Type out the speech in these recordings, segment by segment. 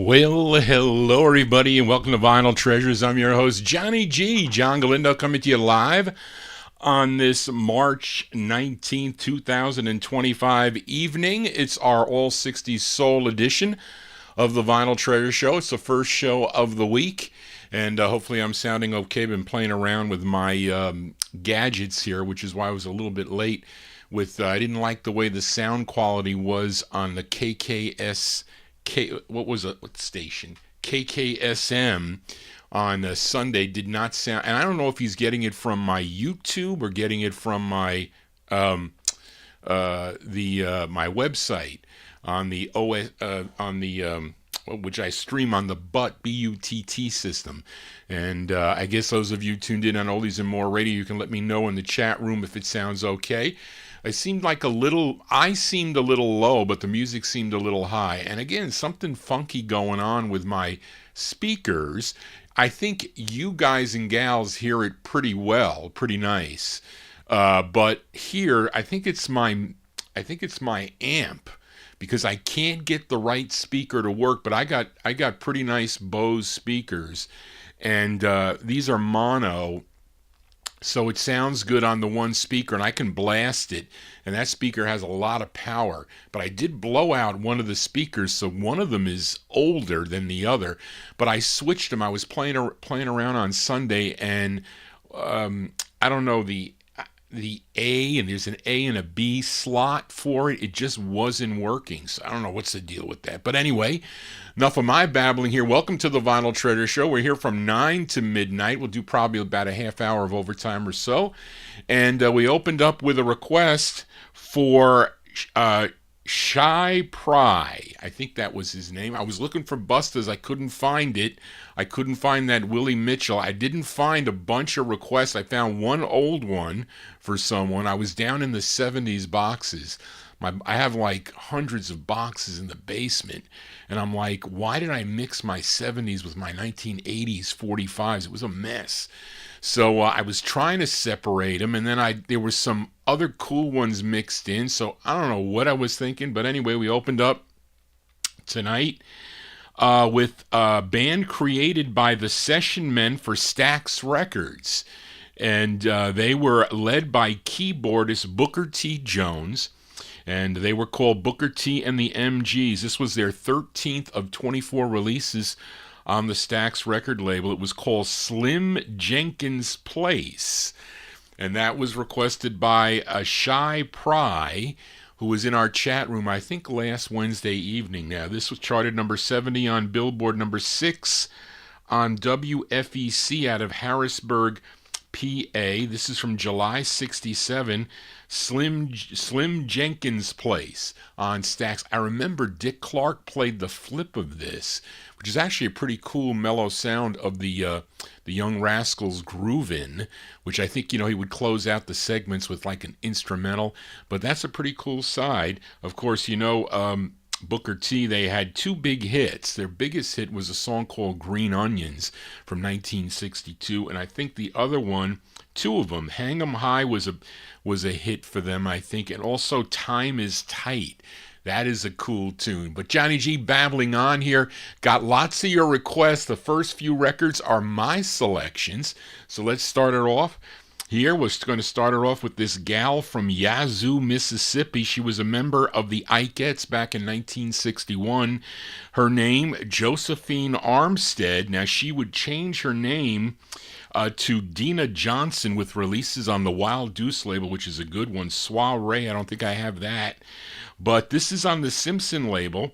Well, hello everybody, and welcome to Vinyltreasures. I'm your host, Johnny G. John Galindo, coming to you live on this March 19th, 2025 evening. It's our All 60s Soul edition of the Vinyltreasure Show. It's the first show of the week, and hopefully I'm sounding okay. Been playing around with my gadgets here, which is why I was a little bit late. I didn't like the way the sound quality was on the what station? KKSM on Sunday did not sound, and I don't know if he's getting it from my YouTube or getting it from my my website on the which I stream on the BUTT system. And I guess those of you tuned in on Oldies and More Radio, you can let me know in the chat room if it sounds okay. I seemed a little low, but the music seemed a little high. And again, something funky going on with my speakers. I think you guys and gals hear it pretty well, pretty nice. But here, I think it's my amp, because I can't get the right speaker to work. But I got pretty nice Bose speakers, and these are mono. So it sounds good on the one speaker, and I can blast it, and that speaker has a lot of power. But I did blow out one of the speakers, so one of them is older than the other. But I switched them. I was playing around on Sunday, and I don't know, the A, and there's an A and a B slot for it. It just wasn't working. So I don't know what's the deal with that. But anyway, enough of my babbling here. Welcome to the Vinyltreasure Show. We're here from 9 to midnight. We'll do probably about a half hour of overtime or so. And we opened up with a request for Shy Pry. I think that was his name. I was looking for Busters. I couldn't find it. I couldn't find that Willie Mitchell. I didn't find a bunch of requests. I found one old one for someone. I was down in the 70s boxes. I have like hundreds of boxes in the basement, and I'm like, why did I mix my 70s with my 1980s 45s? It was a mess. So I was trying to separate them, and then there were some other cool ones mixed in, so I don't know what I was thinking. But anyway, we opened up tonight with a band created by the session men for Stax Records, and they were led by keyboardist Booker T. Jones, and they were called Booker T. and the MGs. This was their 13th of 24 releases on the Stax record label. It was called Slim Jenkins Place, and that was requested by a Shy Pry, who was in our chat room, I think, last Wednesday evening. Now, this was charted number 70 on Billboard, number 6 on WFEC out of Harrisburg, PA. This is from July 67. Slim Jenkins Place on Stax. I remember Dick Clark played the flip of this, which is actually a pretty cool mellow sound of the Young Rascals Groovin', which I think, he would close out the segments with like an instrumental, but that's a pretty cool side. Of course, Booker T, they had two big hits. Their biggest hit was a song called Green Onions from 1962, and I think the other one, two of them, Hang 'em High was a hit for them, I think, and also Time is Tight. That is a cool tune. But Johnny G babbling on here. Got lots of your requests. The first few records are my selections. So let's start it off. Here, we're going to start her off with this gal from Yazoo, Mississippi. She was a member of the Ikeettes back in 1961. Her name, Josephine Armstead. Now, she would change her name to Dina Johnson with releases on the Wild Deuce label, which is a good one. Soiree, I don't think I have that. But this is on the Simpson label.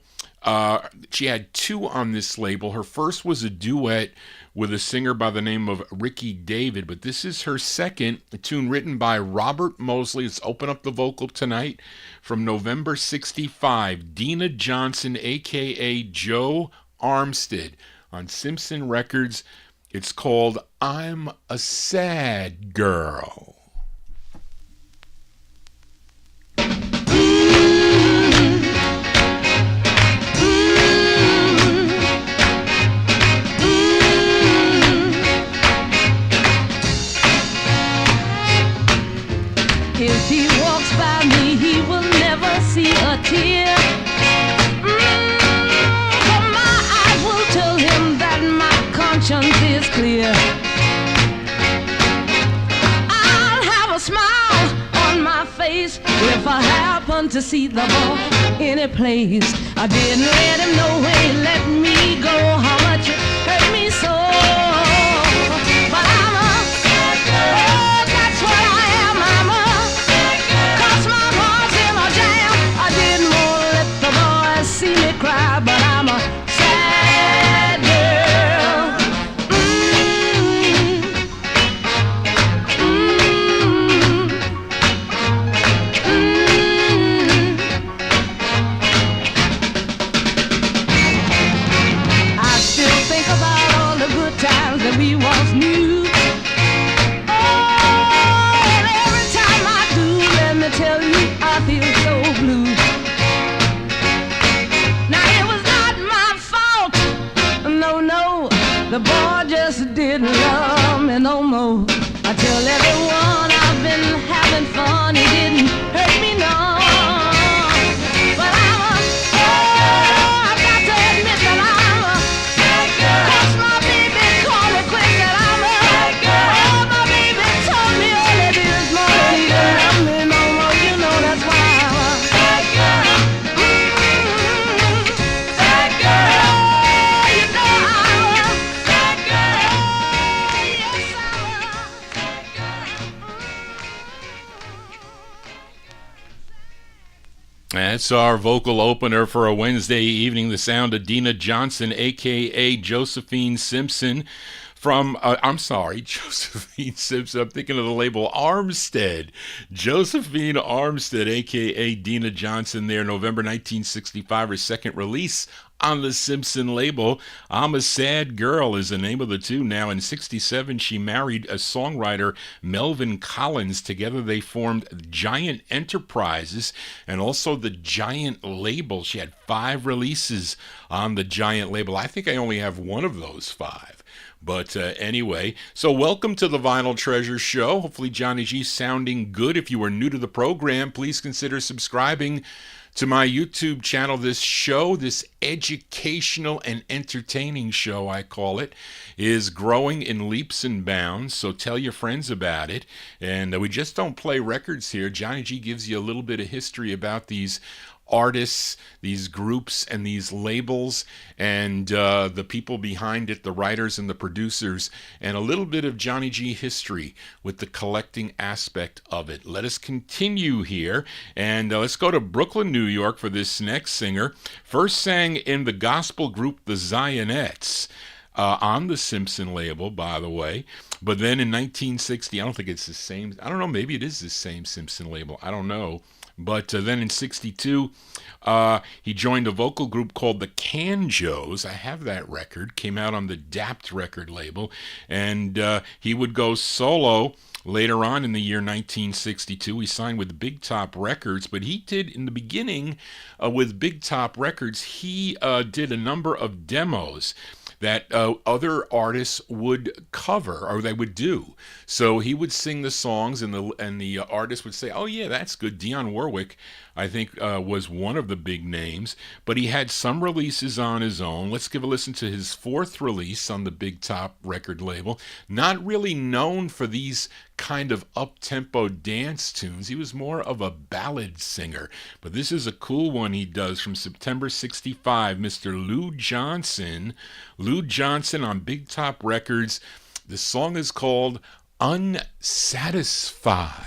She had two on this label. Her first was a duet with a singer by the name of Ricky David, but this is her second, a tune written by Robert Mosley. Let's open up the vocal tonight from November 65. Dina Johnson, a.k.a. Joe Armstead, on Simpson Records. It's called I'm a Sad Girl. If he walks by me, he will never see a tear. For my eyes smile on my face if I happen to see the boy any place. I didn't let him know when he let me go how much it hurt me so. But I'm a sad girl. Oh, that's what I am. I'm a sad girl. 'Cause my heart's in a jam. I didn't want to let the boys see me cry, but I'm a sad girl. That we once knew. Oh, and every time I do, let me tell you, I feel so blue. Now it was not my fault, no, no. The boy just didn't love me no more. I tell everyone I've been having fun, he didn't hurt me no. But I'm a, oh, I've got to admit that I'm a sad girl. 'Cause my baby called me quick that I'm a sad girl. Oh, my baby told me early this morning he didn't love me no more. You know that's why I'm a sad girl. Sad girl. Oh, you know I'm a sad girl. Yes, I'm a sad girl. That's our vocal opener for a Wednesday evening. The sound of Dina Johnson, a.k.a. Josephine Simpson from, Josephine Simpson. I'm thinking of the label Armstead. Josephine Armstead, a.k.a. Dina Johnson there, November 1965, her second release on the Simpson label. I'm a Sad Girl is the name of the tune. Now in 67, she married a songwriter, Melvin Collins. Together they formed Giant Enterprises and also the Giant label. She had 5 releases on the Giant label. I think I only have one of those 5. But anyway, so welcome to the Vinyltreasure Show. Hopefully Johnny G's sounding good. If you are new to the program, please consider subscribing to my YouTube channel. This show, this educational and entertaining show, I call it, is growing in leaps and bounds. So tell your friends about it. And we just don't play records here. Johnny G gives you a little bit of history about these artists, these groups, and these labels, and the people behind it, the writers and the producers, and a little bit of Johnny G history with the collecting aspect of it. Let us continue here, and let's go to Brooklyn, New York for this next singer. First sang in the gospel group The Zionettes, on the Simpson label, by the way. But then in 1960, I don't think it's the same, I don't know, maybe it is the same Simpson label, I don't know. But then in 62, he joined a vocal group called the Canjos. I have that record. Came out on the Dapt record label. And he would go solo later on in the year 1962. He signed with Big Top Records. But he did, in the beginning with Big Top Records, he did a number of demos that other artists would cover, or they would do. So he would sing the songs, and the artist would say, "Oh yeah, that's good." Dionne Warwick, I think, was one of the big names. But he had some releases on his own. Let's give a listen to his 4th release on the Big Top record label. Not really known for these kind of up-tempo dance tunes. He was more of a ballad singer. But this is a cool one he does from September 65. Mr. Lou Johnson. Lou Johnson on Big Top Records. The song is called Unsatisfied.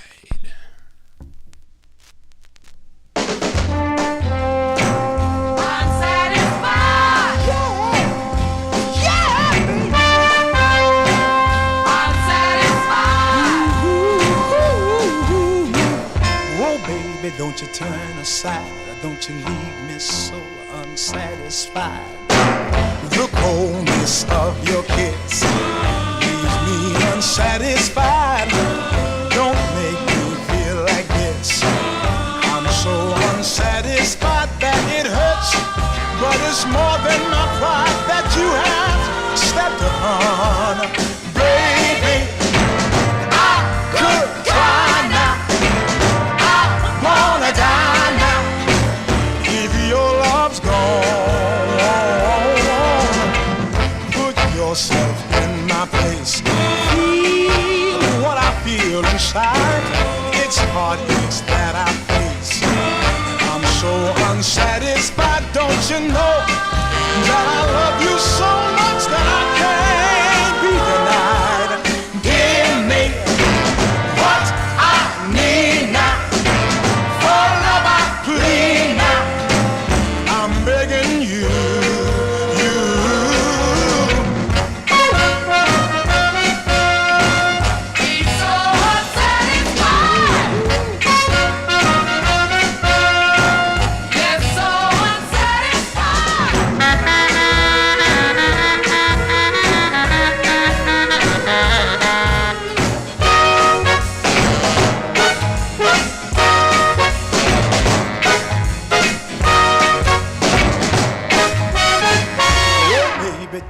Don't you turn aside, don't you leave me so unsatisfied. The coldness of your kiss leaves me unsatisfied. Don't make me feel like this. I'm so unsatisfied that it hurts, but it's more than my pride that you have stepped upon. Baby, I could try now. Wanna die now if your love's gone. Put yourself in my place. Feel what I feel. these heartaches that I face. I'm so unsatisfied, don't you know that I love you so much that I can't be denied. Give me what I need now. For love I plead now. I'm begging you.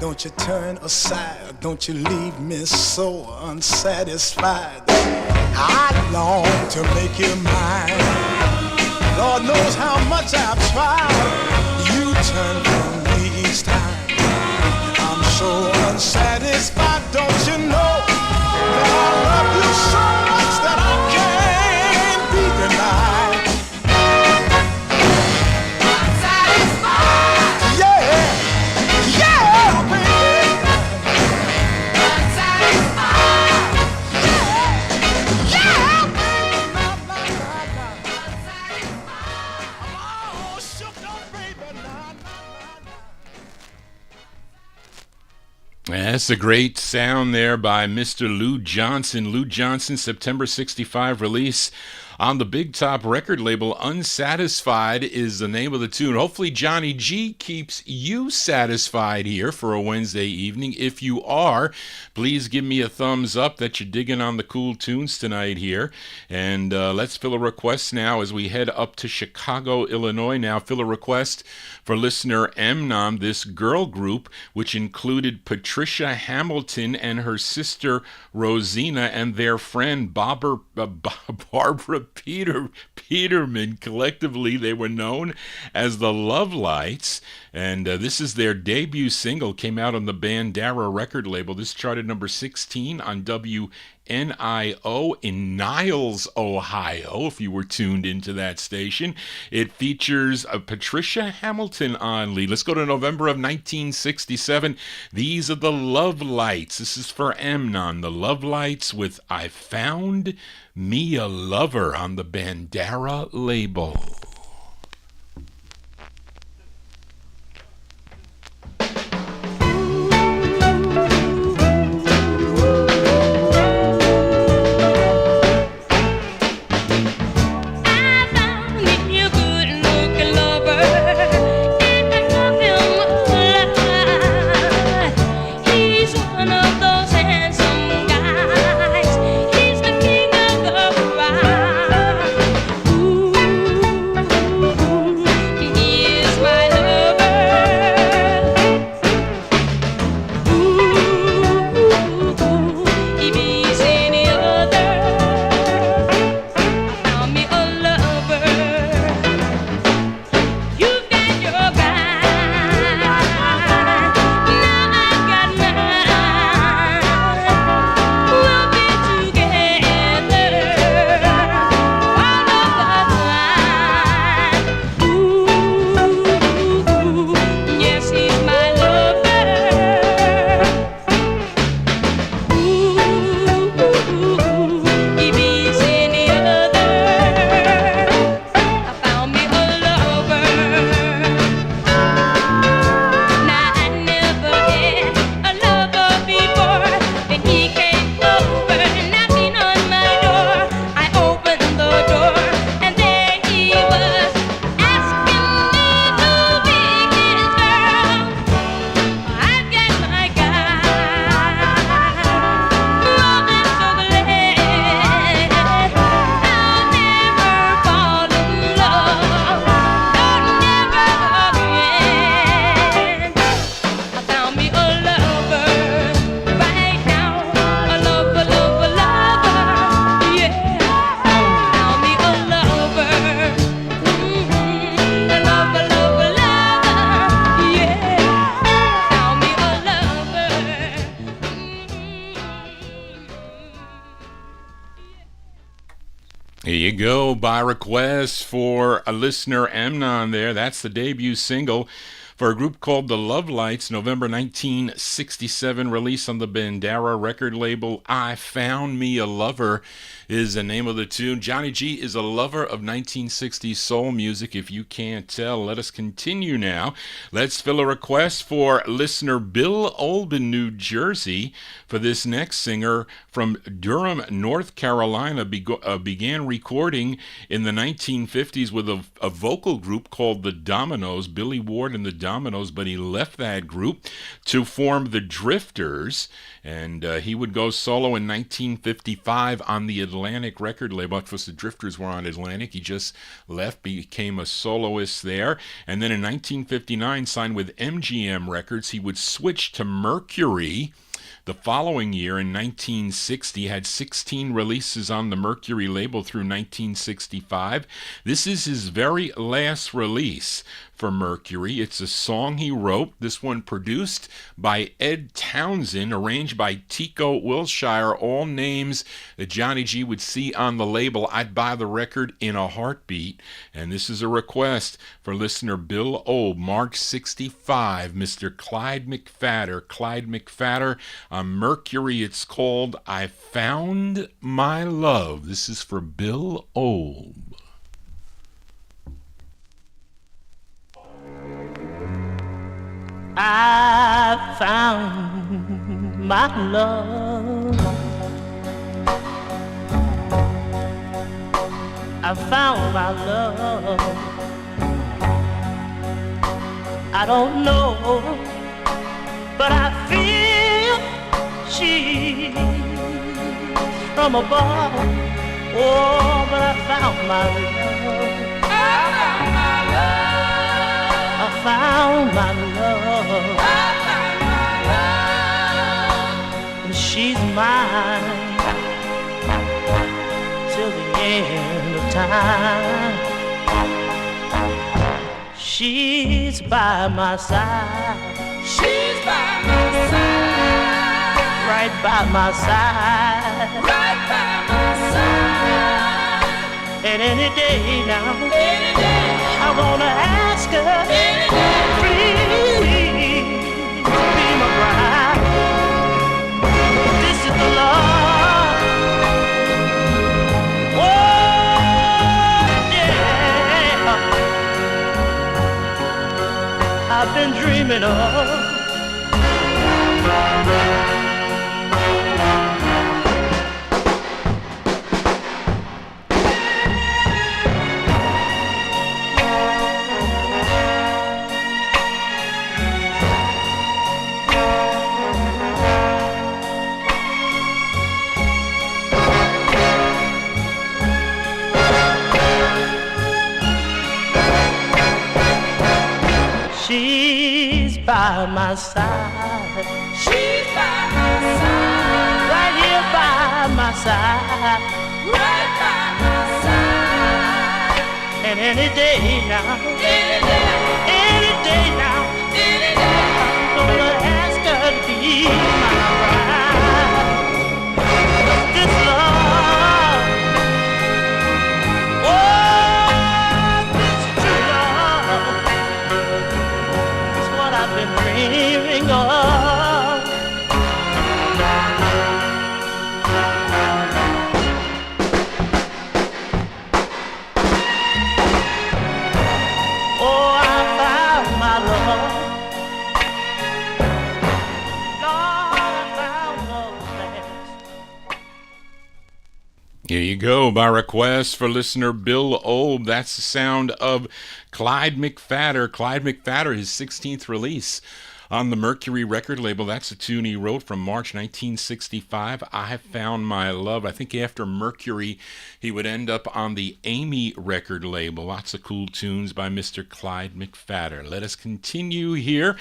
Don't you turn aside, don't you leave me so unsatisfied. I long to make you mine. Lord knows how much I've tried. You turn from me each time. I'm so unsatisfied, don't you know that I love you so much that I can't be denied. Unsatisfied. Yeah, yeah, baby. That's a great sound there by Mr. Lou Johnson. Lou Johnson, September 65 release on the Big Top record label. Unsatisfied is the name of the tune. Hopefully Johnny G keeps you satisfied here for a Wednesday evening. If you are, please give me a thumbs up that you're digging on the cool tunes tonight here. And let's fill a request now as we head up to Chicago, Illinois. Now fill a request for listener Amnon, this girl group, which included Patricia Hamilton and her sister Rosina and their friend Barbara Peterman. Collectively, they were known as the Lovelights, and this is their debut single. Came out on the Bandera record label. This charted number 16 on WNIO in Niles, Ohio, if you were tuned into that station. It features Patricia Hamilton on lead. Let's go to November of 1967. These are the Lovelights. This is for Amnon. The Lovelights with I Found Me a Lover on the Bandera label. Ooh. Here you go, by request for a listener Amnon there. That's the debut single for a group called the Lovelights, November 1967, released on the Bandera record label. I Found Me a Lover is the name of the tune. Johnny G is a lover of 1960s soul music, if you can't tell. Let us continue now. Let's fill a request for listener Bill Olben, New Jersey, for this next singer from Durham, North Carolina. Began recording in the 1950s with a vocal group called the Dominoes, Billy Ward and the Dominoes, but he left that group to form the Drifters, and he would go solo in 1955 on the Atlantic record label. Of course, the Drifters were on Atlantic. He just left, became a soloist there, and then in 1959 signed with MGM Records. He would switch to Mercury. The following year, in 1960, had 16 releases on the Mercury label through 1965. This is his very last release for Mercury. It's a song he wrote. This one produced by Ed Townsend, arranged by Tico Wilshire, all names that Johnny G would see on the label. I'd buy the record in a heartbeat. And this is a request for listener Bill Old, Mark 65, Mr. Clyde McPhatter. Clyde McPhatter on Mercury. It's called I Found My Love. This is for Bill Old. I found my love. I found my love. I don't know, but I feel she's from above. Oh, but I found my love. I found my love. I found my love. I found my love. And she's mine till the end of time. She's by my side. She's by my side. Right by my side. Right by my side. And any day now, any day, I wanna ask her, any day, please be my bride. This is the love. Oh yeah, I've been dreaming of. She's by my side. She's by my side. Right here by my side. Right by my side. And any day now, any day now, any day, I'm gonna ask her to be my bride. This love, oh, this true love, is what I've been dreaming of. Oh, I found my love. Lord, I found love fast. Here you go, by request for listener Bill Old. That's the sound of Clyde McPhatter. Clyde McPhatter, his 16th release on the Mercury record label. That's a tune he wrote from March 1965, I Found My Love. I think after Mercury, he would end up on the Amy record label. Lots of cool tunes by Mr. Clyde McPhatter. Let us continue here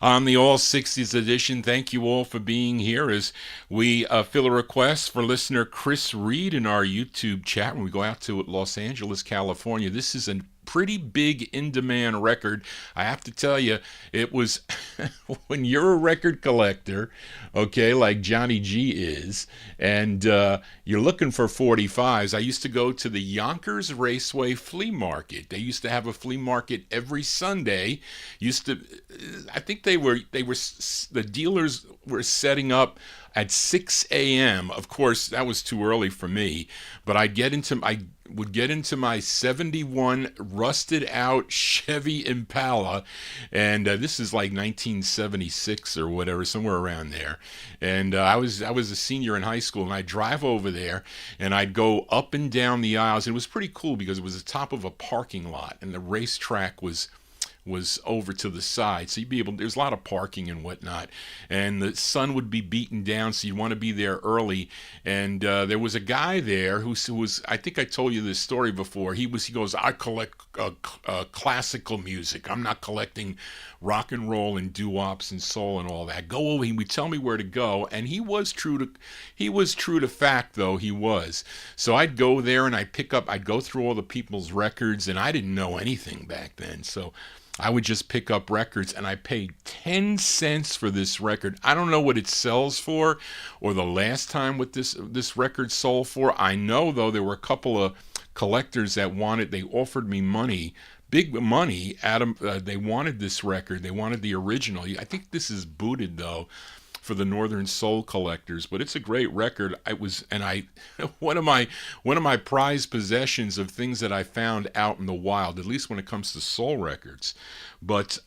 on the All 60s edition. Thank you all for being here as we fill a request for listener Chris Reed in our YouTube chat when we go out to Los Angeles, California. This is a pretty big in-demand record. I have to tell you, it was when you're a record collector, okay, like Johnny G is, and you're looking for 45s. I used to go to the Yonkers Raceway Flea Market. They used to have a flea market every Sunday. I think the dealers were setting up at 6 a.m. Of course, that was too early for me, but I would get into my 71 rusted out Chevy Impala, and this is like 1976 or whatever, somewhere around there. And I was a senior in high school, and I'd drive over there, and I'd go up and down the aisles. It was pretty cool because it was the top of a parking lot, and the racetrack was over to the side, so there's a lot of parking and whatnot, and the sun would be beaten down, so you'd want to be there early. And there was a guy there who was, I think I told you this story before. He goes, I collect classical music. I'm not collecting rock and roll and doo-wops and soul and all that. Go over. He would tell me where to go, and he was true to fact, though. He was. So I'd go there and I'd go through all the people's records, and I didn't know anything back then, so I would just pick up records, and I paid 10 cents for this record. I don't know what it sells for, or the last time what this record sold for. I know, though, there were a couple of collectors that they offered me money, big money. They wanted this record. They wanted the original. I think this is booted, though, for the Northern Soul collectors, but it's a great record. One of my prized possessions of things that I found out in the wild, at least when it comes to soul records. But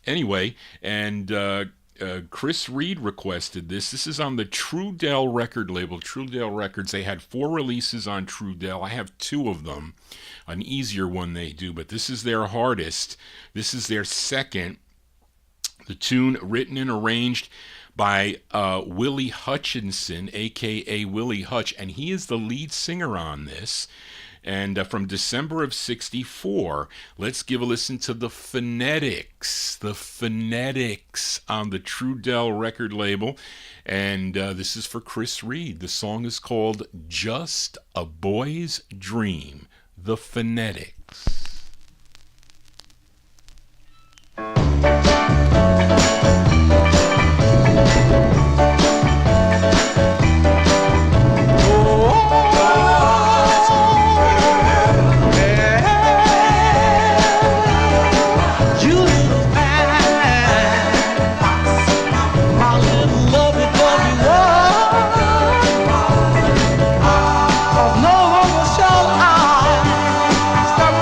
anyway, and Chris Reed requested this. This is on the Trudell record label, Trudell Records. They had 4 releases on Trudell. I have 2 of them, an easier one they do, but this is their hardest. This is their second. The tune written and arranged by Willie Hutchinson, a.k.a. Willie Hutch, and he is the lead singer on this. And from December of 64, let's give a listen to the Phonetics on the Trudell record label. And this is for Chris Reed. The song is called Just a Boy's Dream, the Phonetics. No longer shall I stop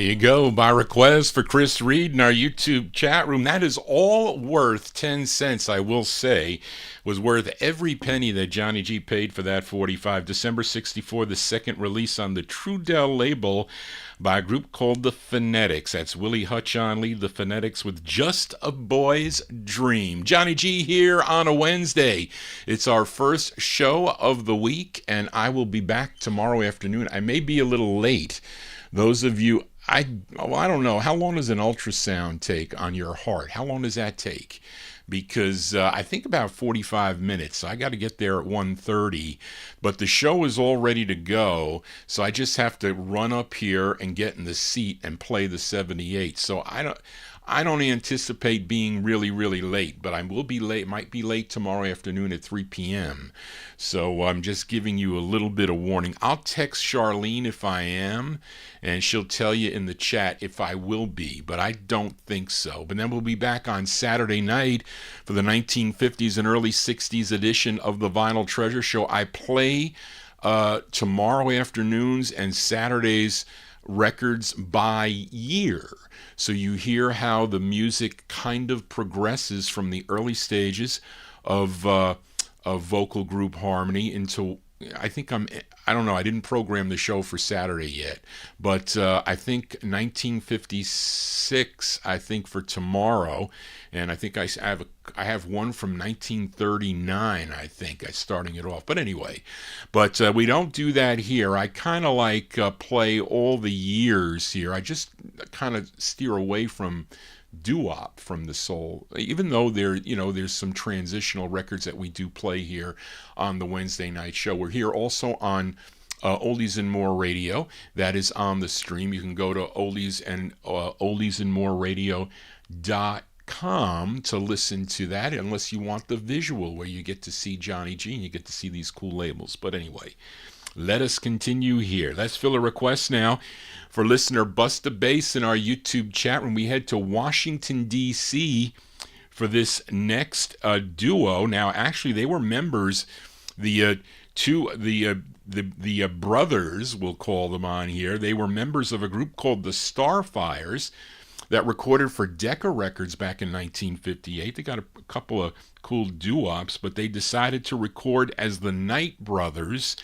you go. By request for Chris Reed in our YouTube chat room. That is all worth 10 cents, I will say. Was worth every penny that Johnny G paid for that 45. December 64, the second release on the Trudell label by a group called the Phonetics. That's Willie Hutch on lead, the Phonetics, with Just a Boy's Dream. Johnny G here on a Wednesday. It's our first show of the week, and I will be back tomorrow afternoon. I may be a little late. Those of you, I don't know, how long does an ultrasound take on your heart? How long does that take? Because I think about 45 minutes. So I got to get there at 1:30, but the show is all ready to go. So I just have to run up here and get in the seat and play the 78. So I don't anticipate being really, really late, but I will be late. Might be late tomorrow afternoon at 3 p.m. So I'm just giving you a little bit of warning. I'll text Charlene if I am, and she'll tell you in the chat if I will be, but I don't think so. But then we'll be back on Saturday night for the 1950s and early 60s edition of the Vinyltreasure Show. I play tomorrow afternoons and Saturdays records by year. So you hear how the music kind of progresses from the early stages of vocal group harmony into, I don't know, I didn't program the show for Saturday yet, but I think 1956, I think for tomorrow, and I think I have one from 1939, I think, starting it off. But anyway, we don't do that here. I kind of like play all the years here. I just kind of steer away from doo-wop from the soul, even though there's some transitional records that we do play here on the Wednesday night show. We're here also on Oldies and More Radio. That is on the stream. You can go to oldiesandmoreradio.com to listen to that, unless you want the visual where you get to see Johnny G and you get to see these cool labels. But anyway, let us continue here. Let's fill a request now for listener Busta Bass in our YouTube chat room. We head to Washington, D.C. for this next duo. Now, actually, they were members, the brothers, we'll call them on here. They were members of a group called the Starfires that recorded for Decca Records back in 1958. They got a couple of cool doo-wops, but they decided to record as the Knight Brothers,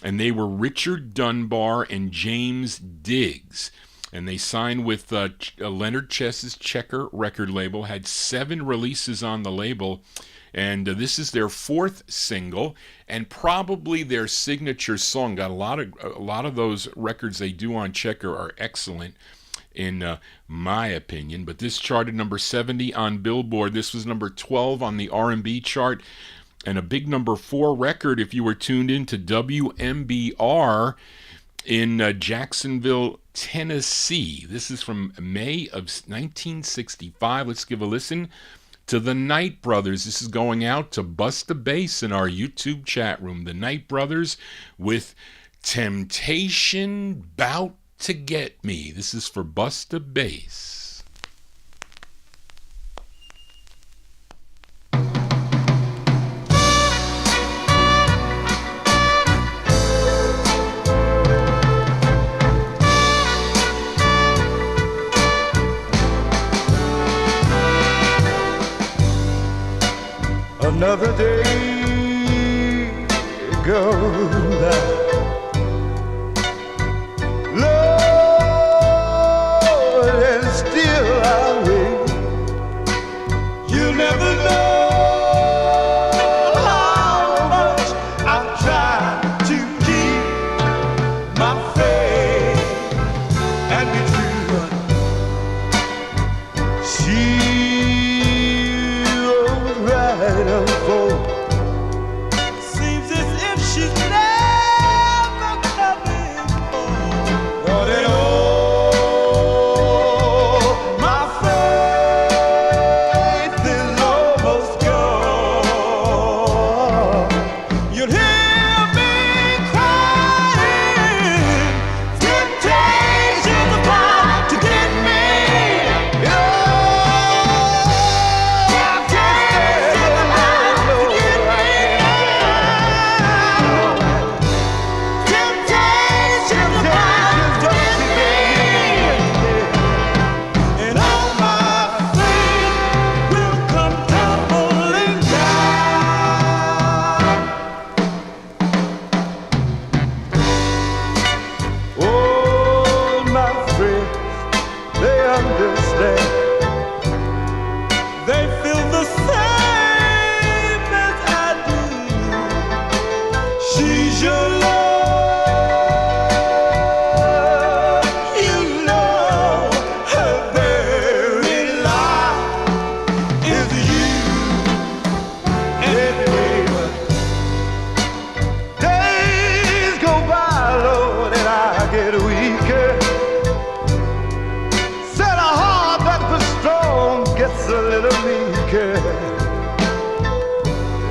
and they were Richard Dunbar and James Diggs. And they signed with Leonard Chess's Checker record label, had 7 releases on the label, and this is their 4th single, and probably their signature song. Got a lot of those records they do on Checker are excellent, in my opinion. But this charted number 70 on Billboard. This was number 12 on the R&B chart, and a big number 4 record if you were tuned in to WMBR in Jacksonville, Tennessee. This is from May of 1965. Let's give a listen to the Knight Brothers. This is going out to Busta Bass in our YouTube chat room. The Knight Brothers with Temptation Bout to Get Me. This is for Busta Bass. Another day goes by. Lord, and still I wait. You'll never know how much I've tried to keep my faith and be true. She right up for. Seems as if she's never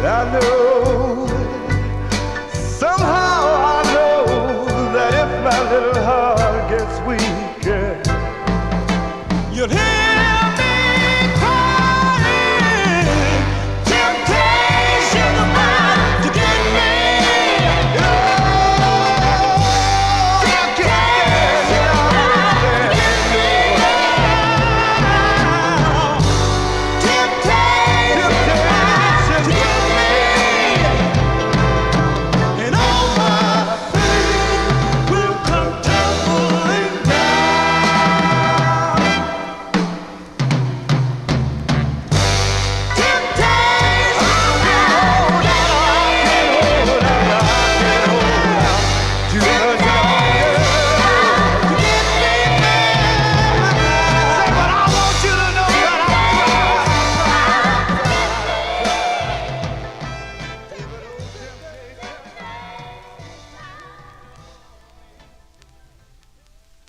I know, somehow I know that if my little heart gets weaker, you'll hear me crying. Temptation about to get me.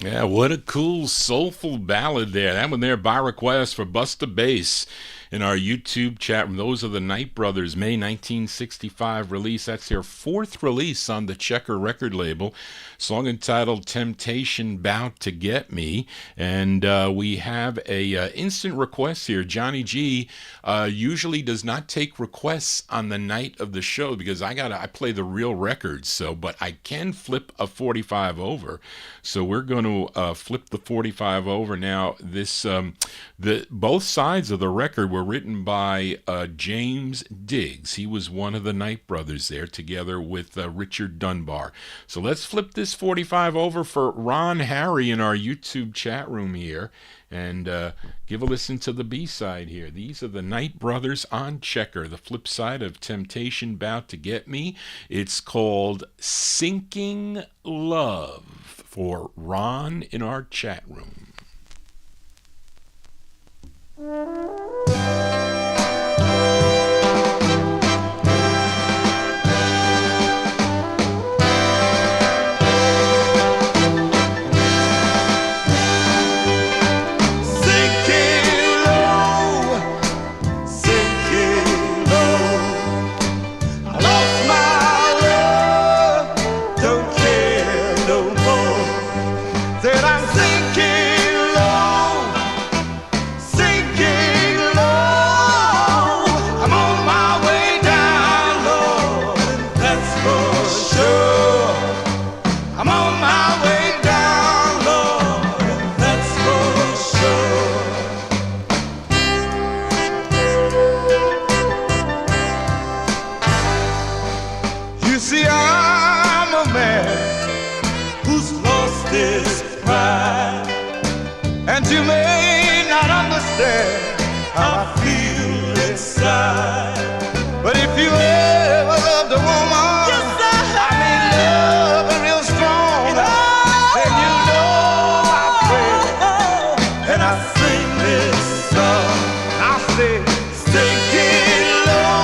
Yeah, what a cool, soulful ballad there. That one there by request for Busta Bass in our YouTube chat room. Those are the Knight Brothers, May 1965 release. That's their fourth release on the Checker record label. Song entitled Temptation Bout to Get Me. And we have a instant request here. Johnny G usually does not take requests on the night of the show because I play the real records. But I can flip a 45 over. So we're going to flip the 45 over now. This both sides of the record were written by James Diggs. He was one of the Knight Brothers there, together with Richard Dunbar. So let's flip this 45 over for Ron Harry in our YouTube chat room here, and give a listen to the B-side here. These are the Knight Brothers on Checker, the flip side of Temptation Bout to Get Me. It's called Sinking Love, for Ron in our chat room. You may not understand how I feel inside, but if you ever loved a woman, yes, I mean love her real strong, then you know I pray and I sing this song. I say, sinking low,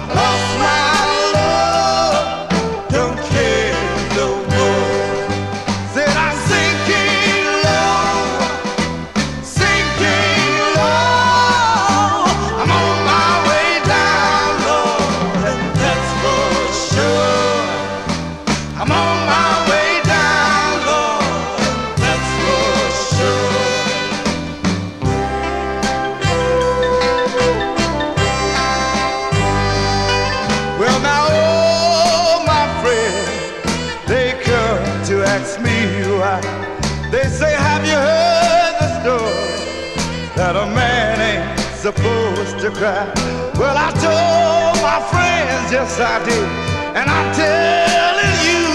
I lost my love, don't care no more. They say, have you heard the story that a man ain't supposed to cry? Well, I told my friends, yes I did, and I'm telling you,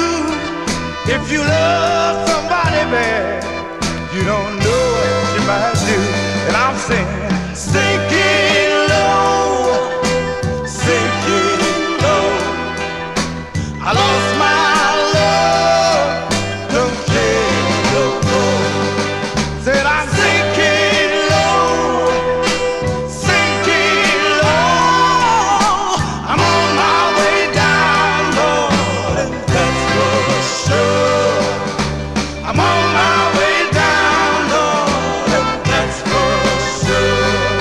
if you love somebody bad, you don't know what you might do. And I'm saying, sinking low, I lost my I'm on my way down, Lord, that's for sure.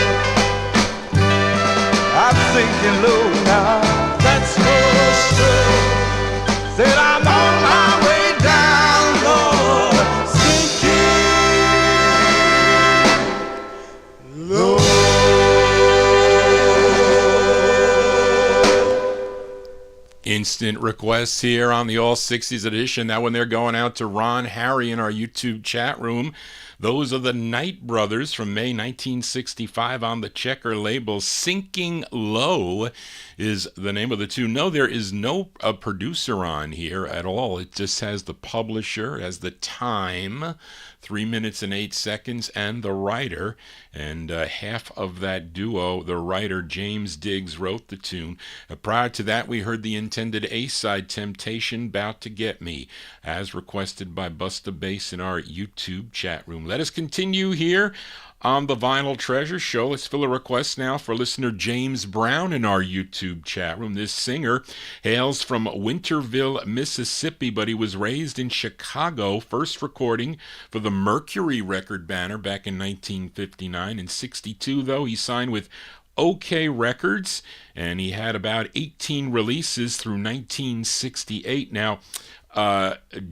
Instant requests here on the All 60s edition. That one they're going out to Ron Harry in our YouTube chat room. Those are the Knight Brothers from May 1965 on the Checker label. Sinking Low is the name of the tune. No, there is no producer on here at all. It just has the publisher, it has the time, 3 minutes and 8 seconds, and the writer. And half of that duo, the writer James Diggs, wrote the tune. Prior to that, we heard the intended A-side, Temptation, Bout to Get Me, as requested by Busta Bass in our YouTube chat room. Let us continue here on the Vinyltreasure show. Let's fill a request now for listener James Brown in our YouTube chat room. This singer hails from Winterville, Mississippi, but he was raised in Chicago, first recording for the Mercury record banner back in 1959. In 62, though, he signed with OK Records, and he had about 18 releases through 1968. Now,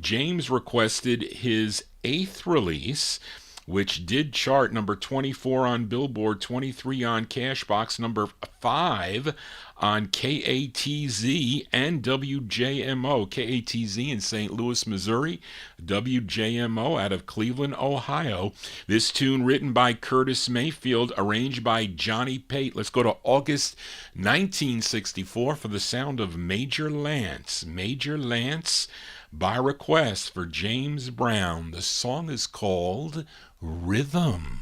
James requested his 8th release, which did chart number 24 on Billboard, 23 on Cashbox, number 5 on KATZ and WJMO. KATZ in St. Louis, Missouri, WJMO out of Cleveland, Ohio. This tune written by Curtis Mayfield, arranged by Johnny Pate. Let's go to August 1964 for the sound of Major Lance. Major Lance by request for James Brown. The song is called Rhythm.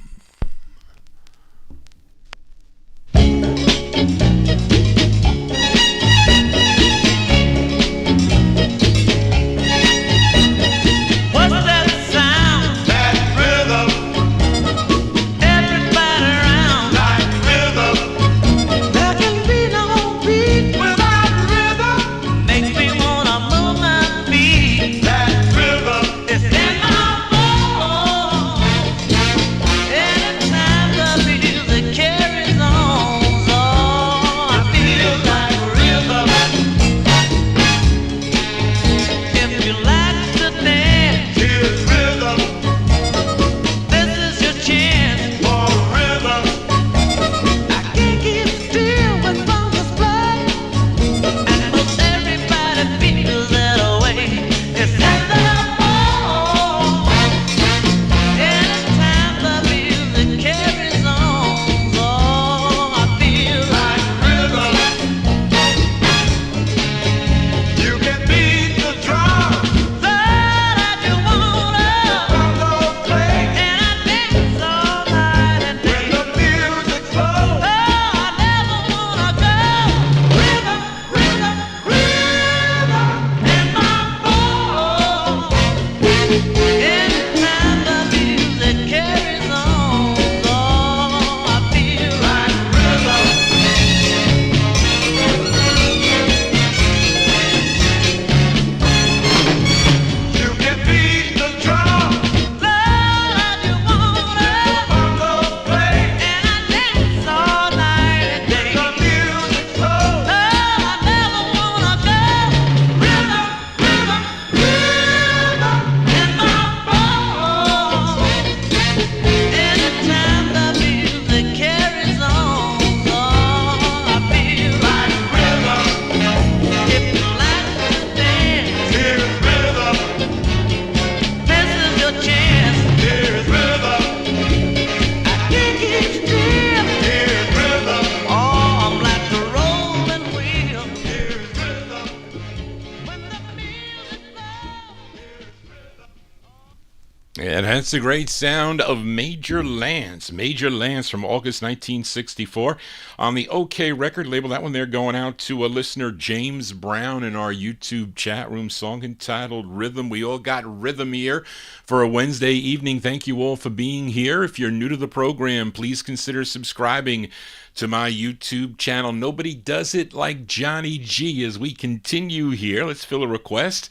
That's the great sound of Major Lance. Major Lance from August 1964 on the OK record label. That one there going out to a listener, James Brown, in our YouTube chat room. Song entitled Rhythm. We all got rhythm here for a Wednesday evening. Thank you all for being here. If you're new to the program, please consider subscribing to my YouTube channel. Nobody does it like Johnny G. As we continue here, let's fill a request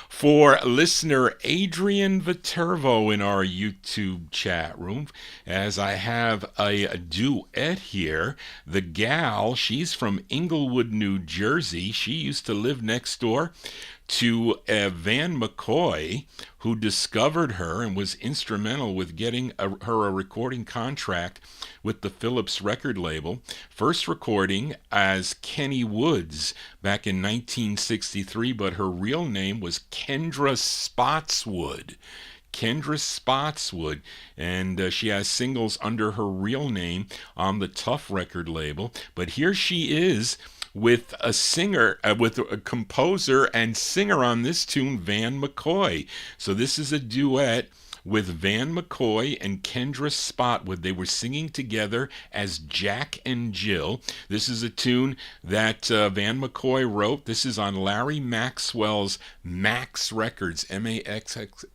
for listener Adrian Viterbo in our YouTube chat room, as I have a duet here. The gal, she's from Inglewood, New Jersey. She used to live next door to Van McCoy, who discovered her and was instrumental with getting her a recording contract with the Philips record label. First recording as Kenny Woods back in 1963, but her real name was Kendra Spotswood. Kendra Spotswood, and she has singles under her real name on the Tough record label. But here she is with a singer, with a composer and singer on this tune, Van McCoy. So this is a duet with Van McCoy and Kendra Spotswood. They were singing together as Jack and Jill. This is a tune that Van McCoy wrote. This is on Larry Maxwell's Max Records, M-A-X-X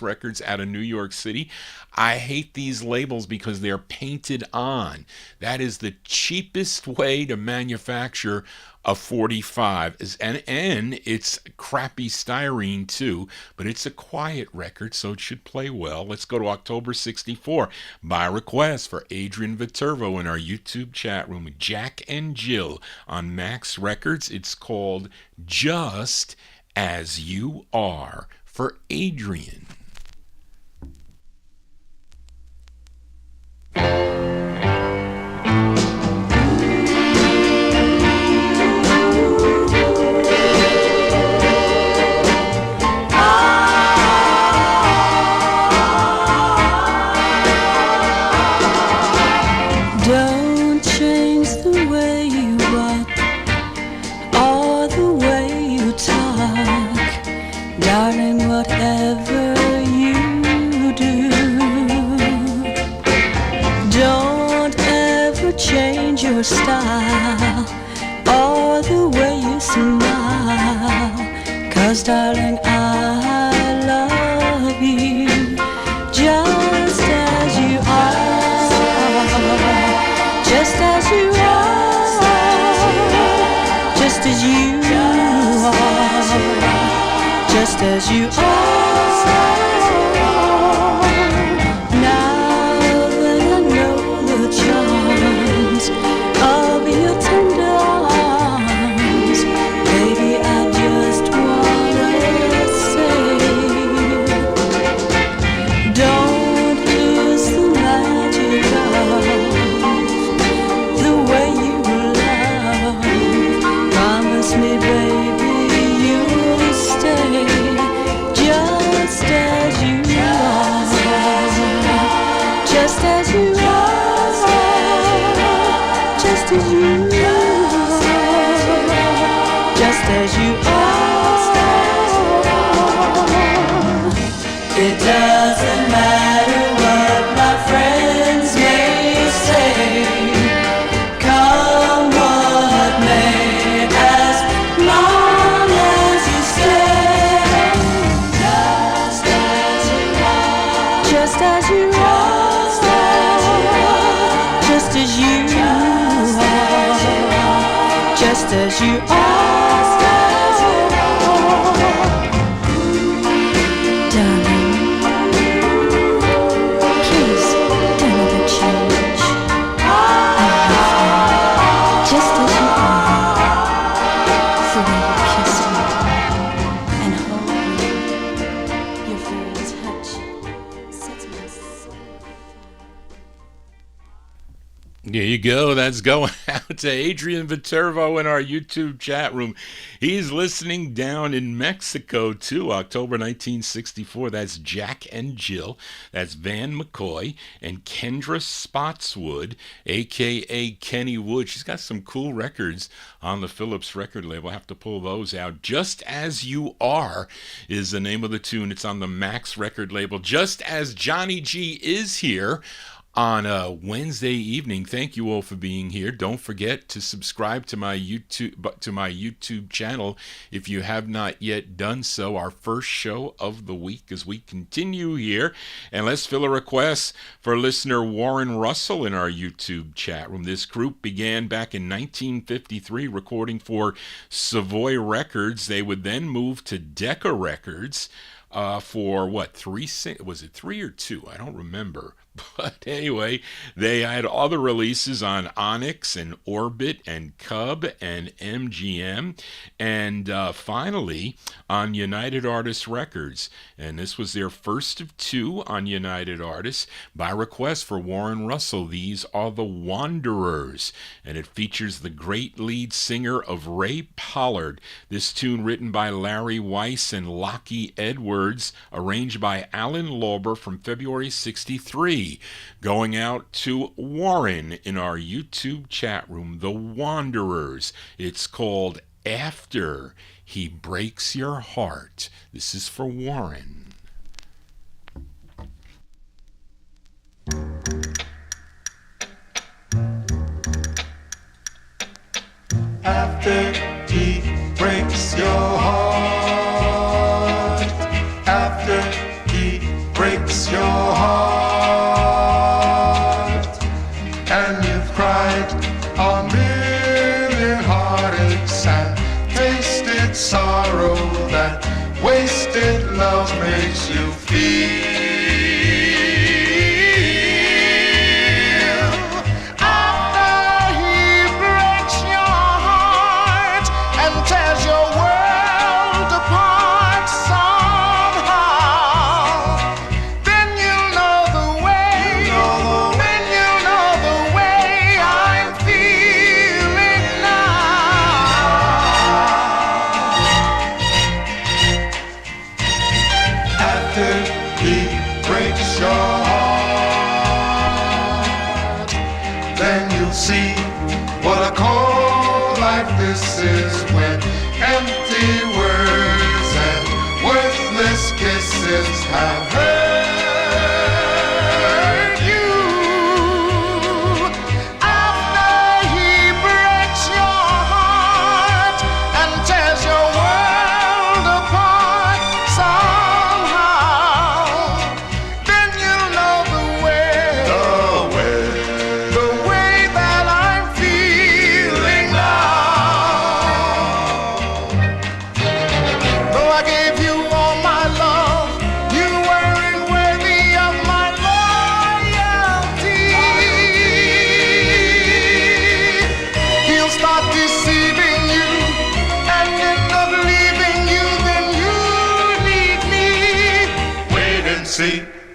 Records out of New York City. I hate these labels because they're painted on. That is the cheapest way to manufacture a 45, and it's crappy styrene too, but it's a quiet record, so it should play well. Let's go to October 64 by request for Adrian Viterbo in our YouTube chat room. Jack and Jill on Max Records. It's called Just As You Are for Adrian. Style or the way you smile, 'cause darling I love you just as you are, just as you are, just as you are, just as you are. Now that I know the charms of your tender arms, baby, I just wanna say, don't lose the magic of the way you love. Promise me, baby, you'll stay just as you are, just as you are. Just as you are, just as you are. It doesn't matter what my friends may say, come what may, as long as you stay. Just as you are, just as you are, just as you are, just as you are, darling. Please don't ever change. I love you just as you are. The way you kiss me and hold me, your very touch sets my soul. There you go. That's going out to Adrian Viterbo in our YouTube chat room. He's listening down in Mexico too, October 1964. That's Jack and Jill. That's Van McCoy and Kendra Spotswood, a.k.a. Kenny Wood. She's got some cool records on the Philips record label. I'll have to pull those out. Just As You Are is the name of the tune. It's on the Max record label. Just as Johnny G is here on a Wednesday evening. Thank you all for being here. Don't forget to subscribe to my YouTube channel if you have not yet done so. Our first show of the week as we continue here. And let's fill a request for listener Warren Russell in our YouTube chat room. This group began back in 1953 recording for Savoy Records. They would then move to Decca Records for what, was it 3 or 2? I don't remember. But anyway, they had other releases on Onyx and Orbit and Cub and MGM, and finally on United Artists Records. And this was their first of two on United Artists by request for Warren Russell. These are The Wanderers, and it features the great lead singer of Ray Pollard. This tune written by Larry Weiss and Lockie Edwards, arranged by Alan Lauber from February 63. Going out to Warren in our YouTube chat room, The Wanderers. It's called After He Breaks Your Heart. This is for Warren. After he breaks your heart, after he breaks your heart, and you've cried a million heartaches and tasted sorrow that wasted love makes you feel. This is when empty words and worthless kisses have hurt you. After he breaks your heart and tears your world apart somehow, then you'll know the way that I'm feeling now.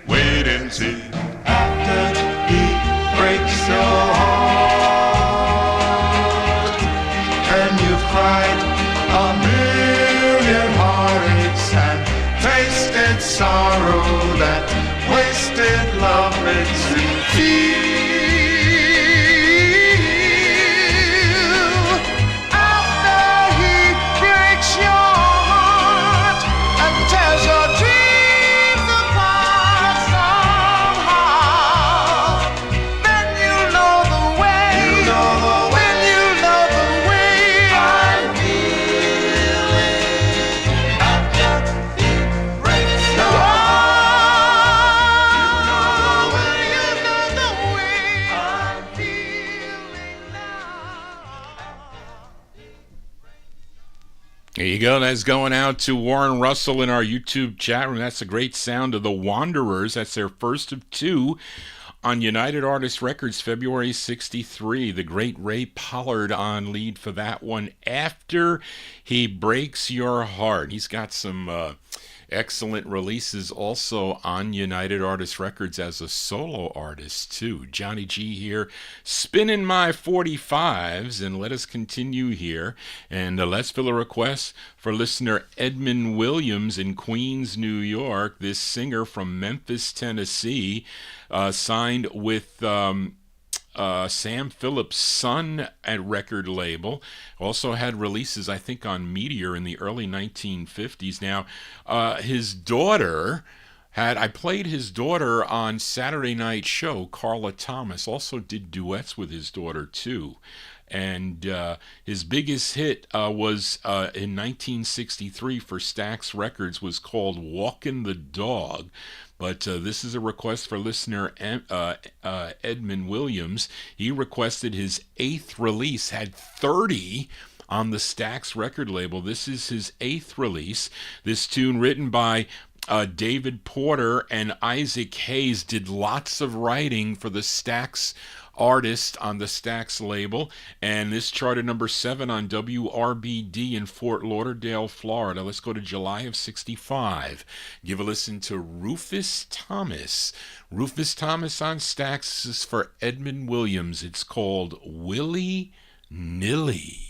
Wait and see. After he breaks your heart, and you've cried a million heartaches and tasted sorrow that wasted love makes you feel. After he breaks your heart and tears your dreams There you go. That's going out to Warren Russell in our YouTube chat room. That's a great sound of The Wanderers. That's their first of two on United Artists Records, February 63. The great Ray Pollard on lead for that one. After He Breaks Your Heart. He's got some excellent releases also on United Artists Records as a solo artist too. Johnny G here, spinning my 45s, and let us continue here. And let's fill a request for listener Edmund Williams in Queens, New York. This singer from Memphis, Tennessee, signed with Sam Phillips' son at record label. Also had releases, I think, on Meteor in the early 1950s. Now, his daughter I played his daughter on Saturday Night Show. Carla Thomas also did duets with his daughter, too. And his biggest hit was in 1963 for Stax Records, was called Walkin' the Dog. But this is a request for listener Edmund Williams. He requested his 8th release, had 30 on the Stax record label. This is his 8th release. This tune written by David Porter and Isaac Hayes did lots of writing for the Stax artist on the Stax label, and this charted number 7 on WRBD in Fort Lauderdale, Florida. Let's go to July of 65. Give a listen to Rufus Thomas. Rufus Thomas on Stax. This is for Edmund Williams. It's called Willy Nilly.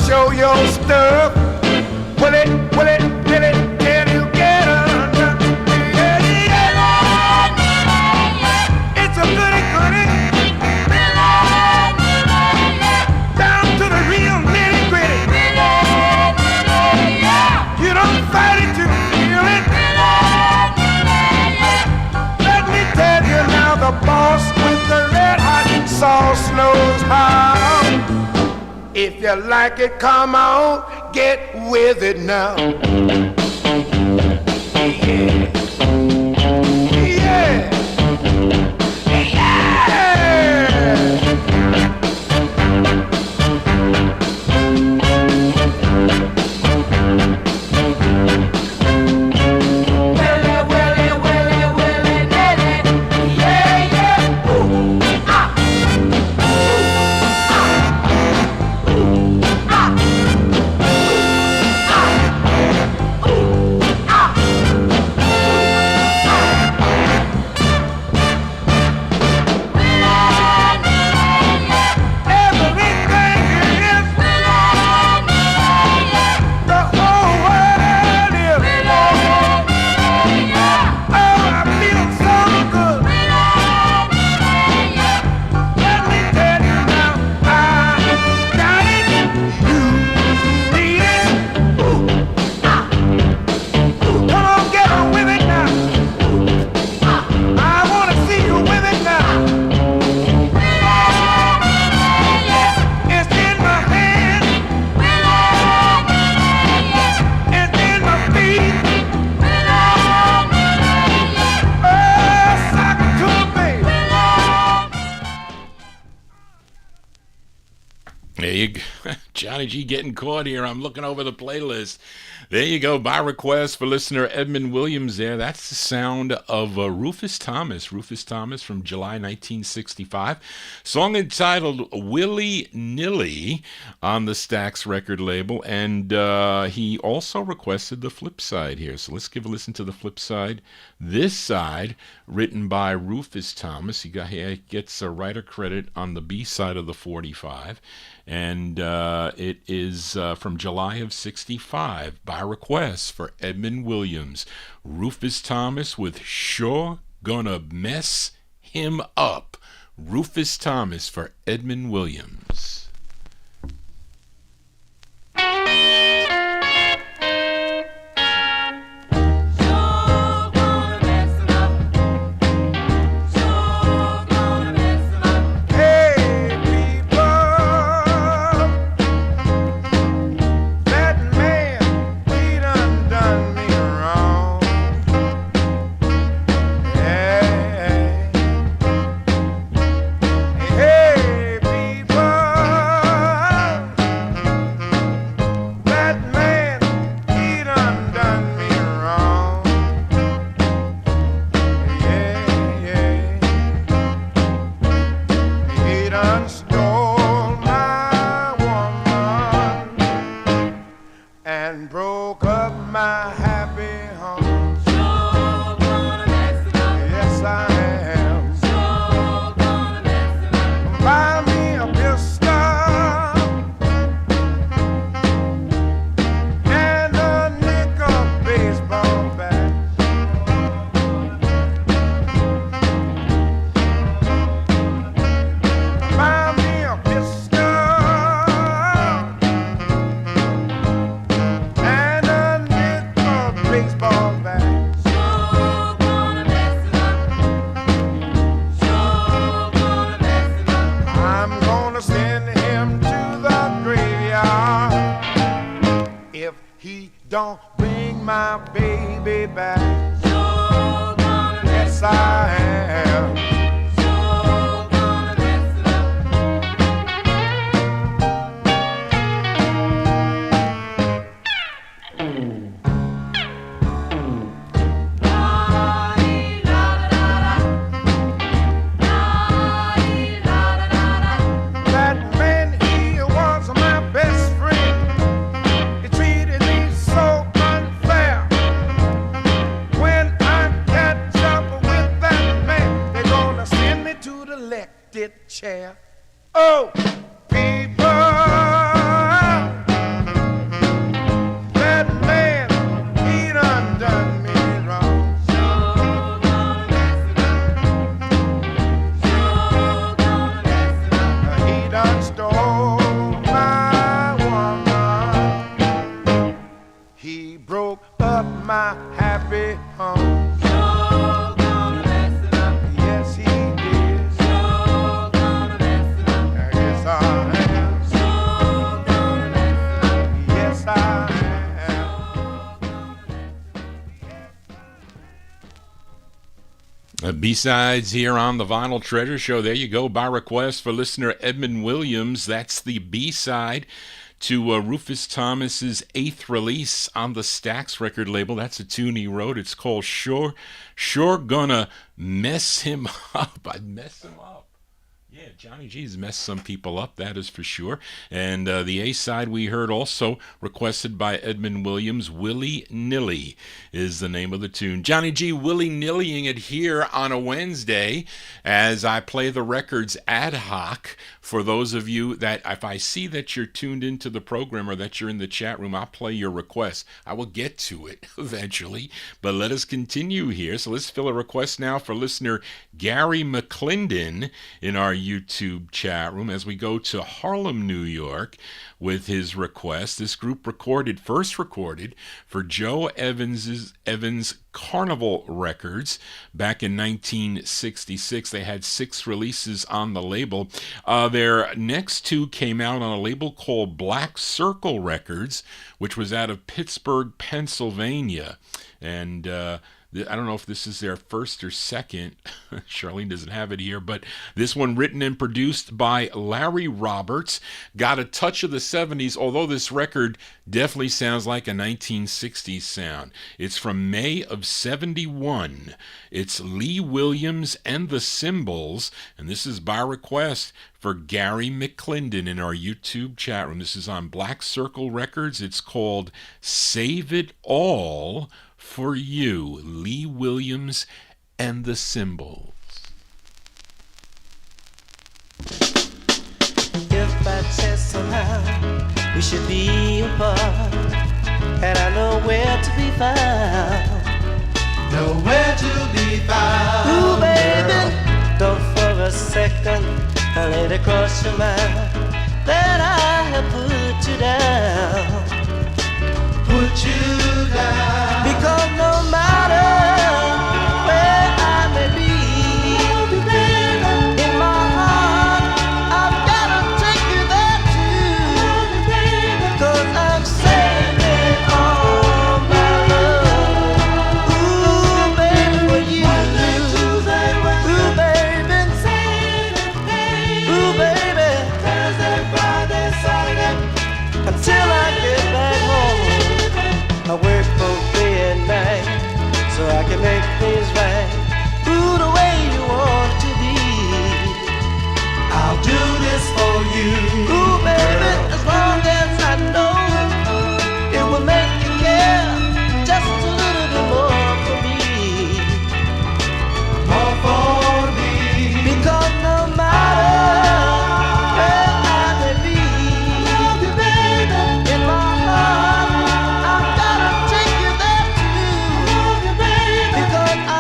Show your stuff. Will it, did it, can you get under? It's a goody. Down to the real nitty gritty. You don't fight it to feel it. Let me tell you now, the boss with the red hot sauce knows how. If you like it, come on, get with it now. Yeah. Yeah. Johnny G getting caught here. I'm looking over the playlist. There you go. By request for listener Edmund Williams there. That's the sound of Rufus Thomas. Rufus Thomas from July 1965. Song entitled Willy Nilly on the Stax record label. And he also requested the flip side here. So let's give a listen to the flip side. This side, written by Rufus Thomas. He gets a writer credit on the B side of the 45. And it is from July of 65 by request for Edmund Williams. Rufus Thomas with Sure Gonna Mess Him Up. Rufus Thomas for Edmund Williams. my baby back. Yes, I am. Chair. Oh, people, that man, he done me wrong. He done stole my woman. He broke up my happy home. B-sides here on the Vinyl Treasure Show. There you go, by request for listener Edmund Williams. That's the B-side to Rufus Thomas's 8th release on the Stax record label. That's a tune he wrote. It's called Sure Gonna Mess Him Up. I'd mess him up. Yeah, Johnny G's messed some people up, that is for sure. And the A-side we heard also requested by Edmund Williams, Willy Nilly is the name of the tune. Johnny G willy-nillying it here on a Wednesday as I play the records ad hoc for those of you that, if I see that you're tuned into the program or that you're in the chat room, I'll play your request. I will get to it eventually, but let us continue here. So let's fill a request now for listener Gary McClendon in our YouTube chat room as we go to Harlem, New York with his request. This group first recorded for Joe Evans Carnival Records back in 1966. They had 6 releases on the label. Their next 2 came out on a label called Black Circle Records, which was out of Pittsburgh, Pennsylvania. And I don't know if this is their first or second. Charlene doesn't have it here, but this one written and produced by Larry Roberts. Got a touch of the 70s, although this record definitely sounds like a 1960s sound. It's from May of 71. It's Lee Williams and the Cymbals, and this is by request for Gary McClendon in our YouTube chat room. This is on Black Circle Records. It's called Save It All for You, Lee Williams and the Cymbals. If by chance somehow we should be apart, and I know where to be found, Nowhere to be found. ooh baby, don't for a second let it cross your mind that I have put you down. Put you down. Because no matter where I may be, in my heart I've gotta take you there too. 'Cause I'm saving all my love, ooh baby, for you. Ooh baby, ooh baby, Thursday, Friday, Saturday, until I get back home. I work both day and night so I can make things right. Ooh, the way you want to be. I'll do this for you. Ooh, baby, as long as I know it will make you care just a little bit more for me. More for me. Because no matter where I may be, in my heart I've gotta take you there too. Because I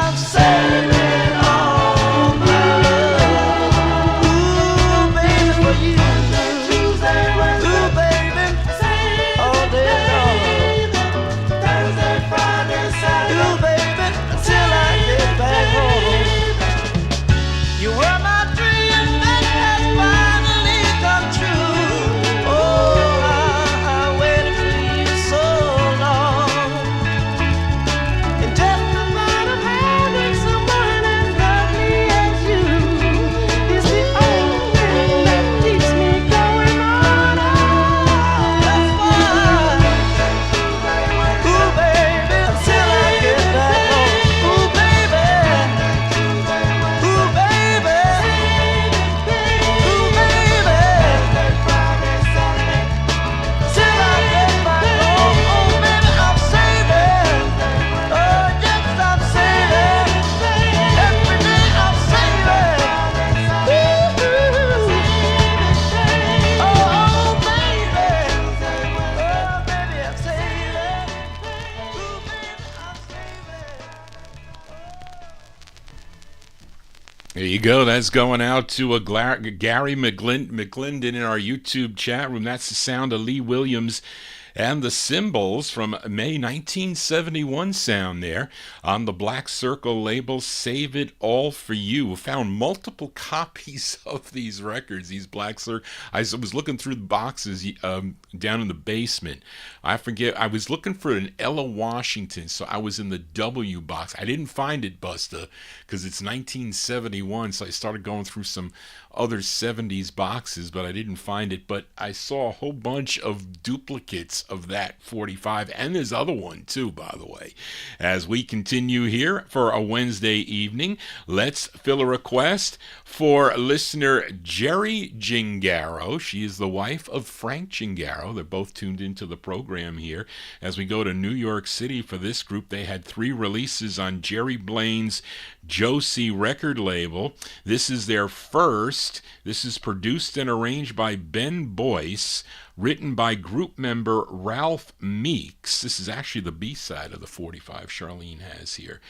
There you go. That's going out to a Gary McGlinden in our YouTube chat room. That's the sound of Lee Williams and the Cymbals from May 1971 sound there on the Black Circle label, Save It All For You. Found multiple copies of these records, these Black Circle. I was looking through the boxes down in the basement. I forget, I was looking for an Ella Washington, so I was in the W box. I didn't find it, Busta, because it's 1971, so I started going through some other 70s boxes, but I didn't find it. But I saw a whole bunch of duplicates of that 45, and there's other one too, by the way. As we continue here for a Wednesday evening, let's fill a request for listener Jerry Gingaro. She is the wife of Frank Gingaro. They're both tuned into the program here. As we go to New York City for this group, they had 3 releases on Jerry Blaine's Josie record label. This is their first. This is produced and arranged by Ben Boyce, written by group member Ralph Meeks. This is actually the B-side of the 45 Charlene has here.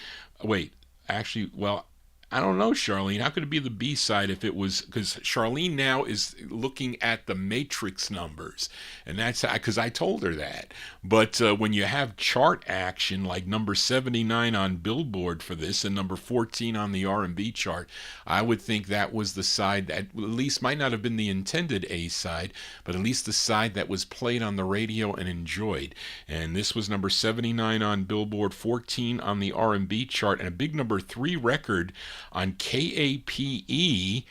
Wait, actually, well, I don't know, Charlene. How could it be the B-side if it was... Because Charlene now is looking at the matrix numbers. And that's because I told her that. But when you have chart action, like number 79 on Billboard for this and number 14 on the R&B chart, I would think that was the side that at least might not have been the intended A-side, but at least the side that was played on the radio and enjoyed. And this was number 79 on Billboard, 14 on the R&B chart, and a big number 3 record on KAPE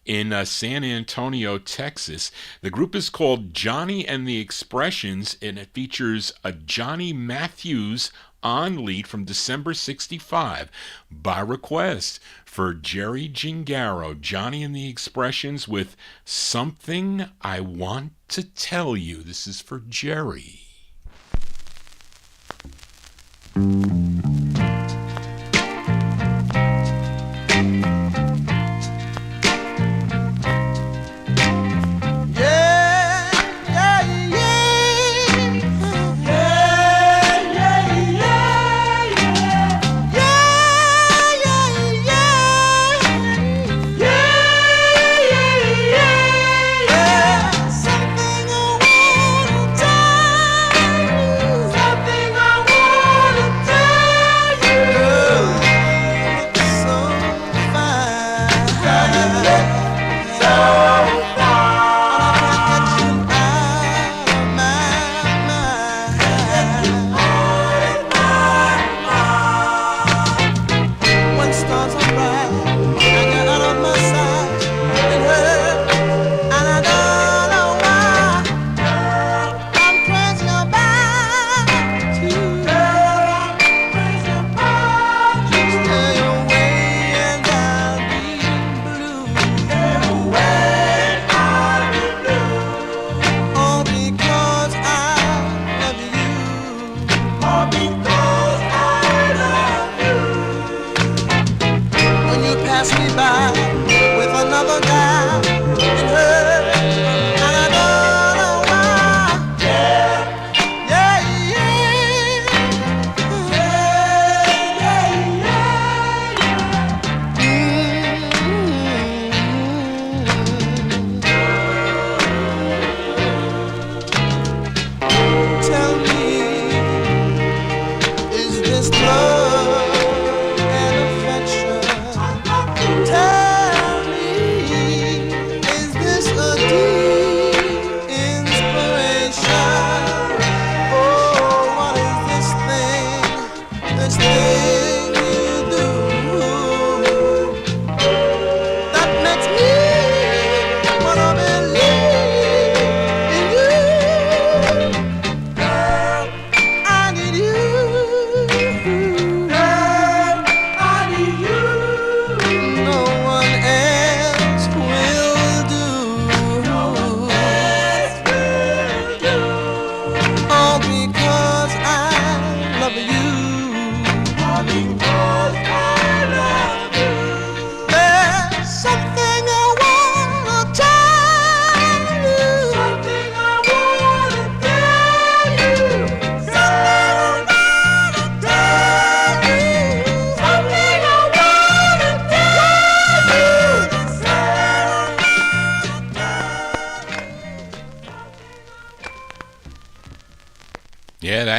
in San Antonio, Texas. The group is called Johnny and the Expressions, and it features a Johnny Matthews on lead from December 65 by request for Jerry Gingaro. Johnny and the Expressions with Something I Want to Tell You. This is for Jerry.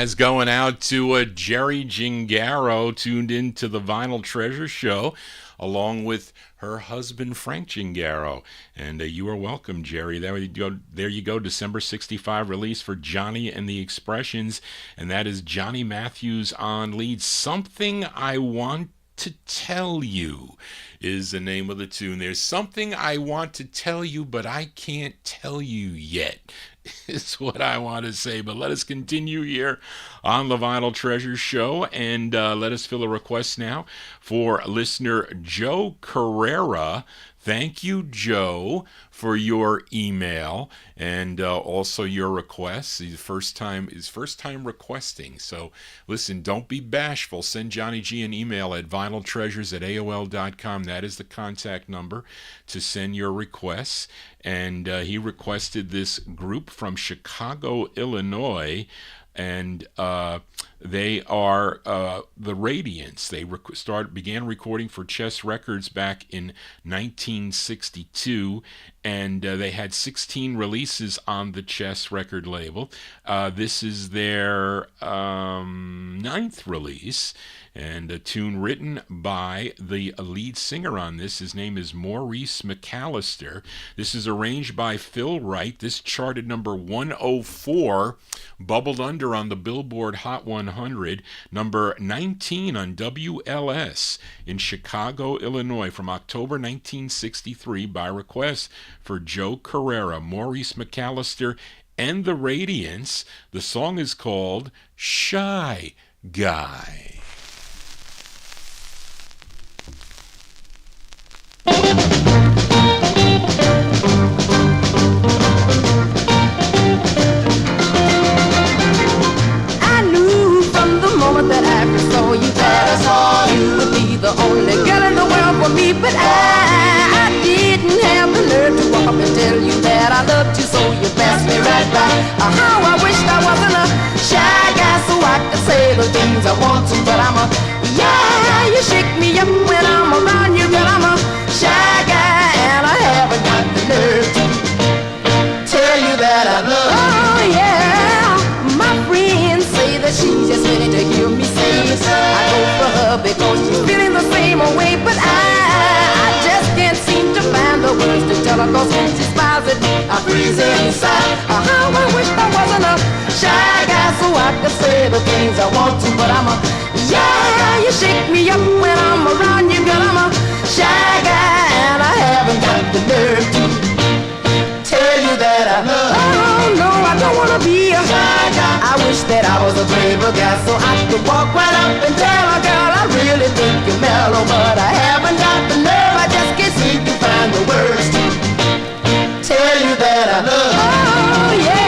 That's going out to Jerry Gingaro, tuned in to the Vinyl Treasure Show, along with her husband, Frank Gingaro. And you are welcome, Jerry. There you go. December 65 release for Johnny and the Expressions. And that is Johnny Matthews on lead. Something I Want to Tell You is the name of the tune. There's something I want to tell you, but I can't tell you yet. Is what I want to say. But let us continue here on the Vinyl Treasure Show, and let us fill a request now for listener Joe Carrera. Thank you, Joe, for your email and also your requests. His first time requesting. So listen, don't be bashful. Send Johnny G an email at vinyltreasures@aol.com. That is the contact number to send your requests. And he requested this group from Chicago, Illinois, and they are the Radiance. They began recording for Chess Records back in 1962, and they had 16 releases on the Chess record label. This is their 9th release, and a tune written by the lead singer on this. His name is Maurice McAllister. This is arranged by Phil Wright. This charted number 104, bubbled under on the Billboard Hot 100, number 19 on WLS in Chicago, Illinois, from October 1963 by request for Joe Carrera, Maurice McAllister, and the Radiance. The song is called Shy Guy. That I first saw you, that I saw you would be the only girl in the world for me. But I didn't have the nerve to walk up and tell you that I loved you, so you passed me right by. How I wished I wasn't a shy guy, so I could say the things I want to. But I'm a, yeah, you shake me up when I'm around you. But I'm a shy guy, and I haven't got the nerve to tell you that I love you. Oh yeah, my friends say that she's just ready to hear me say I go for her because she's feeling the same way. But I just can't seem to find the words to tell her, cause when she smiles at me I freeze inside. How I wish I wasn't a shy guy, so I could say the things I want to. But I'm a, yeah, you shake me up when I'm around you. Girl, I'm a shy guy, and I haven't got the nerve to tell you that I love you. Oh no, I don't wanna be a shy guy. I wish that I was a braver guy, so I could walk right up and tell a girl I really think you're mellow. But I haven't got the nerve, I just can't seem to find the words to tell you that I love you. Oh yeah.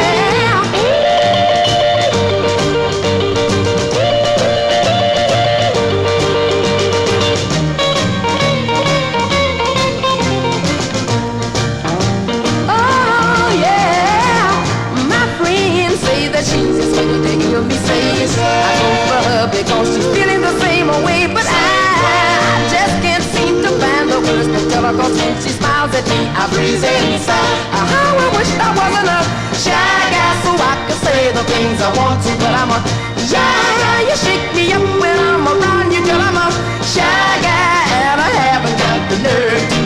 She's just ready to hear me say I go for her because she's feeling the same way. But I just can't seem to find the words to tell her, cause when she smiles at me I freeze inside. How I wish I wasn't a shy guy, so I could say the things I want to. But I'm a, yeah, you shake me up when I'm around you. Girl, I'm a shy guy, and I haven't got the nerve to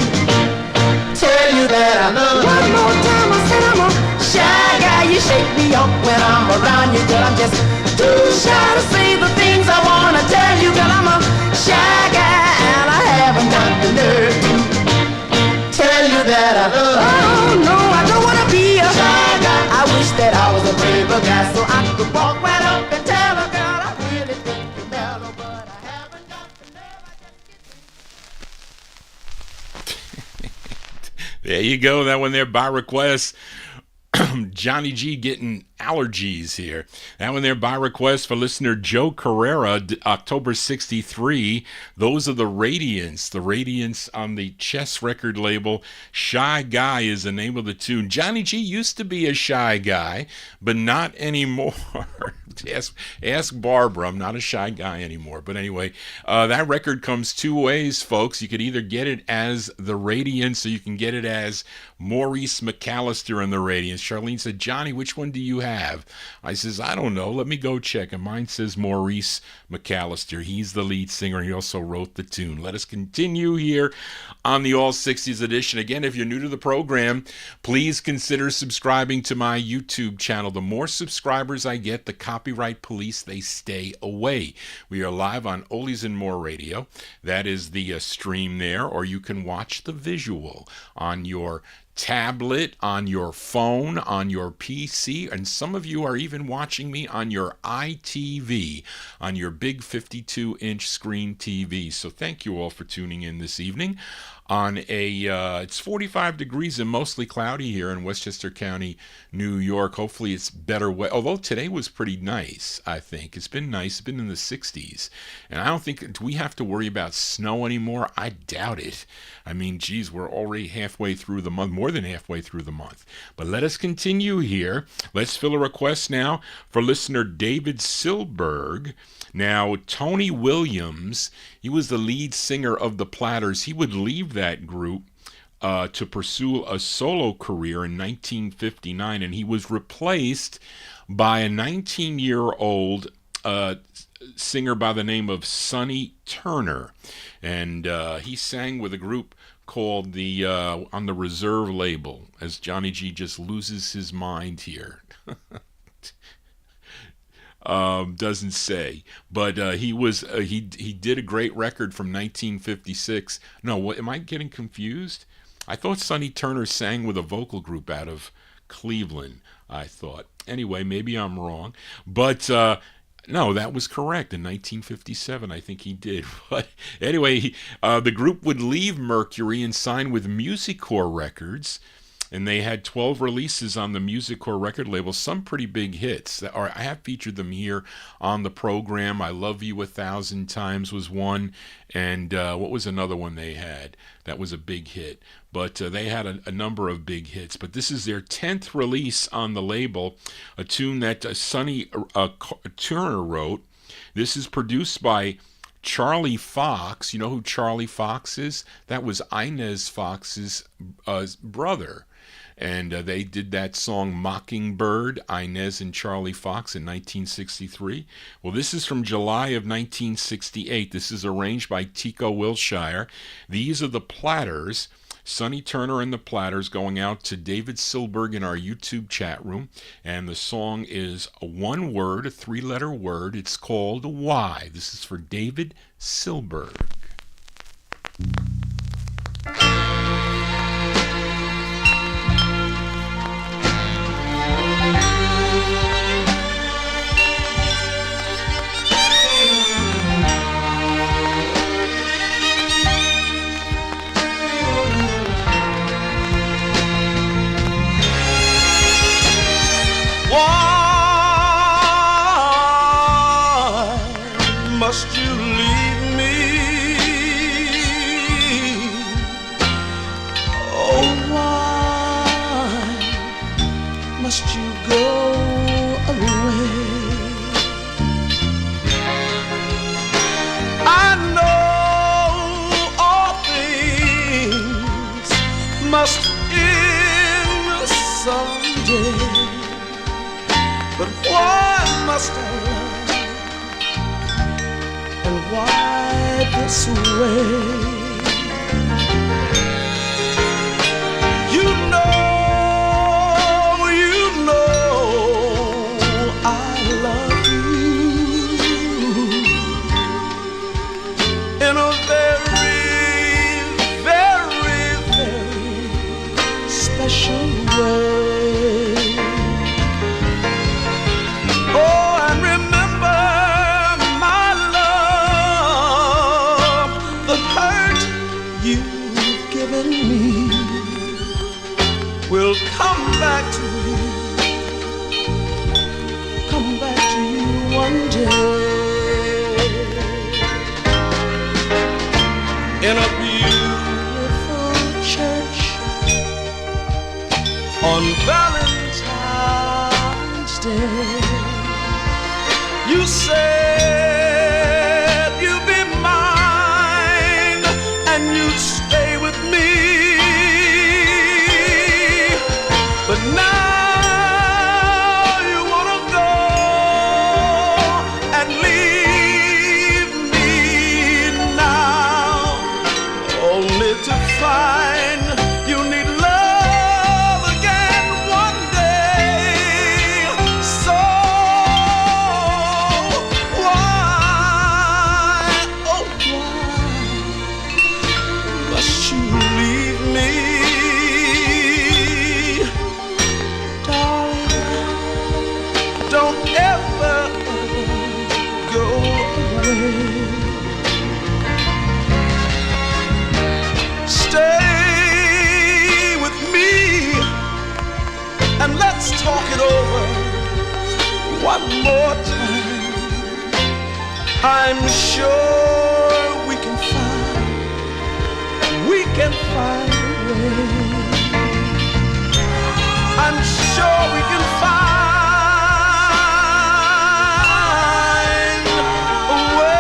tell you that I love you. One more time I said I'm a shy guy. You shake me up when I'm around you. Girl, I'm just too shy to say the things I wanna tell you. Girl, I'm a shy guy, and I haven't got the nerve to tell you that I love you. Oh no, I don't wanna be a shy guy. I wish that I was a braver guy, so I could walk right up and tell a girl I really think you're mellow. But I haven't got the nerve, I just get There you go. That one there by request. Johnny G getting allergies here. That one there by request for listener Joe Carrera, October 63. Those are the Radiance. The Radiance on the Chess record label. Shy Guy is the name of the tune. Johnny G used to be a shy guy, but not anymore. Ask Barbara. I'm not a shy guy anymore. But anyway, that record comes two ways, folks. You could either get it as the Radiance, or you can get it as Maurice McAllister and the Radiance. Charlene said, Johnny, which one do you have? I says, I don't know. Let me go check. And mine says Maurice McAllister. He's the lead singer. He also wrote the tune. Let us continue here on the All 60s edition. Again, if you're new to the program, please consider subscribing to my YouTube channel. The more subscribers I get, the copyright police, they stay away. We are live on Oldies and More Radio. That is the stream there, or you can watch the visual on your tablet, on your phone, on your PC, and some of you are even watching me on your iTV, on your big 52-inch screen TV. So thank you all for tuning in this evening on it's 45 degrees and mostly cloudy here in Westchester County, New York. Hopefully it's better weather, although today was pretty nice. I think it's been nice. It's been in the 60s, and I don't think, do we have to worry about snow anymore? I doubt it. I mean, geez, we're already halfway through the month, more than halfway through the month. But let us continue here. Let's fill a request now for listener David Silberg. Now, Tony Williams, he was the lead singer of the Platters. He would leave that group to pursue a solo career in 1959, and he was replaced by a 19-year-old singer by the name of Sonny Turner. And he sang with a group called the on the Reserve label, as Johnny G just loses his mind here. Doesn't say, but he did a great record from 1956. No, what am I getting confused? I thought Sonny Turner sang with a vocal group out of Cleveland. I thought. Anyway, maybe I'm wrong, but no, that was correct. In 1957, I think he did. But anyway, the group would leave Mercury and sign with Musicorps Records. And they had 12 releases on the Musicorps record label, some pretty big hits. I have featured them here on the program. I Love You 1,000 Times was one. And what was another one they had? That was a big hit. But they had a number of big hits. But this is their 10th release on the label, a tune that Sonny Turner wrote. This is produced by Charlie Fox. You know who Charlie Fox is? That was Inez Fox's brother. And they did that song Mockingbird, Inez and Charlie Fox, in 1963. Well, this is from July of 1968. This is arranged by Tico Wilshire. These are the Platters. Sonny Turner and the Platters, going out to David Silberg in our YouTube chat room. And the song is a one word, a three-letter word. It's called Why. This is for David Silberg. Must you leave me? Oh, why must you go away? I know all things must end someday, but why must I love? And why this way? You know I love you in a very, very, very special way. Oh, and remember, my love, the hurt Stay with me and let's talk it over one more time. I'm sure we can find a way. I'm sure we can find a way.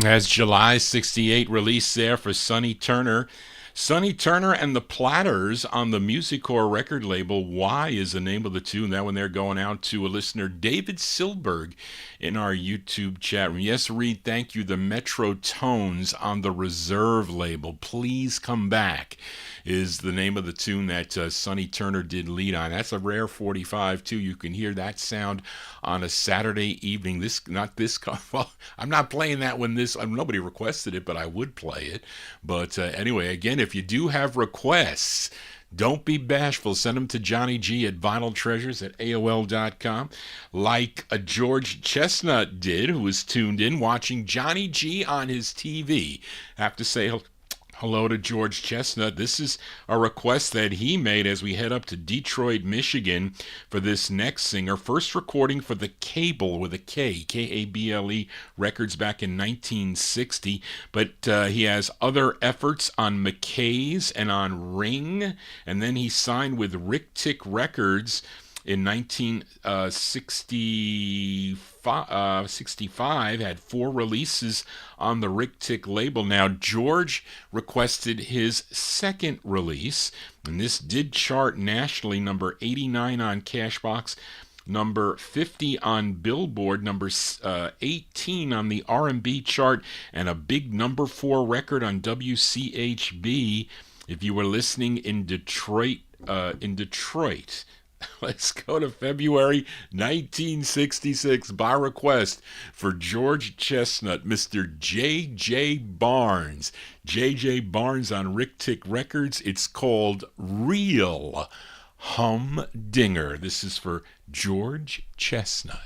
As July 68 release there for Sonny Turner. Sonny Turner and the Platters on the Musicore record label. Why is the name of the tune. That one they're going out to a listener, David Silberg, in our YouTube chat room. Yes, Reed, thank you. The Metro Tones on the Reserve label. Please Come Back is the name of the tune that Sonny Turner did lead on. That's a rare 45 too. You can hear that sound on a Saturday evening. Well, I'm not playing that one. Nobody requested it, but I would play it. But anyway, again, if you do have requests, don't be bashful. Send them to Johnny G at Vinyltreasures at AOL.com, like a George Chestnut did, who was tuned in watching Johnny G on his TV. I have to say hello to George Chestnut. This is a request that he made as we head up to Detroit, Michigan for this next singer. First recording for the Cable with a K, K-A-B-L-E records back in 1960. But he has other efforts on McKay's and on Ring. And then he signed with Rick Tick Records in 1965, had 4 releases on the Rick Tick label. Now, George requested his second release, and this did chart nationally, number 89 on Cashbox, number 50 on Billboard, number 18 on the R&B chart, and a big number 4 record on WCHB. If you were listening in Detroit, let's go to February 1966 by request for George Chestnut, Mr. J.J. Barnes. J.J. Barnes on Rick Tick Records. It's called Real Humdinger. This is for George Chestnut.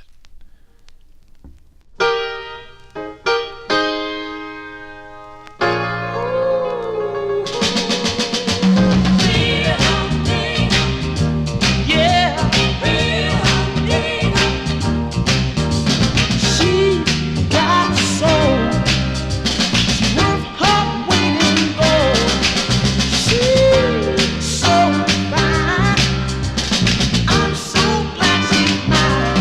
I'm so glad she's mine.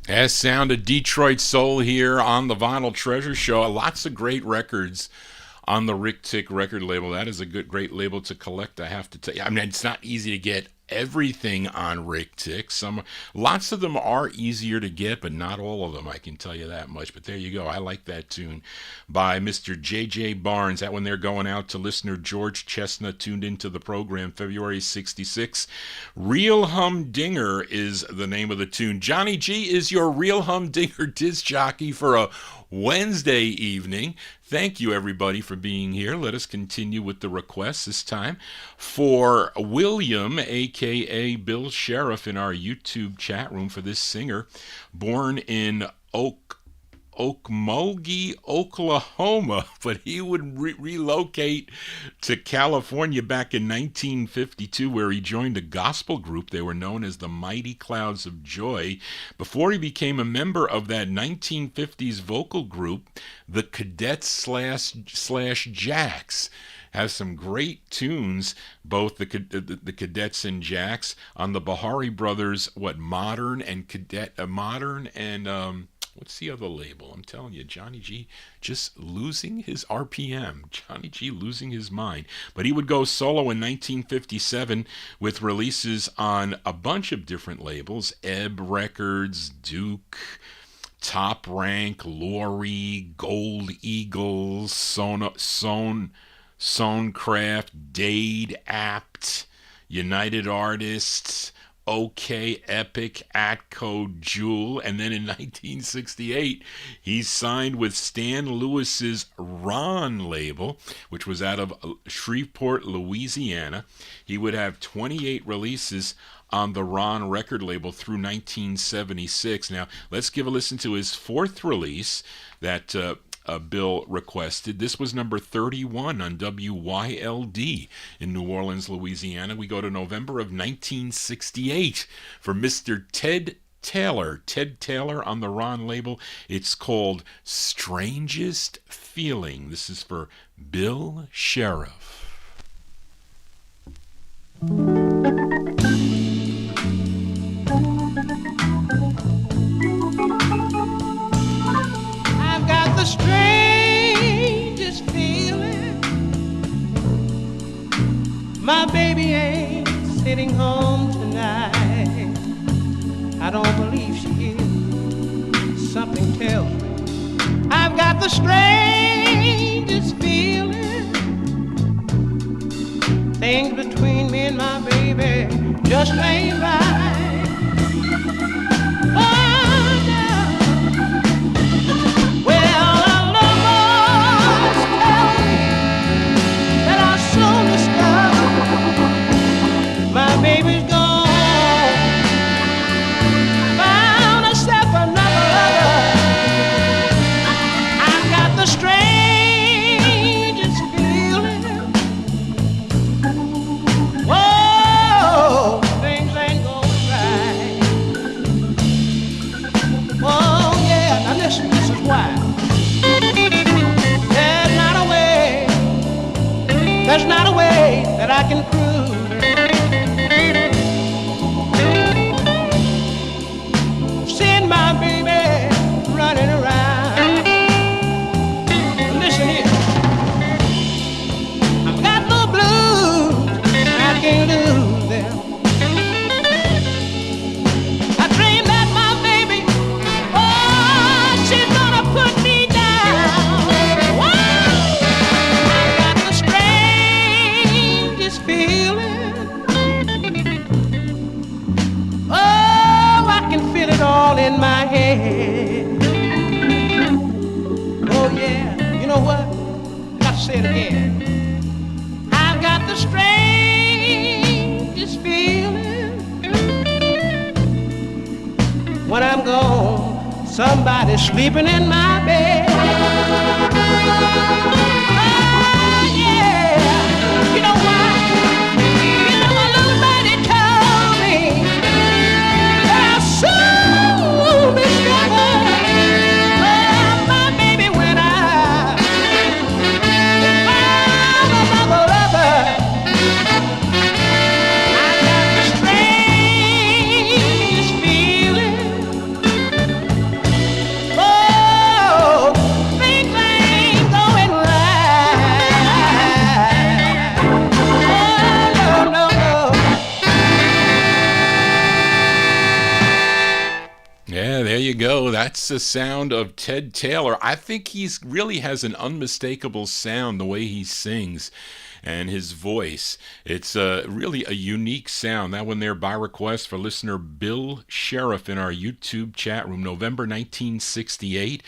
As sound of Detroit soul here on the Vinyltreasure show. Lots of great records on the Rick Tick record label. That is a great label to collect, I have to tell you. I mean, it's not easy to get everything on Rick Tick. Lots of them are easier to get, but not all of them, I can tell you that much. But there you go. I like that tune by Mr. J.J. Barnes. That one there going out to listener George Chestnut, tuned into the program February 66. Real Humdinger is the name of the tune. Johnny G is your Real Humdinger disc jockey for a Wednesday evening. Thank you, everybody, for being here. Let us continue with the requests this time for William, a.k.a. Bill Sheriff, in our YouTube chat room for this singer, born in Okmulgee, Oklahoma, but he would relocate to California back in 1952, where he joined a gospel group. They were known as the Mighty Clouds of Joy, before he became a member of that 1950s vocal group, the Cadets / Jacks. Has some great tunes, both the Cadets and Jacks, on the Bahari Brothers, Modern and what's the other label? I'm telling you, Johnny G just losing his RPM. Johnny G losing his mind. But he would go solo in 1957 with releases on a bunch of different labels: Ebb Records, Duke, Top Rank, Lorry, Gold Eagles, Sonecraft, Dade, Apt, United Artists, OK, Epic, Atco, Jewel, and then in 1968, he signed with Stan Lewis's Ron label, which was out of Shreveport, Louisiana. He would have 28 releases on the Ron record label through 1976. Now, let's give a listen to his fourth release that Bill requested. This was number 31 on WYLD in New Orleans, Louisiana. We go to November of 1968 for Mr. Ted Taylor. Ted Taylor on the Ron label. It's called Strangest Feeling. This is for Bill Sheriff. The strangest feeling, my baby ain't sitting home tonight. I don't believe she is. Something tells me I've got the strangest feeling. Things between me and my baby just ain't right. Baby's gone, found herself another lover. I've got the strangest feeling. Whoa, things ain't going right. Oh yeah, now listen, this is why. There's not a way that I can prove my baby running around. Listen here, I've got no blues, I can't lose them. I dream that my baby, oh, she's gonna put me down. Whoa! I've got the strangest feeling. Oh, I can feel it all in my head. Oh yeah, you know what? Got to say it again. I've got the strangest feeling. When I'm gone, somebody's sleeping in my bed. Oh yeah, you know why? You know a little lady told me that I soon discover my baby when I found another lover. I got the strangest feeling. you go. That's the sound of Ted Taylor. I think he's really has an unmistakable sound, the way he sings and his voice. It's really a unique sound. That one there by request for listener Bill Sheriff in our YouTube chat room, November 1968.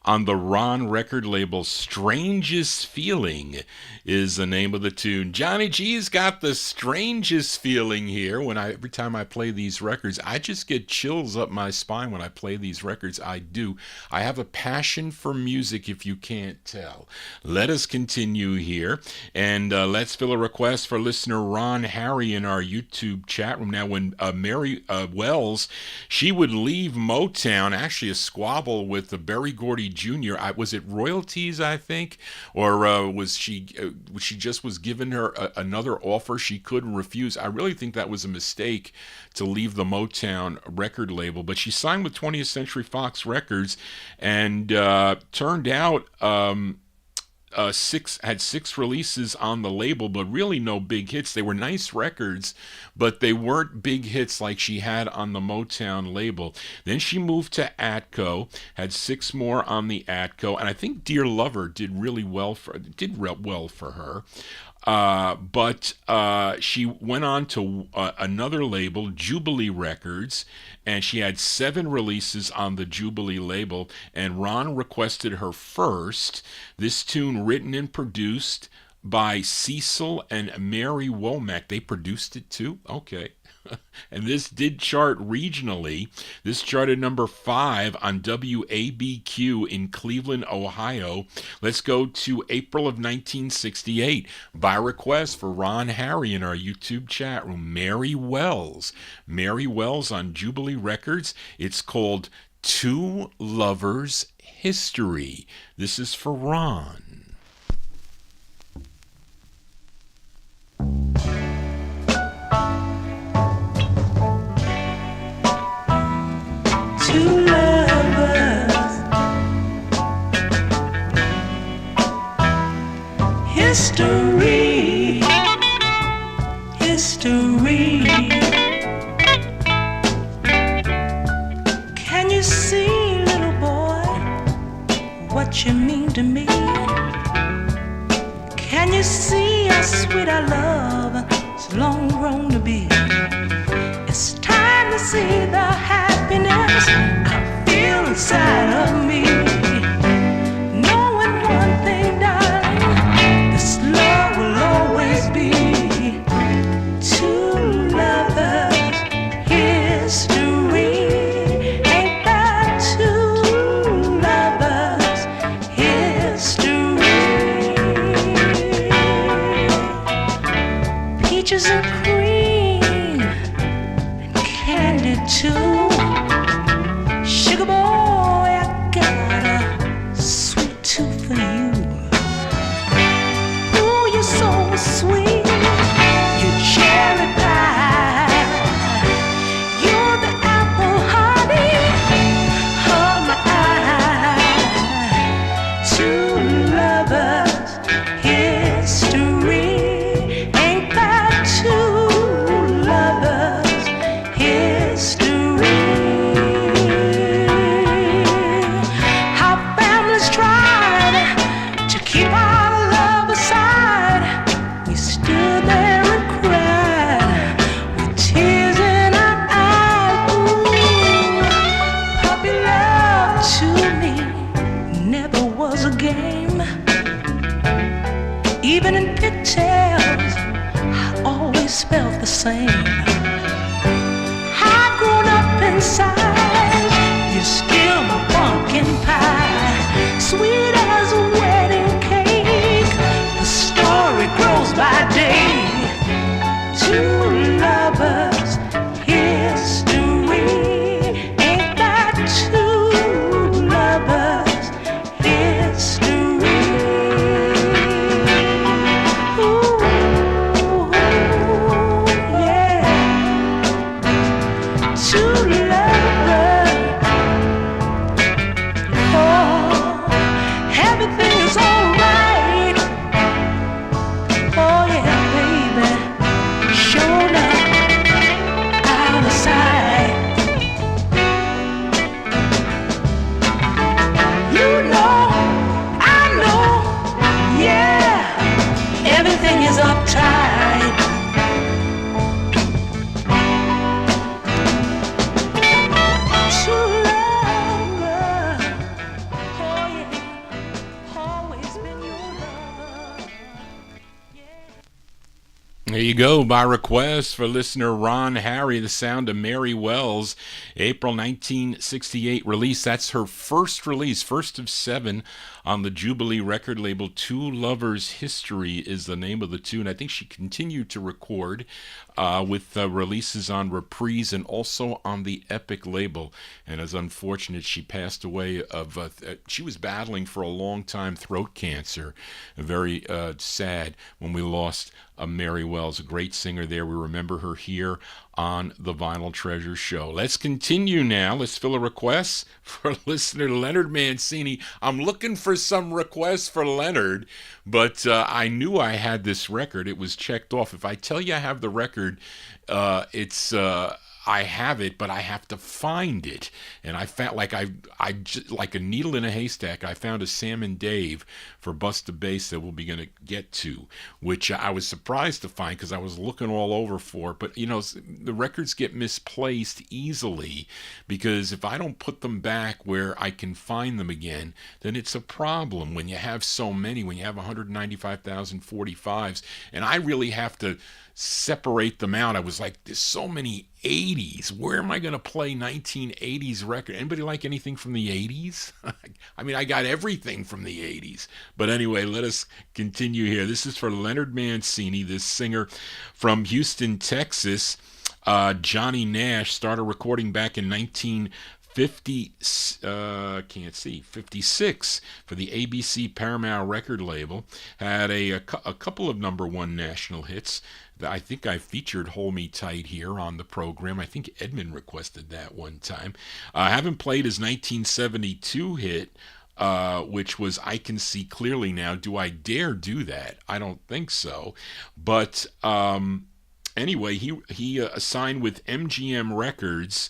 On the Ron record label, Strangest Feeling is the name of the tune. Johnny G's got the strangest feeling here. Every time I play these records, I just get chills up my spine when I play these records. I do. I have a passion for music, if you can't tell. Let us continue here, and let's fill a request for listener Ron Harry in our YouTube chat room. Now, when Mary Wells, she would leave Motown, actually a squabble with the Berry Gordy Jr. Was it royalties, I think, or was she just was given her another offer she couldn't refuse? I really think that was a mistake to leave the Motown record label, but she signed with 20th Century Fox Records, and turned out had six releases on the label, but really no big hits. They were nice records, but they weren't big hits like she had on the Motown label. Then she moved to Atco, had 6 more on the Atco, and I think Dear Lover did well for her. But she went on to another label, Jubilee Records, and she had 7 releases on the Jubilee label, and Ron requested her first. This tune written and produced by Cecil and Mary Womack. They produced it too? Okay. And this did chart regionally. This charted number 5 on WABQ in Cleveland, Ohio. Let's go to April of 1968. By request for Ron Harry in our YouTube chat room, Mary Wells. Mary Wells on Jubilee Records. It's called Two Lovers History. This is for Ron. Two lovers, history, history. Can you see, little boy, what you mean to me? Can you see how sweet our love has long grown to be? It's time to see the happiness I feel inside of me. Knowing one thing, darling, this love will always be. Two lovers, history. Ain't that two lovers, history? Peaches and cream, candy too. Sugar boy, I got a sweet tooth for you. Ooh, you're so sweet, you cherry pie. You're the apple honey of my eye. Two lovers, history. Ain't that two lovers, history? How families tried to keep our love aside. We stood there and cried with tears in our eyes. Ooh, puppy love to me never was a game. Even in pigtails, I always felt the same. I've grown up inside. You're still my pumpkin pie, sweet as a wedding cake. The story grows by day. Two lovers, history. Ain't that two lovers, history? Ooh, yeah. Two lovers. Oh, everything is alright. Oh yeah, baby. Shown up out of sight. you go, by request for listener Ron Harry, The Sound of Mary Wells, April 1968 release. That's her first release, first of 7 on the Jubilee record label. Two Lovers History is the name of the tune. I think she continued to record with releases on Reprise and also on the Epic label. And as unfortunate, she passed away of, she was battling for a long time throat cancer. Very sad when we lost Mary Wells, a great singer there. We remember her here on the Vinyltreasure show. Let's continue now. Let's fill a request for listener Leonard Mancini. I'm looking for some requests for Leonard, but I knew I had this record. It was checked off. If I tell you I have the record, I have it, but I have to find it. And I felt like I just, like a needle in a haystack, I found a Sam and Dave for Busta Bass that we'll be going to get to, which I was surprised to find because I was looking all over for it. But, you know, the records get misplaced easily because if I don't put them back where I can find them again, then it's a problem when you have so many, when you have 195,000 45s. And I really have to separate them out. I was like, there's so many 80s. Where am I going to play 1980s record? Anybody like anything from the 80s? I mean, I got everything from the 80s. But anyway, let us continue here. This is for Leonard Mancini, this singer from Houston, Texas. Johnny Nash started recording back in 56 for the ABC Paramount record label. Had a couple of number one national hits. I think I featured Hold Me Tight here on the program. I think Edmund requested that one time. I haven't played his 1972 hit, which was I Can See Clearly Now. Do I dare do that? I don't think so. But anyway, he signed with MGM Records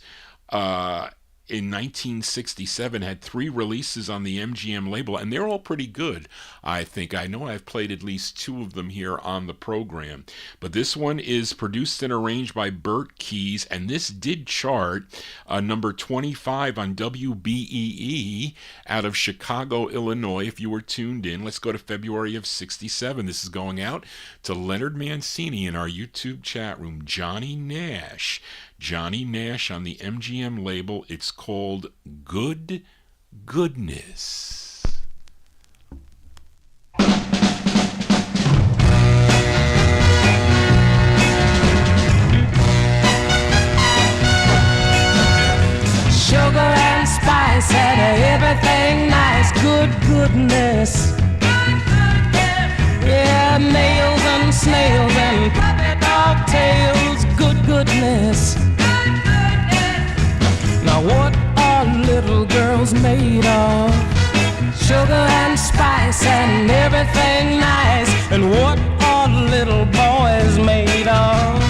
in 1967, had 3 releases on the MGM label, and they're all pretty good, I think. I know I've played at least 2 of them here on the program. But this one is produced and arranged by Burke Keys, and this did chart number 25 on WBEE out of Chicago, Illinois, if you were tuned in. Let's go to February of 67. This is going out to Leonard Mancini in our YouTube chat room. Johnny Nash on the MGM label. It's called Good Goodness. Sugar and spice and everything nice. Good goodness. Yeah, nails and snails and puppy dog tails. Good goodness. Now what are little girls made of? Sugar and spice and everything nice. And what are little boys made of?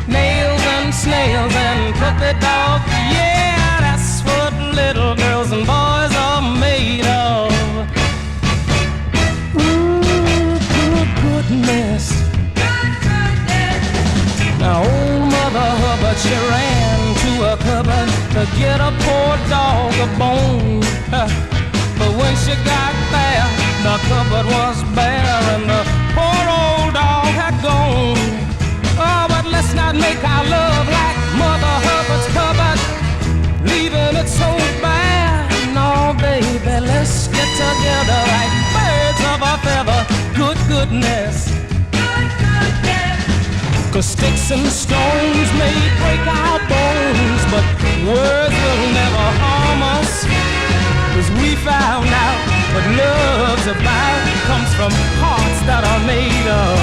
Nails and snails and puppy dog. Yeah, that's what little girls and boys are made of. Ooh, good goodness. Now old Mother Hubbard, she ran to a cupboard to get a poor dog a bone. But when she got there, the cupboard was bare and the poor old dog had gone. Oh, but let's not make our love like Mother Hubbard's cupboard, leaving it so bad. No, baby, let's get together like birds of a feather. Good goodness. Cause sticks and stones may break our bones, but words will never harm us. Cause we found out what love's about comes from hearts that are made of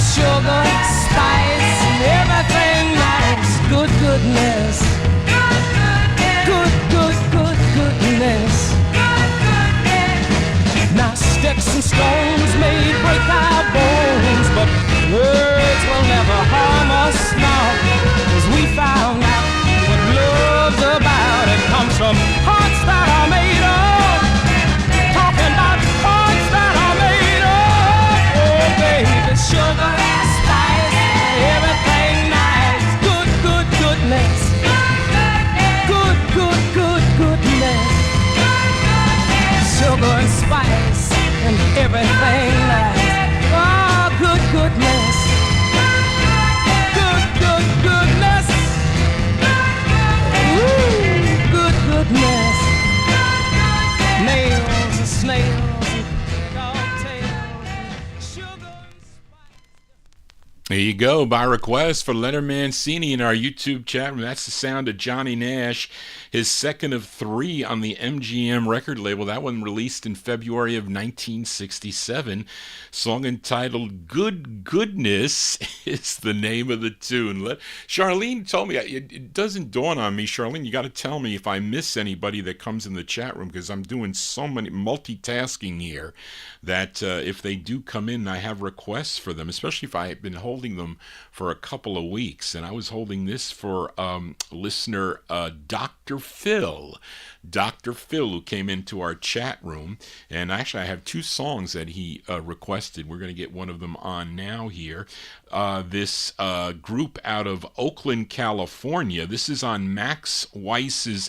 sugar, spice, and everything nice. Good goodness. Good goodness. Now sticks and stones may break our bones, but words will never harm us now. Cause we found out what love's about. It comes from hearts that are made of. Talking about hearts that are made of. Oh baby, sugar and spice, everything nice. Good goodness. Good goodness. Sugar and spice and everything nice. Oh, good goodness. There you go, by request for Leonard Mancini in our YouTube chat room. That's the sound of Johnny Nash, his second of 3 on the MGM record label. That one released in February of 1967. Song entitled Good Goodness is the name of the tune. Charlene told me, it doesn't dawn on me, Charlene, you got to tell me if I miss anybody that comes in the chat room, because I'm doing so many multitasking here that if they do come in, I have requests for them, especially if I've been holding them for a couple of weeks. And I was holding this for listener Dr. Phil. Dr. Phil, who came into our chat room. And actually, I have 2 songs that he requested. We're going to get one of them on now here. This group out of Oakland, California. This is on Max Weiss's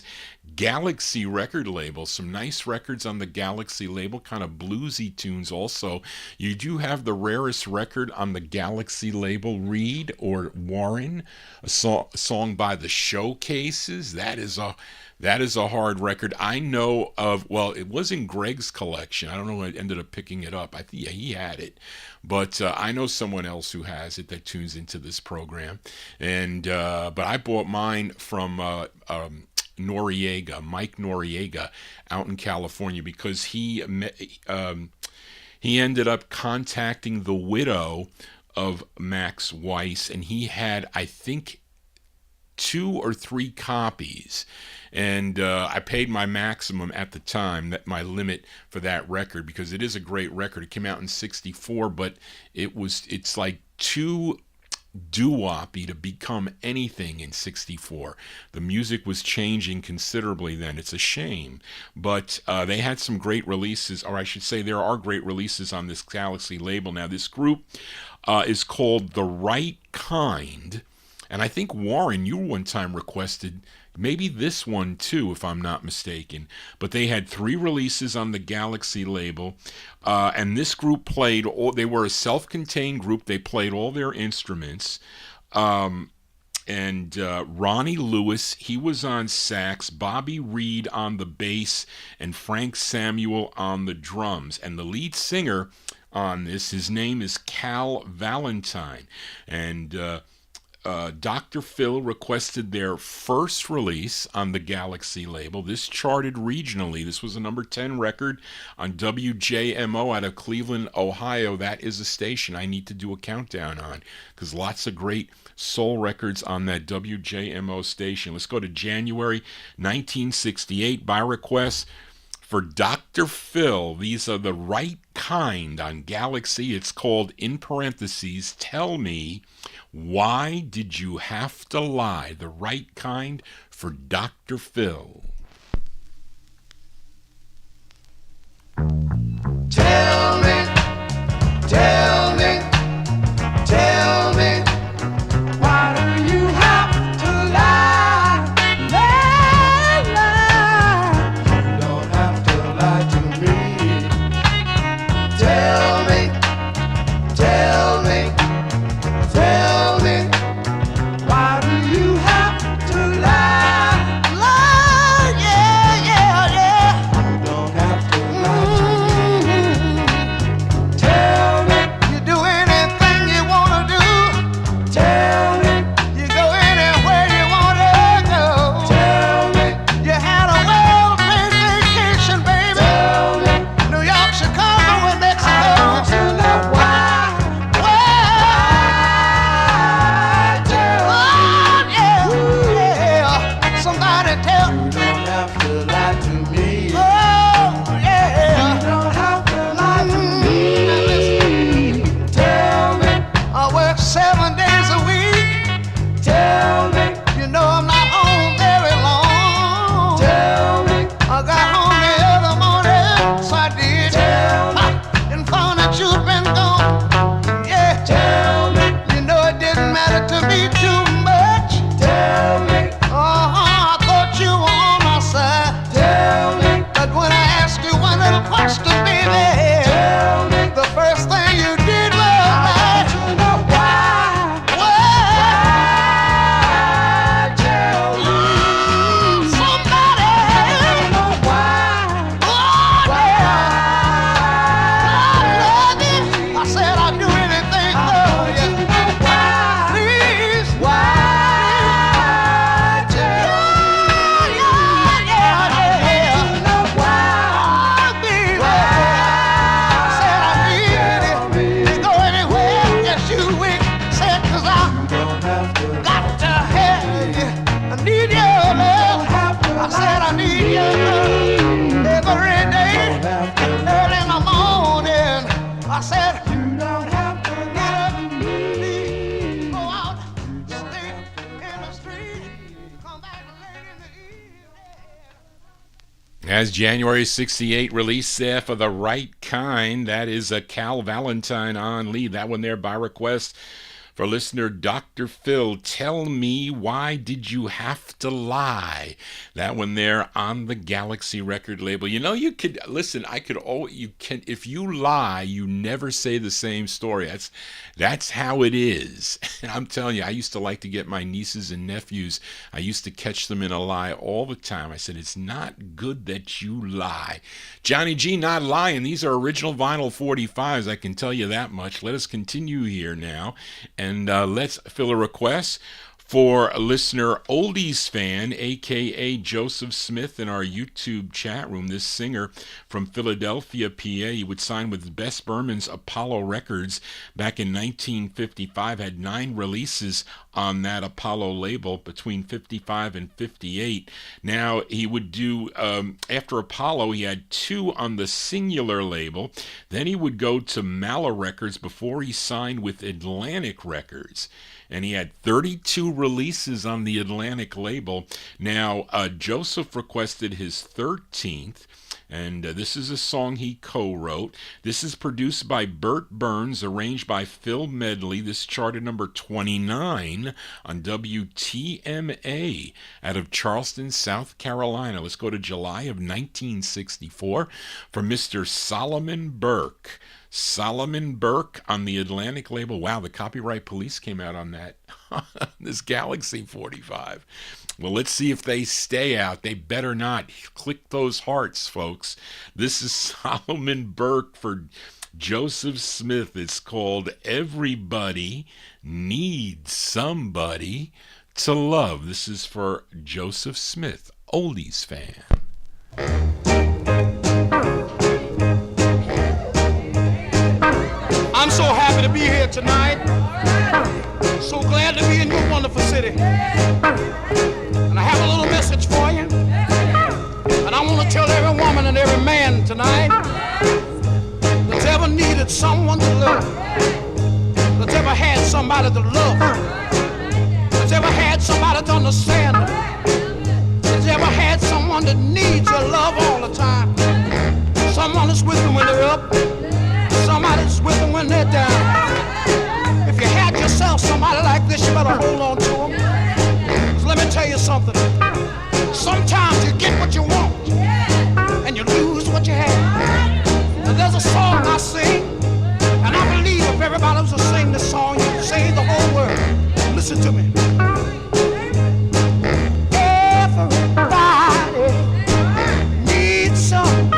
Galaxy record label. Some nice records on the Galaxy label, kind of bluesy tunes also. You do have the rarest record on the Galaxy label, Reed or Warren, a song by the Showcases. That is a hard record. I know of, well, it was in Greg's collection. I don't know when I ended up picking it up. I think, yeah, he had it. But I know someone else who has it that tunes into this program. And but I bought mine from Noriega, Mike Noriega, out in California, because he ended up contacting the widow of Max Weiss, and he had, I think, 2 or 3 copies. And I paid my maximum at the time, that my limit for that record, because it is a great record. It came out in '64, but it's like too doo-woppy to become anything in '64. The music was changing considerably then. It's a shame. But they had some great releases, or I should say there are great releases on this Galaxy label. Now, this group is called The Right Kind. And I think, Warren, you one time requested maybe this one too, if I'm not mistaken. But they had 3 releases on the Galaxy label. And this group played, they were a self-contained group. They played all their instruments. And Ronnie Lewis, he was on sax, Bobby Reed on the bass, and Frank Samuel on the drums. And the lead singer on this, his name is Cal Valentine. And Dr. Phil requested their first release on the Galaxy label. This charted regionally. This was a number 10 record on WJMO out of Cleveland, Ohio. That is a station I need to do a countdown on, because lots of great soul records on that WJMO station. Let's go to January 1968 by request for Dr. Phil. These are The Right Kind on Galaxy. It's called, in parentheses, Tell Me, Why Did You Have to Lie? The Right Kind for Dr. Phil. Tell me, tell me, tell me, why do you have to lie? Lie, lie. You don't have to lie to me. Tell me, tell me, tell me, why do you have to lie? Lie, yeah, yeah, yeah. You don't have to lie to me. As January 68 release there for The Right Kind, that is a Cal Valentine on lead. That one there by request for listener Dr. Phil. Tell Me Why Did You Have to Lie? That one there on the Galaxy record label. You know, you could listen. You can if you lie, you never say the same story. That's how it is. And I'm telling you, I used to like to get my nieces and nephews. I used to catch them in a lie all the time. I said, it's not good that you lie. Johnny G not lying. These are original vinyl 45s. I can tell you that much. Let us continue here now. And let's fill a request for a listener Oldies fan, a.k.a. Joseph Smith, in our YouTube chat room. This singer from Philadelphia, PA, he would sign with Bess Berman's Apollo Records back in 1955, had 9 releases on that Apollo label between 55 and 58. Now, he would do, after Apollo, he had 2 on the Singular label. Then he would go to Mala Records before he signed with Atlantic Records. And he had 32 releases on the Atlantic label. Now, Joseph requested his 13th, and this is a song he co-wrote. This is produced by Bert Burns, arranged by Phil Medley. This charted number 29 on WTMA out of Charleston, South Carolina. Let's go to July of 1964 for Mr. Solomon Burke. Solomon Burke on the Atlantic label. Wow, the Copyright Police came out on that. This Galaxy 45. Well, let's see if they stay out. They better not. Click those hearts, folks. This is Solomon Burke for Joseph Smith. It's called Everybody Needs Somebody to Love. This is for Joseph Smith, Oldies fan. I'm so happy to be here tonight. So glad to be in your wonderful city. And I have a little message for you. And I want to tell every woman and every man tonight that's ever needed someone to love, that's ever had somebody to love, that's ever had somebody to understand, that's ever had someone that needs your love all the time. Someone that's with them when they're up, somebody's with them when they're down. If you had yourself somebody like this, you better hold on to them. 'Cause let me tell you something. Sometimes you get what you want, and you lose what you have. And there's a song I sing, and I believe if everybody was to sing this song, you'd save the whole world. Listen to me. Everybody needs somebody.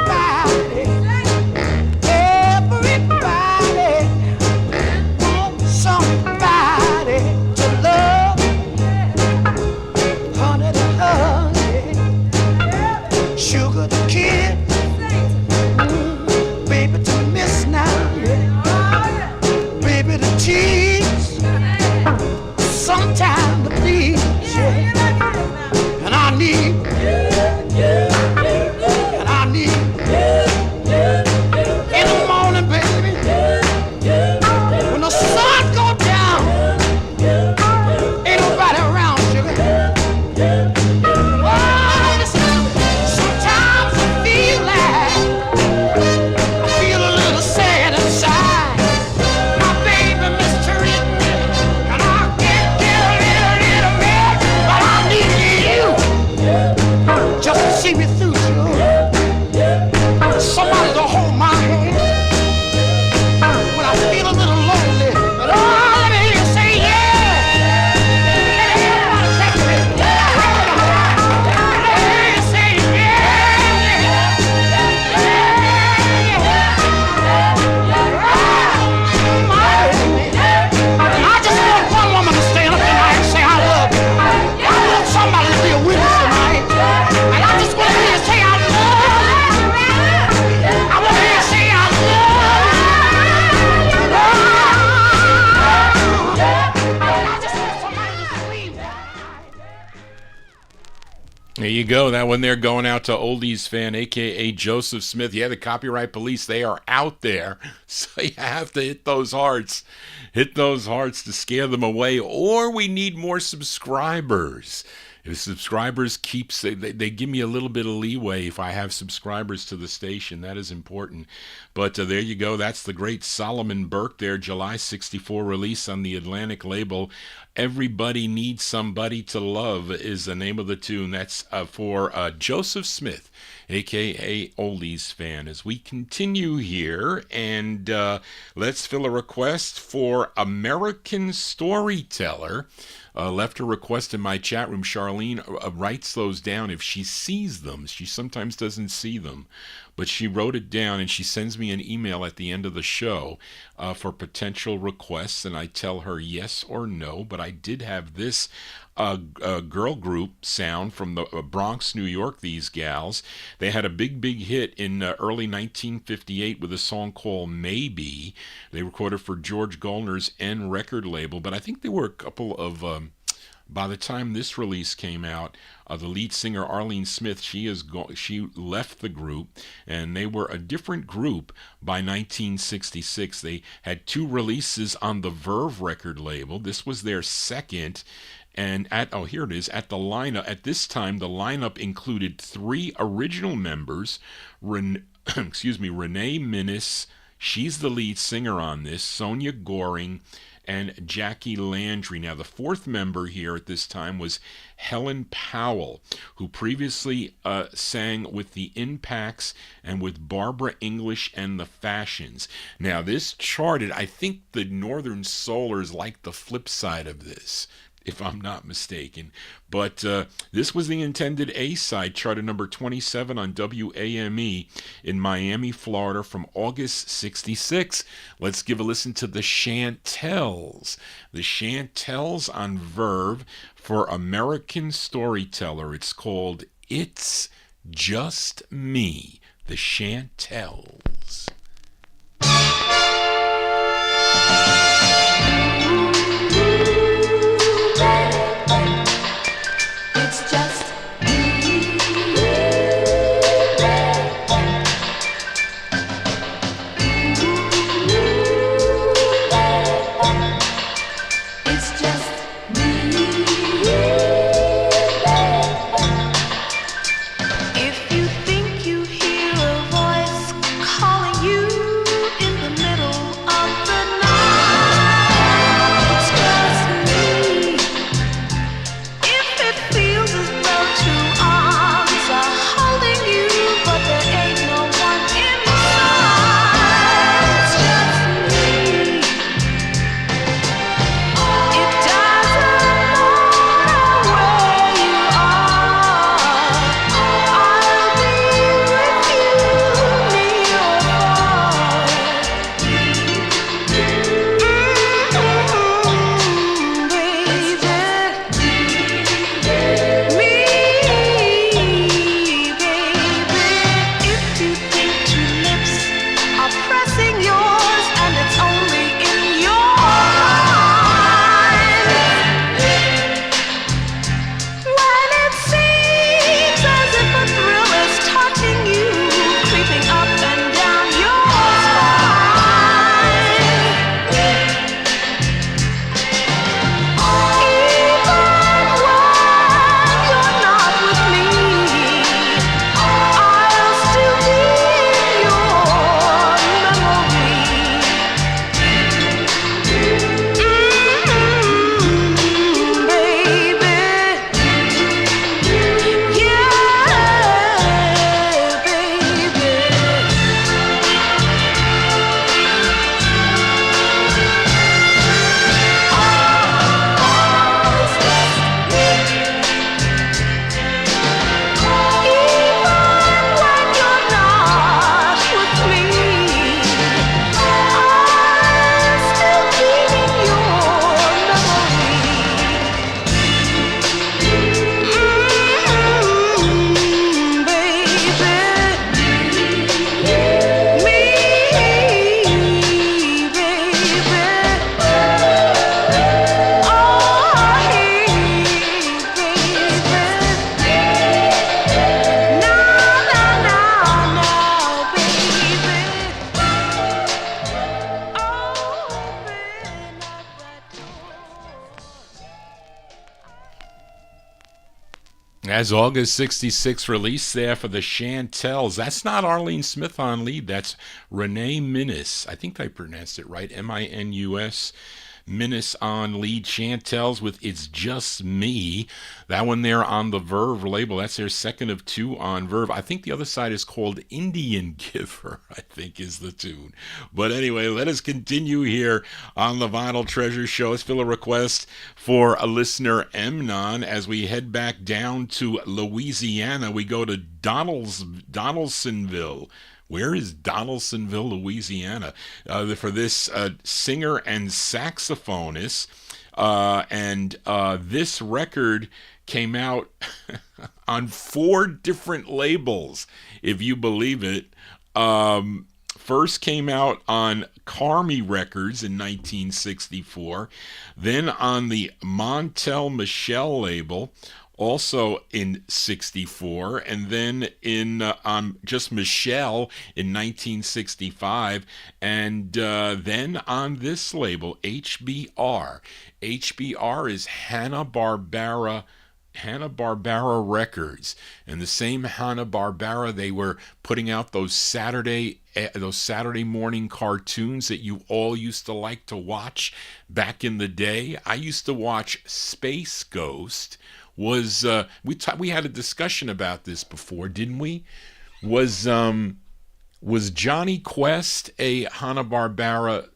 Sometime to please, yeah. And I need, and I need, in the morning, baby, when the sun goes down, ain't nobody around, sugar. Oh, sometimes I feel like I feel a little sad inside. My baby mistreated me, and I can't get a little mad, but I need you just to see me through, sugar. Somebody to hold my hand when I feel a little lonely. But oh, let me hear you say yeah. Everybody say yeah. Let me hear you say yeah. I just want one woman to stand up tonight and say I love you. I want somebody to be a witness tonight. And I just want to hear you say I love you. I want to hear you say I love you. I just want somebody to scream. There you go. That one there going out to Oldies fan, a.k.a. Joseph Smith. Yeah, the Copyright Police, they are out there. So you have to hit those hearts. Hit those hearts to scare them away. Or we need more subscribers. The subscribers they give me a little bit of leeway if I have subscribers to the station. That is important. But there you go. That's the great Solomon Burke there, July 64 release on the Atlantic label. Everybody Needs Somebody to Love is the name of the tune. That's for Joseph Smith, a.k.a. Oldies Fan. As we continue here, and let's fill a request for American Storyteller. Left a request in my chat room. Charlene writes those down if she sees them. She sometimes doesn't see them, but she wrote it down, and she sends me an email at the end of the show for potential requests, and I tell her yes or no. But I did have this girl group sound from the Bronx, New York, these gals. They had a big hit in early 1958 with a song called Maybe. They recorded for George Goldner's N record label, but I think there were a couple of by the time this release came out, the lead singer Arlene Smith, she left the group, and they were a different group by 1966. They had 2 releases on the Verve record label. This was their second. And here it is, at the lineup, at this time, the lineup included 3 original members, Renee Minnis, she's the lead singer on this, Sonia Goring, and Jackie Landry. Now, the 4th member here at this time was Helen Powell, who previously sang with the Impacts and with Barbara English and the Fashions. Now, this charted, I think the Northern Soulers like the flip side of this, if I'm not mistaken. But this was the intended A-side, charted number 27 on WAME in Miami, Florida from August 66. Let's give a listen to the Chantels. The Chantels on Verve for American Storyteller. It's called It's Just Me. The Chantels. It's just Feels as though That's August 66 release there for the Chantels. That's not Arlene Smith on lead. That's Renee Minus. I think I pronounced it right. Minus. Minus on lead. Chantels with It's Just Me. That one there on the Verve label. That's their second of two on Verve. I think the other side is called Indian Giver, I think is the tune. But anyway, let us continue here on the Vinyltreasure Show. Let's fill a request for a listener, Emnon, as we head back down to Louisiana. We go to Donaldsonville. Where is Donaldsonville, Louisiana? For this singer and saxophonist. And this record came out on 4 different labels, if you believe it. First came out on Carmi Records in 1964. Then on the Montel Michel label, also in 64, and then in on just Michelle in 1965, and then on this label, HBR. HBR is Hanna-Barbera Records, and the same Hanna-Barbera, they were putting out those Saturday morning cartoons that you all used to like to watch back in the day. I used to watch Space Ghost. We had a discussion about this before, didn't we? Was Johnny Quest a Hanna-Barbera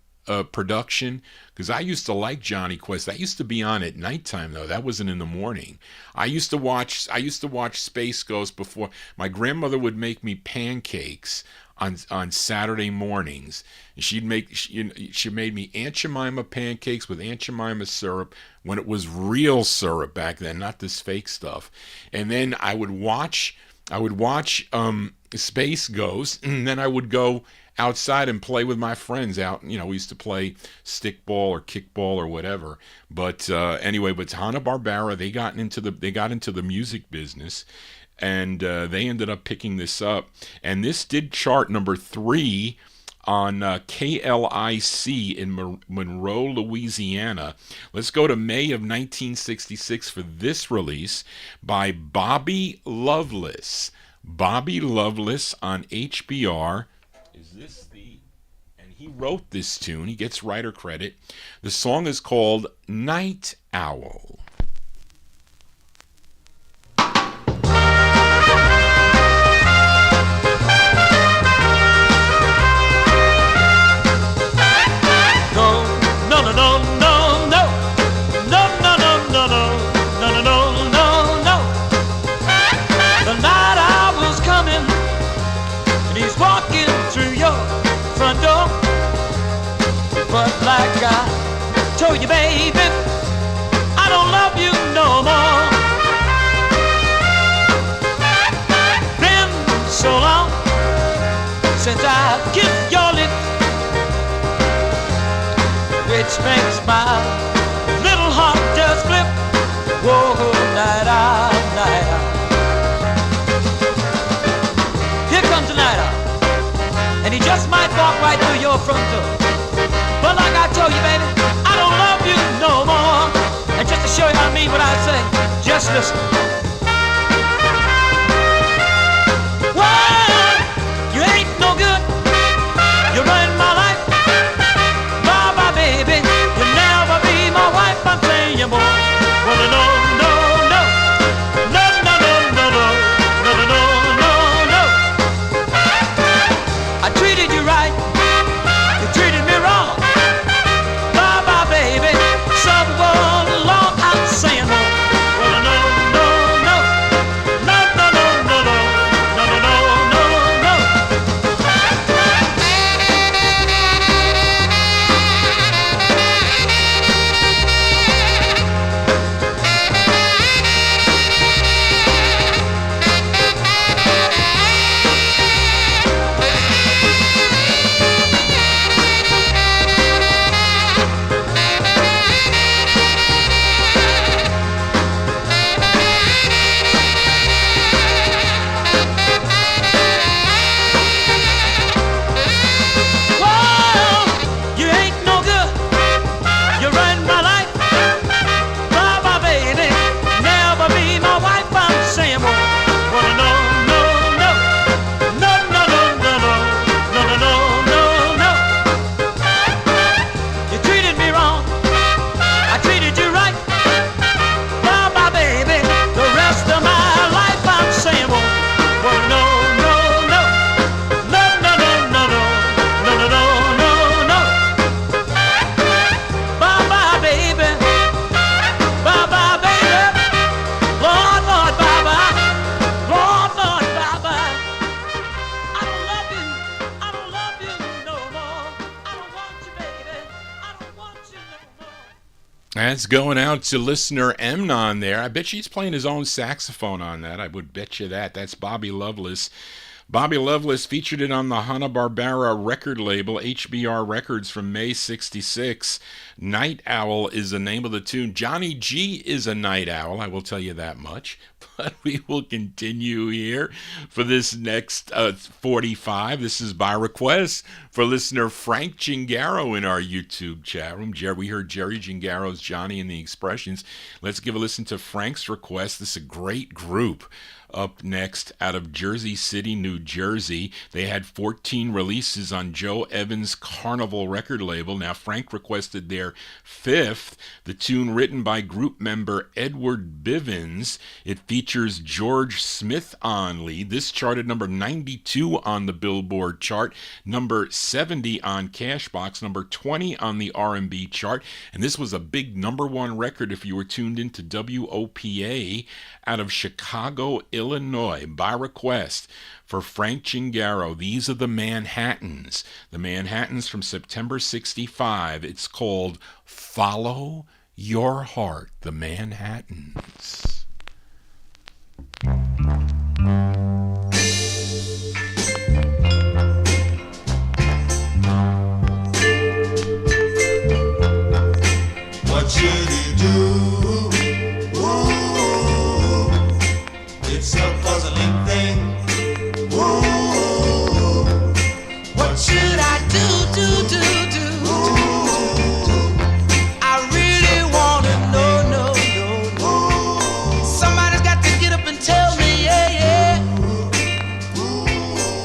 production? Because I used to like Johnny Quest. That used to be on at nighttime, though. That wasn't in the morning. I used to watch Space Ghost before. My grandmother would make me pancakes on Saturday mornings. She made me Aunt Jemima pancakes with Aunt Jemima syrup when it was real syrup back then, not this fake stuff. And then I would watch Space Ghost, and then I would go outside and play with my friends out. We used to play stickball or kickball or whatever. But anyway, but Hanna-Barbera, they got into the music business. And they ended up picking this up. And this did chart number 3 on KLIC in Monroe, Louisiana. Let's go to May of 1966 for this release by Bobby Loveless. Bobby Loveless on HBR. Is this the... And he wrote this tune. He gets writer credit. The song is called Night Owl. But like I told you, baby, I don't love you no more. Been so long since I kissed your lips, which makes my little heart just flip. Whoa, night out, night out. Here comes the night out, and he just might walk right through your front door. But like I told you, baby, I don't love you no more. And just to show you how I mean what I say, just listen. Well, you ain't no good. You're running my life. Bye-bye, baby. You'll never be my wife. I'm saying you more. Well, no, no, no. No, no, no, no, no. No, no, no, no, no. I treated you right. You treated me wrong. Baby, someone along, I'm saying no. Well, no, no, no. That's going out to listener Emnon there. I bet she's playing his own saxophone on that. I would bet you that. That's Bobby Loveless. Bobby Loveless featured it on the Hanna-Barbera record label, HBR Records, from May 66. Night Owl is the name of the tune. Johnny G is a night owl, I will tell you that much. But we will continue here for this next 45. This is by request for listener Frank Gingaro in our YouTube chat room. We heard Jerry Gingaro's Johnny and the Expressions. Let's give a listen to Frank's request. This is a great group. Up next, out of Jersey City, New Jersey, they had 14 releases on Joe Evans' Carnival record label. Now, Frank requested their fifth, the tune written by group member Edward Bivens. It features George Smith on lead. This charted number 92 on the Billboard chart, number 70 on Cashbox, number 20 on the R&B chart, and this was a big number one record if you were tuned into WOPA out of Chicago, Illinois, by request for Frank Gingaro. These are the Manhattans. The Manhattans from September 65. It's called Follow Your Heart. The Manhattans. What should he do? It's a puzzling thing. Ooh, what should I do? I really wanna know. Somebody's got to get up and tell me, yeah.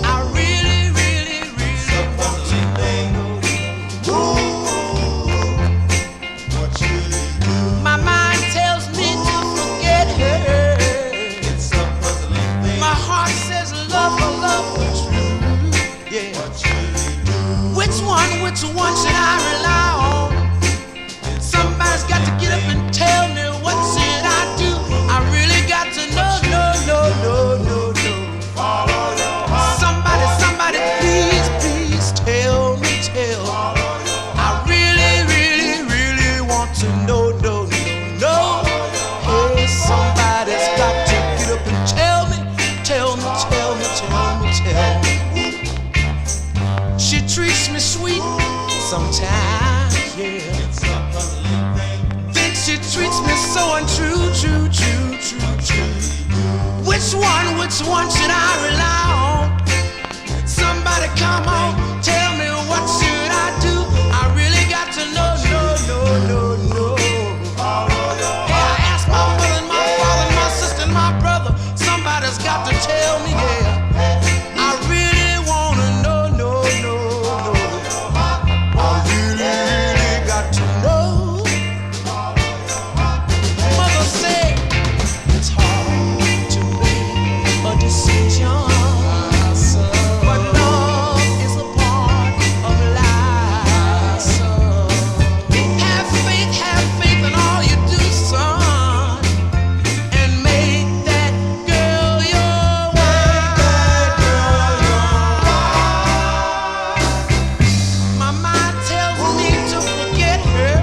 I really want to know. What should he do? My mind tells me to forget her. Love for true, yeah. Which one should I rely on? Somebody's got to get up and tell me what should I do. I really got to know. Somebody, please tell me. I really want to know. Hey, somebody's got to get up and tell me. She treats me sweet sometimes, yeah. Think she treats me so untrue. Which one should I rely on? Somebody come on, tell me what should I do? I really got to know. Hey, I asked my mother and my father and my sister and my brother. Somebody's got to tell me, yeah. I really wanna know. I really got to know. Mother said it's hard to make a decision, but love is a part of life. Have faith in all you do, son, and make that girl your wife. My mind tells me to forget her.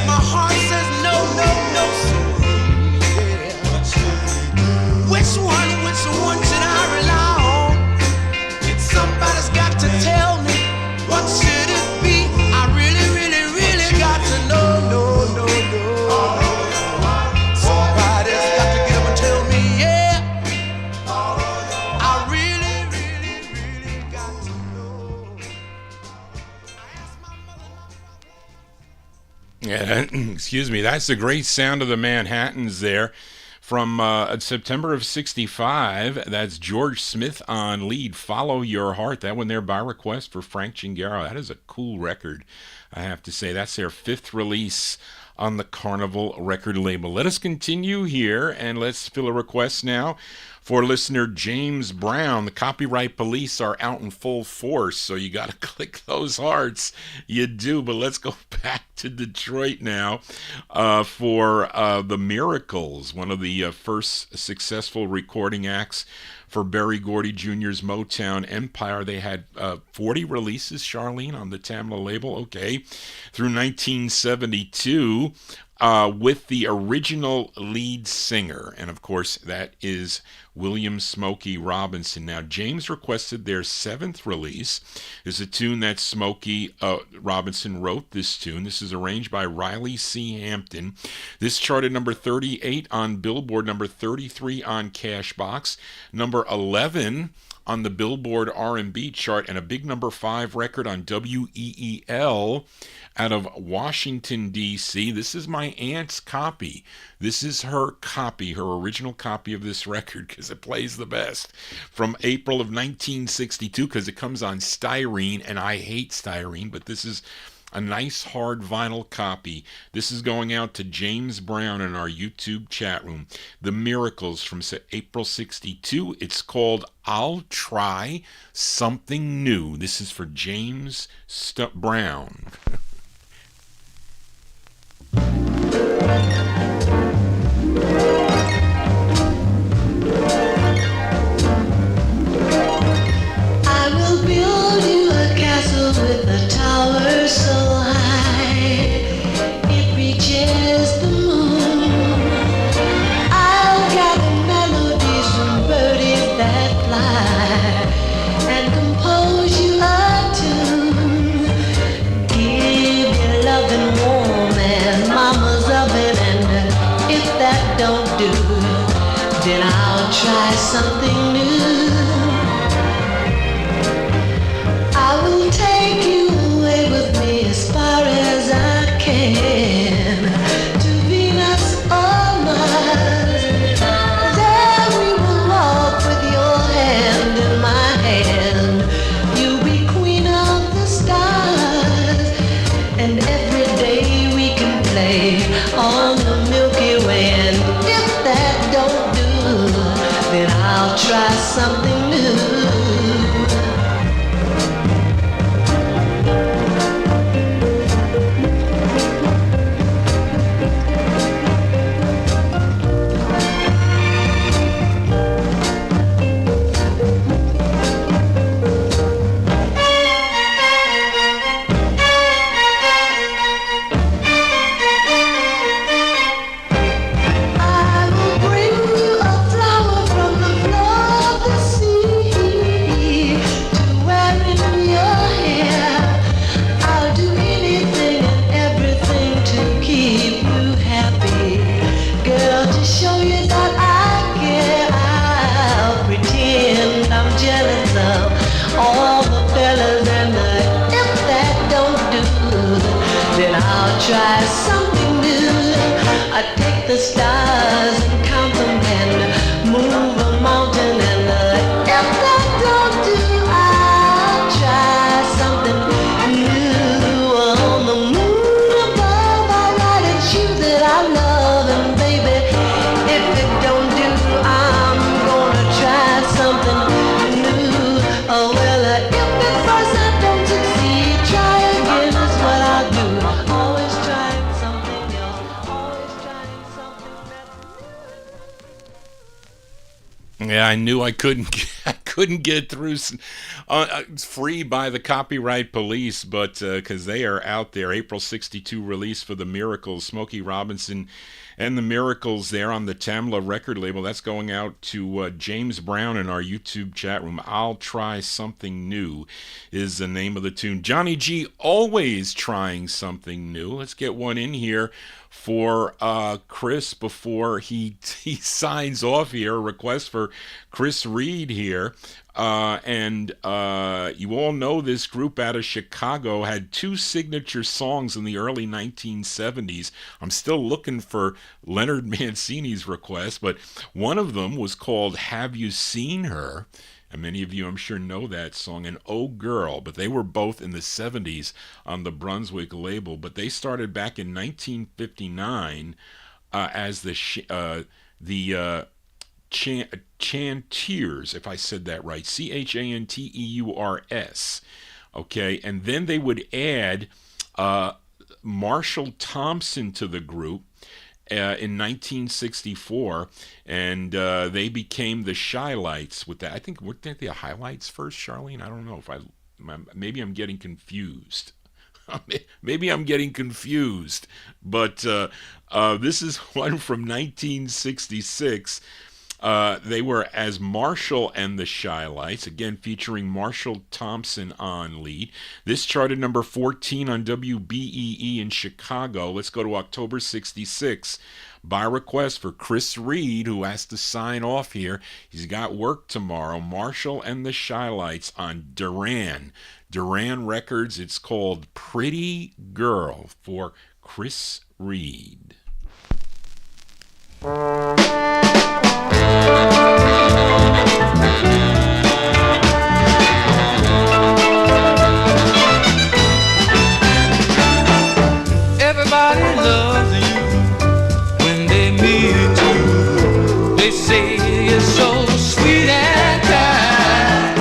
My heart says no, sweetie. Which one should I rely on? Somebody's got to tell me what should it be. I really got to know. Somebody's got to get up and tell me, yeah. I really got to know. Yeah, excuse me. That's the great sound of the Manhattans there. From September of 65, that's George Smith on lead, Follow Your Heart. That one there by request for Frank Gingaro. That is a cool record, I have to say. That's their fifth release on the Carnival record label. Let us continue here, and let's fill a request now For listener James Brown, the copyright police are out in full force, so you got to click those hearts. You do, but let's go back to Detroit now for the Miracles, one of the first successful recording acts for Berry Gordy Jr.'s Motown empire. They had 40 releases, Charlene, on the Tamla label, okay, through 1972. With the original lead singer, and of course that is William Smokey Robinson. Now, James requested their 7th release. Is a tune that Smokey Robinson wrote. This tune. This is arranged by Riley C. Hampton. This charted number 38 on Billboard, number 33 on Cashbox, number 11 on the Billboard R&B chart, and a big number 5 record on WEEL out of Washington, D.C. This is my aunt's copy. This is her copy, her original copy of this record, because it plays the best. From April of 1962, because it comes on styrene, and I hate styrene, but this is a nice hard vinyl copy. This is going out to James Brown in our YouTube chat room. The Miracles from April 62. It's called I'll Try Something New. This is for James Brown. I will build you a castle with a tower so high it reaches the moon. I'll gather melodies from birdies that fly and compose you a tune. Give you loving warm and mama's oven, and if that don't do, then I'll try something new. I will take you away with me as far as I can, to Venus or Mars. There we will walk with your hand in my hand. You'll be queen of the stars, and every day we can play on the Milky Way. And if that don't do, then I'll try something new. Try something new. I take the stars and count them and move a mountain, and if that don't do, I'll try something new. On the moon above, I write it's you that I love, and baby, if it don't do, I'm gonna try something new. Oh well, if at first I don't succeed, try again is what I'll do. Always trying something else, always trying something better. Yeah, I knew I couldn't get through. It's free by the copyright police, but because they are out there. April 62 release for the Miracles, Smokey Robinson and the Miracles there on the Tamla record label. That's going out to James Brown in our YouTube chat room. I'll Try Something New is the name of the tune. Johnny G always trying something new. Let's get one in here for Chris before he signs off here. A request for Chris Reed here. And you all know this group out of Chicago had 2 signature songs in the early 1970s. I'm still looking for Leonard Mancini's request, but one of them was called Have You Seen Her? And many of you, I'm sure, know that song. And Oh Girl, but they were both in the 70s on the Brunswick label. But they started back in 1959 as the Chantels, if I said that right, Chanteurs. Okay, and then they would add Marshall Thompson to the group in 1964, and they became the Shylights with that. I think, weren't they the Highlights first, Charlene? I don't know if maybe I'm getting confused. Maybe I'm getting confused, but this is one from 1966. They were as Marshall and the Shylights, again featuring Marshall Thompson on lead. This charted number 14 on WBEE in Chicago. Let's go to October 66. By request for Chris Reed, who has to sign off here. He's got work tomorrow. Marshall and the Shylights on Duran Records. It's called Pretty Girl for Chris Reed. Everybody loves you when they meet you. They say you're so sweet and kind.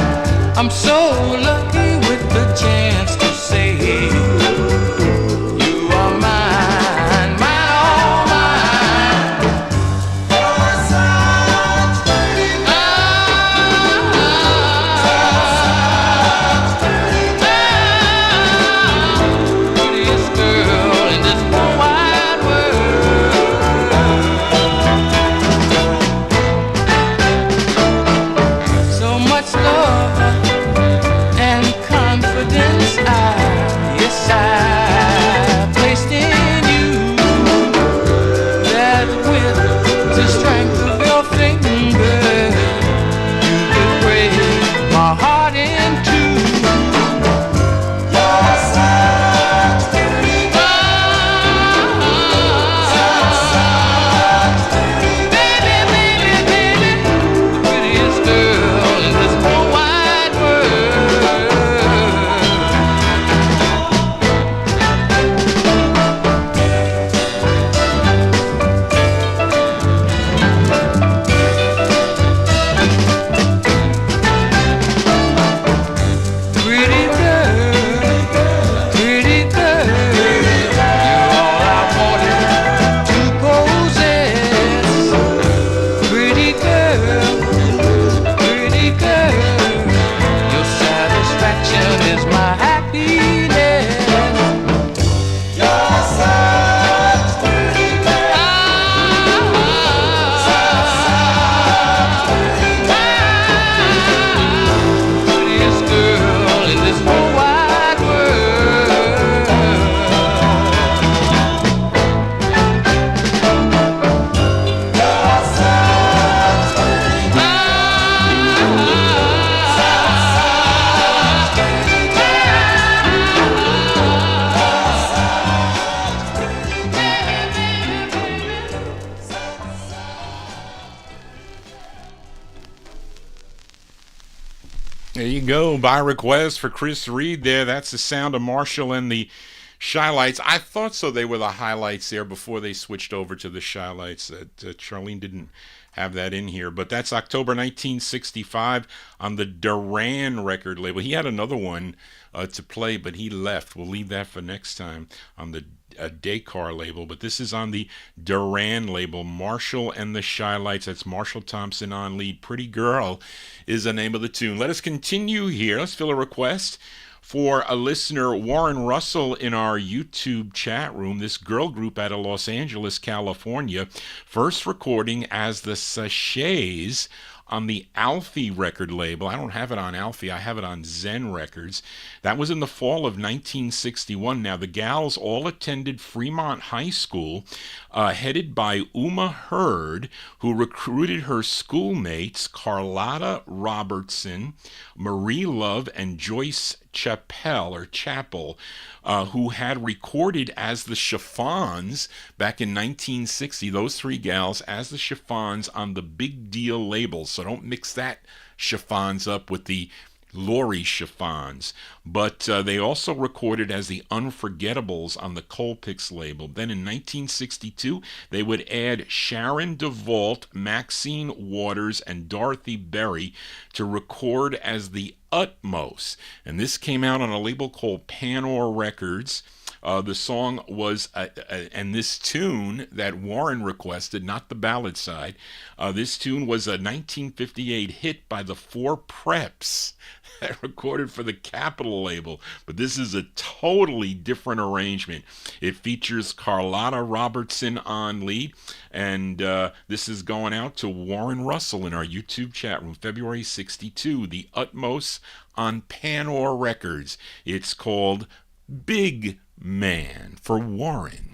I'm so lucky with the chance to say you are mine, mine, all mine. You're such pretty prettiest girl in this whole wide world. So much love and confidence I placed in you, that with the strength of your finger you could break my heart in two. You're such pretty baby, baby, baby, the prettiest girl in this whole wide world. Pretty girl, you're all I wanted to possess. Pretty girl, your satisfaction is my happiness. You're such pretty prettiest girl in this whole wide world. You're such There you go, by request for Chris Reed there. That's the sound of Marshall and the Shylights. I thought so. They were the Highlights there before they switched over to the Shylights. Charlene didn't have that in here, but that's October 1965 on the Duran record label. He had another one to play, but he left. We'll leave that for next time on the Descar label, but this is on the Duran label. Marshall and the Shylights. That's Marshall Thompson on lead. Pretty Girl is the name of the tune. Let us continue here. Let's fill a request for a listener, Warren Russell, in our YouTube chat room. This girl group out of Los Angeles, California, first recording as the Sachets on the Alfie record label. I don't have it on Alfie, I have it on Zen Records. That was in the fall of 1961. Now, the gals all attended Fremont High School, headed by Uma Hurd, who recruited her schoolmates Carlotta Robertson, Marie Love, and Joyce Chappell, who had recorded as the Chiffons back in 1960. Those three gals as the Chiffons on the Big Deal label. So don't mix that Chiffons up with the Lori chiffons, but they also recorded as the Unforgettables on the Colpix label. Then in 1962, they would add Sharon DeVault, Maxine Waters, and Dorothy Berry to record as the Utmost, and this came out on a label called Panor Records. The song was, and this tune that Warren requested, not the ballad side, this tune was a 1958 hit by the Four Preps that recorded for the Capitol label, but this is a totally different arrangement. It features Carlotta Robertson on lead, and this is going out to Warren Russell in our YouTube chat room, February 62, the Utmost on Panor Records. It's called Big Man for Warren.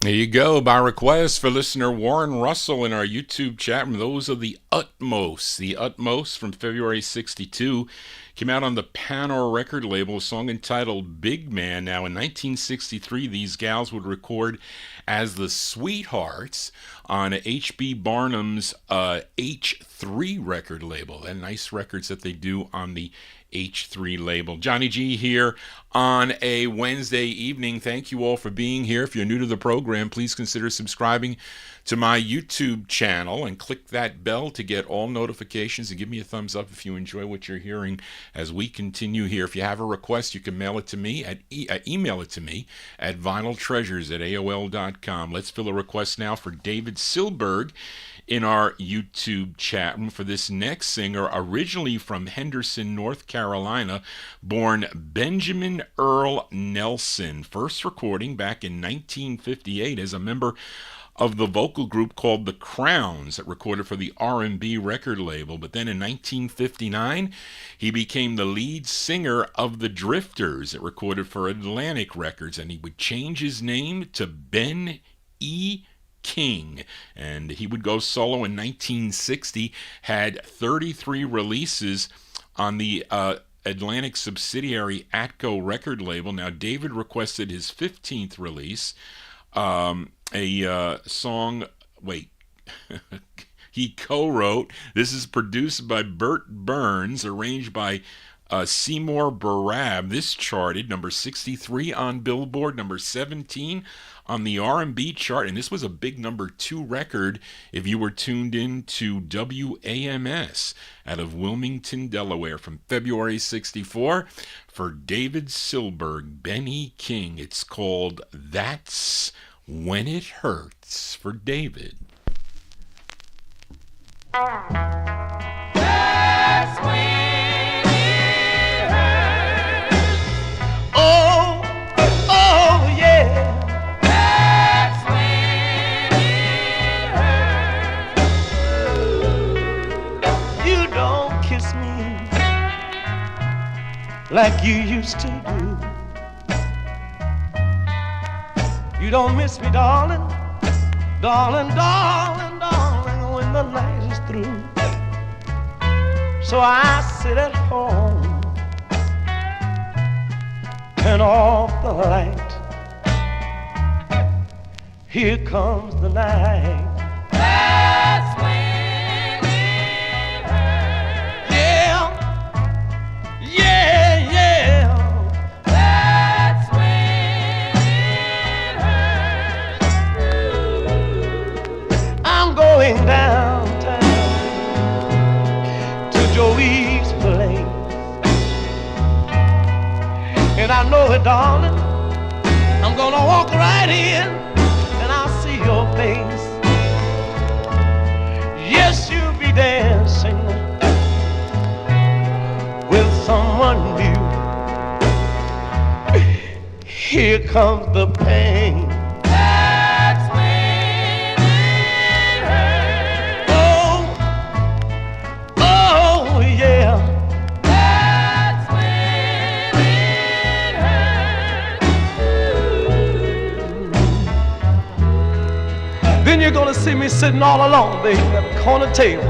There you go, by request for listener Warren Russell in our YouTube chat room. Those are the Utmost. The Utmost from February 62 came out on the Panor record label, a song entitled Big Man. Now, in 1963, these gals would record as the Sweethearts on H.B. Barnum's H3 record label. And nice records that they do on the H3 label. Johnny G here on a Wednesday evening. Thank you all for being here. If you're new to the program, please consider subscribing to my YouTube channel and click that bell to get all notifications, and give me a thumbs up if you enjoy what you're hearing as we continue here. If you have a request, you can mail it to me email it to me at vinyltreasures@aol.com. Let's fill a request now for David Silberg in our YouTube chat room for this next singer, originally from Henderson, North Carolina, born Benjamin Earl Nelson. First recording back in 1958 as a member of the vocal group called The Crowns that recorded for the R&B record label. But then in 1959, he became the lead singer of The Drifters that recorded for Atlantic Records, and he would change his name to Ben E. King, and he would go solo in 1960, had 33 releases on the Atlantic subsidiary Atco record label. Now, David requested his 15th release, a song, he co-wrote. This is produced by Burt Burns, arranged by Seymour Barab. This charted number 63 on Billboard, number 17 on the R&B chart, and this was a big number 2 record if you were tuned in to WAMS out of Wilmington, Delaware, from February 64 for David Silberg, Benny King. It's called That's When It Hurts for David. That's when it hurts. Oh, oh yeah. That's when it hurts. You don't kiss me like you used to do. You don't miss me, darling, darling, darling, darling, when the night is through. So I sit at home, turn off the light. Here comes the night. That's when it hurts. Yeah, yeah, yeah. That's when it hurts. I'm going downtown to Joey's place, and I know it, darling. I'm gonna walk right in, and I'll see your face. Yes, you'll be dancing with someone new. Here comes the pain. That's when it hurts. Oh, oh yeah. That's when it hurts. Then you're gonna see me sitting all alone, baby, at the corner table.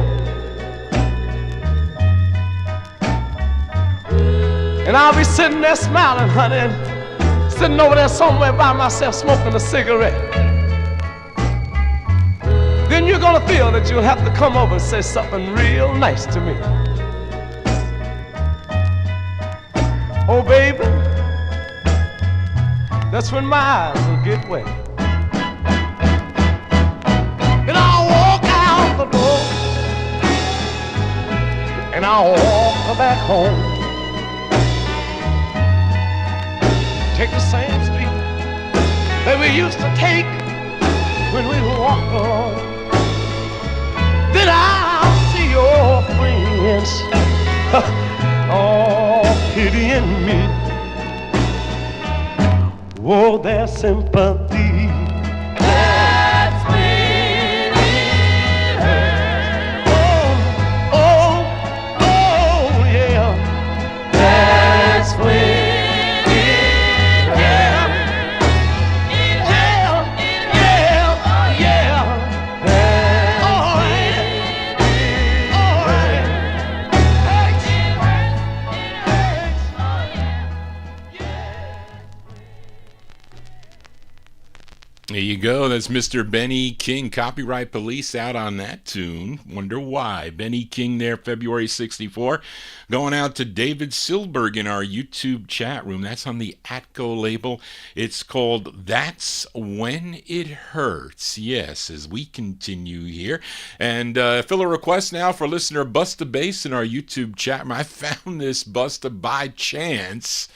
And I'll be sitting there smiling, honey, and sitting over there somewhere by myself smoking a cigarette. Then you're gonna feel that you'll have to come over and say something real nice to me. Oh, baby, that's when my eyes will get wet. And I'll walk out the door, and I'll walk back home. Take the same street that we used to take when we walked along. Then I'll see your friends all pitying me. Oh, their sympathy. That's when it hurts. Oh, oh, oh, yeah. That's when. There you go. That's Mr. Benny King. Copyright Police out on that tune. Wonder why. Benny King there, February 64. Going out to David Silberg in our YouTube chat room. That's on the Atco label. It's called That's When It Hurts. Yes, as we continue here. And fill a request now for listener Busta Bass in our YouTube chat room. I found this Busta by chance.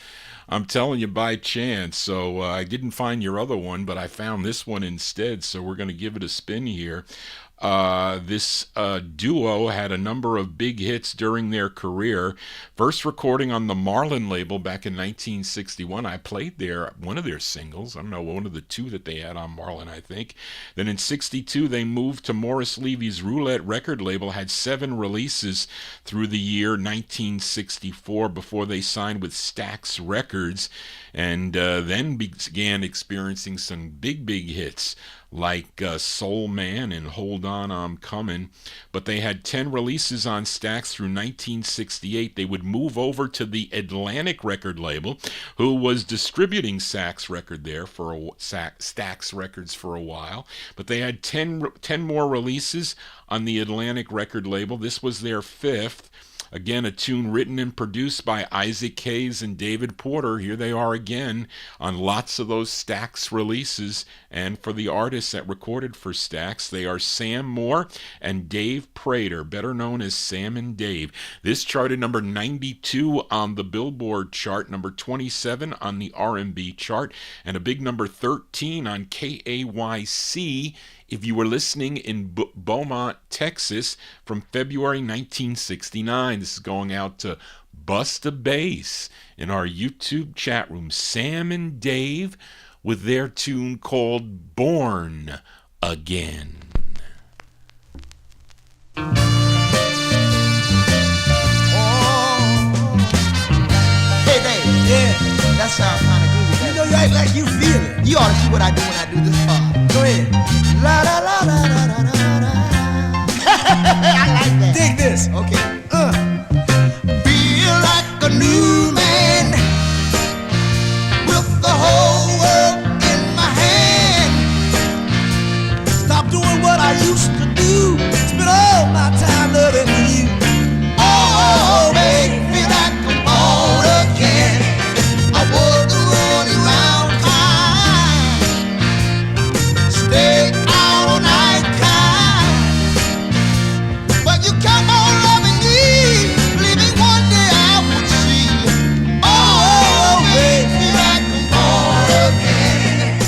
I'm telling you, by chance. So I didn't find your other one, but I found this one instead. So we're going to give it a spin here. This duo had a number of big hits during their career. First recording on the Marlin label back in 1961. I played one of their singles. I don't know, one of the two that they had on Marlin, I think. Then in 62, they moved to Morris Levy's Roulette record label, had 7 releases through the year 1964 before they signed with Stax Records, and then began experiencing some big hits like Soul Man and Hold On, I'm Coming. But they had 10 releases on Stax through 1968. They would move over to the Atlantic record label, who was distributing Stax Records for a while. But they had 10 more releases on the Atlantic record label. This was their 5th. Again, a tune written and produced by Isaac Hayes and David Porter. Here they are again on lots of those Stax releases. And for the artists that recorded for Stax, they are Sam Moore and Dave Prater, better known as Sam and Dave. This charted number 92 on the Billboard chart, number 27 on the R&B chart, and a big number 13 on KAYC if you were listening in Beaumont, Texas, from February 1969. This is going out to Bust a Bass in our YouTube chat room. Sam and Dave with their tune called Born Again. Hey, Dave. Yeah. That sounds kind of groovy. You know, you act like you feel it. You ought to see what I do when I do this part. Go ahead. La la la la la la la la. I like that. Dig this. Okay. Feel like a new man with the whole world in my hand. Stop doing what I used to do. Spend all my time loving you. Oh, baby, feel like I'm born again. I was the running round time. Stay out all night time. But you kept on loving me. Believe me, one day I would see. Oh, baby, feel like I'm born again.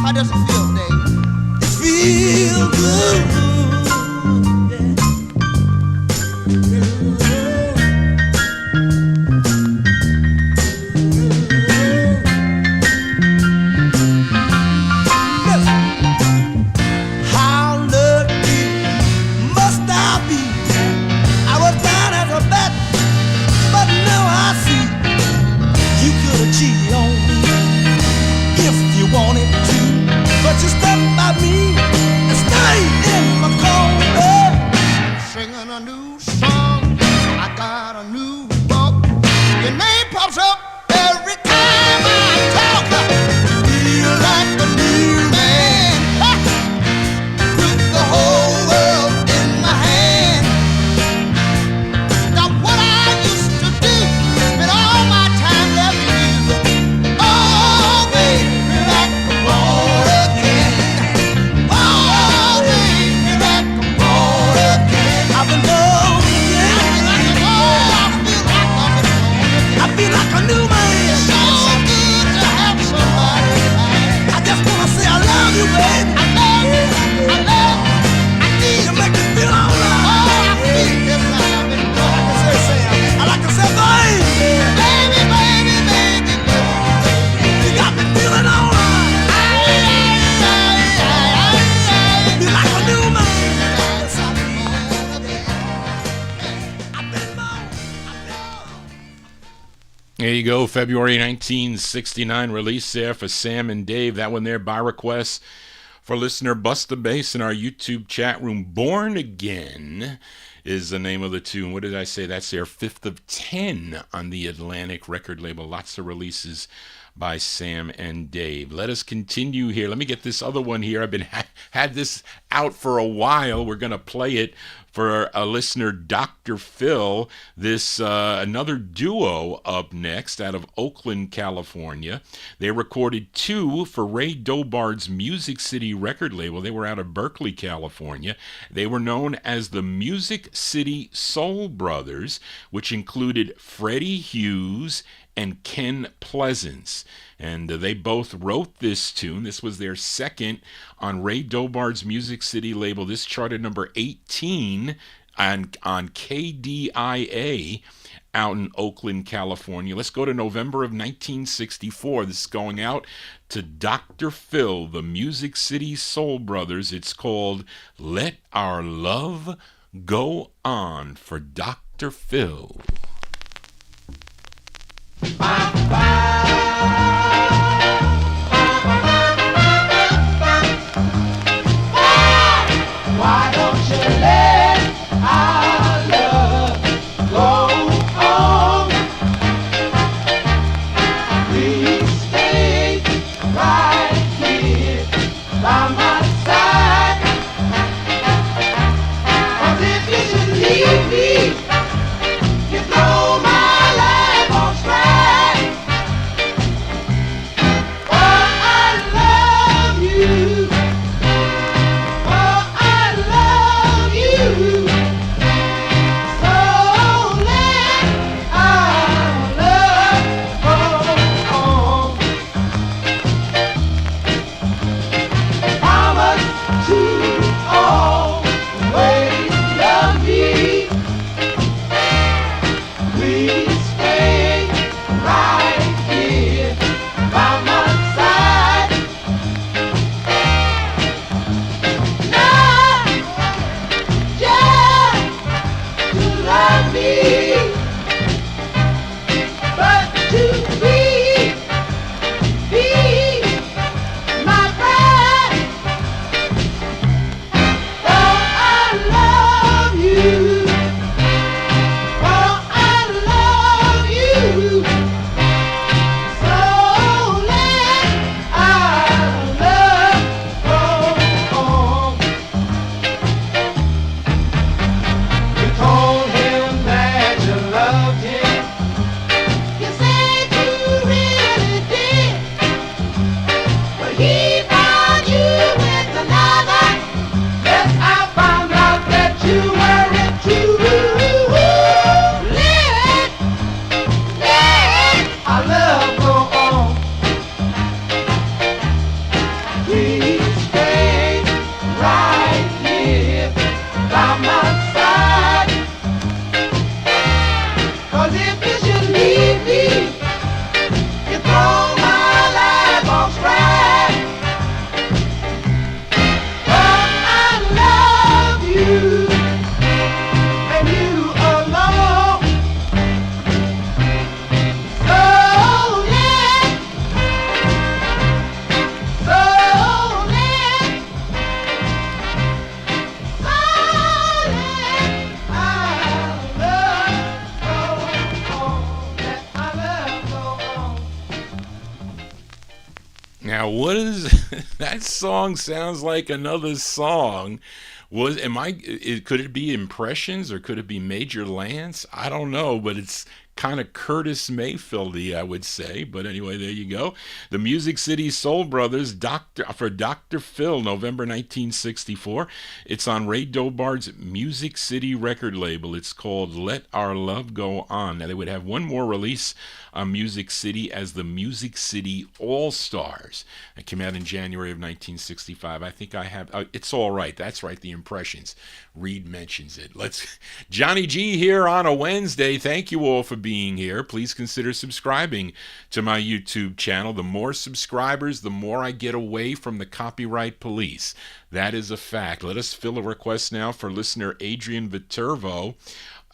How does it feel, Dave? It feels good. There you go, February 1969 release there for Sam and Dave. That one there by request for listener Busta Bass in our YouTube chat room. Born Again is the name of the tune. What did I say? That's their 5th of 10 on the Atlantic record label. Lots of releases by Sam and Dave. Let us continue here. Let me get this other one here. I've been had this out for a while. We're going to play it for a listener, Dr. Phil. This another duo up next out of Oakland, California. They recorded 2 for Ray Dobard's Music City record label. They were out of Berkeley, California. They were known as the Music City Soul Brothers, which included Freddie Hughes and Ken Pleasance. And they both wrote this tune. This was their second on Ray Dobard's Music City label. This charted number 18 on KDIA out in Oakland, California. Let's go to November of 1964. This is going out to Dr. Phil, the Music City Soul Brothers. It's called Let Our Love Go On for Dr. Phil. Why don't you let our love go on? Please stay right here by my side. 'Cause if you should leave me, Now, what is that song? Sounds like another song. Could it be Impressions or could it be Major Lance? I don't know, but it's kind of Curtis Mayfield-y, I would say. But anyway, there you go. The Music City Soul Brothers, for Dr. Phil, November 1964. It's on Ray Dobard's Music City record label. It's called Let Our Love Go On. Now, they would have one more release on Music City as the Music City All-Stars. It came out in January of 1965. I think I have... It's All Right. That's right, the Impressions. Reed mentions it. Johnny G here on a Wednesday. Thank you all for being here. Please consider subscribing to my YouTube channel. The more subscribers, the more I get away from the copyright police. That is a fact. Let us fill a request now for listener Adrian Viterbo.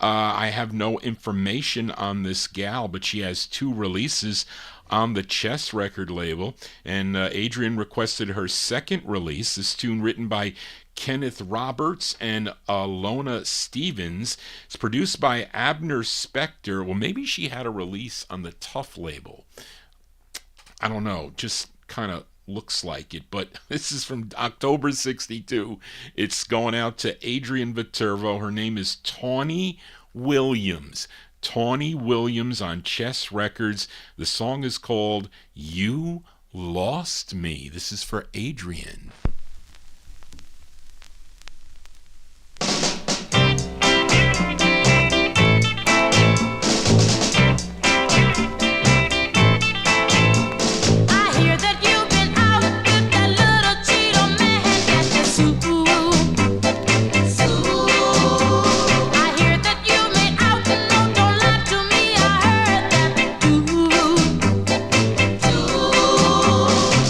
I have no information on this gal, but she has 2 releases on the Chess record label, and Adrian requested her second release, this tune written by Kenneth Roberts and Alona Stevens. It's produced by Abner Spector. Well, maybe she had a release on the Tough label. I don't know, just kind of looks like it, but this is from October 62. It's going out to Adrian Viterbo. Her name is Tawny Williams. Tawny Williams on Chess Records. The song is called You Lost Me. This is for Adrian.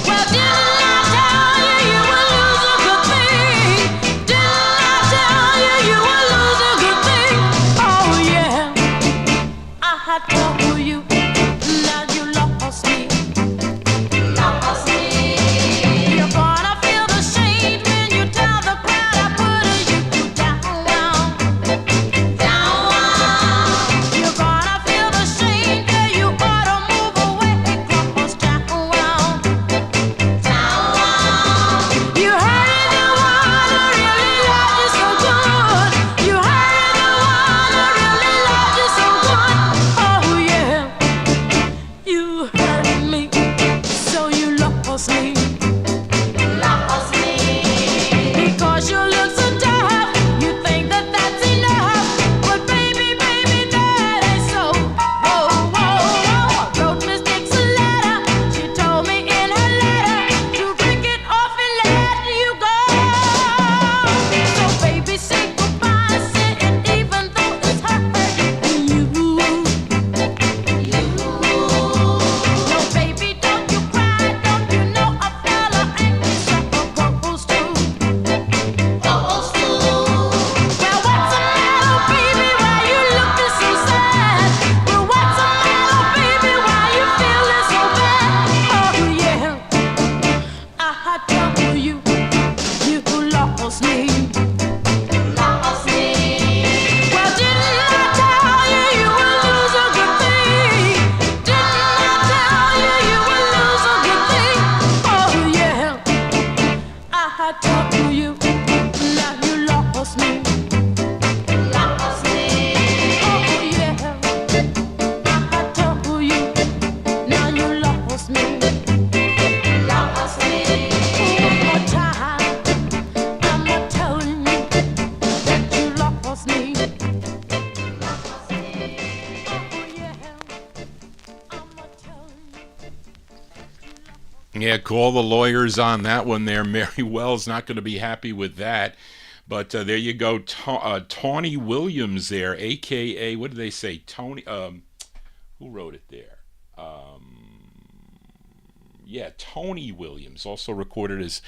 Well, didn't I tell you you were Yeah, call the lawyers on that one there. Mary Wells not going to be happy with that. But there you go. Tawny Williams there, a.k.a. what did they say? Tony. Who wrote it there? Yeah, Tony Williams, also recorded as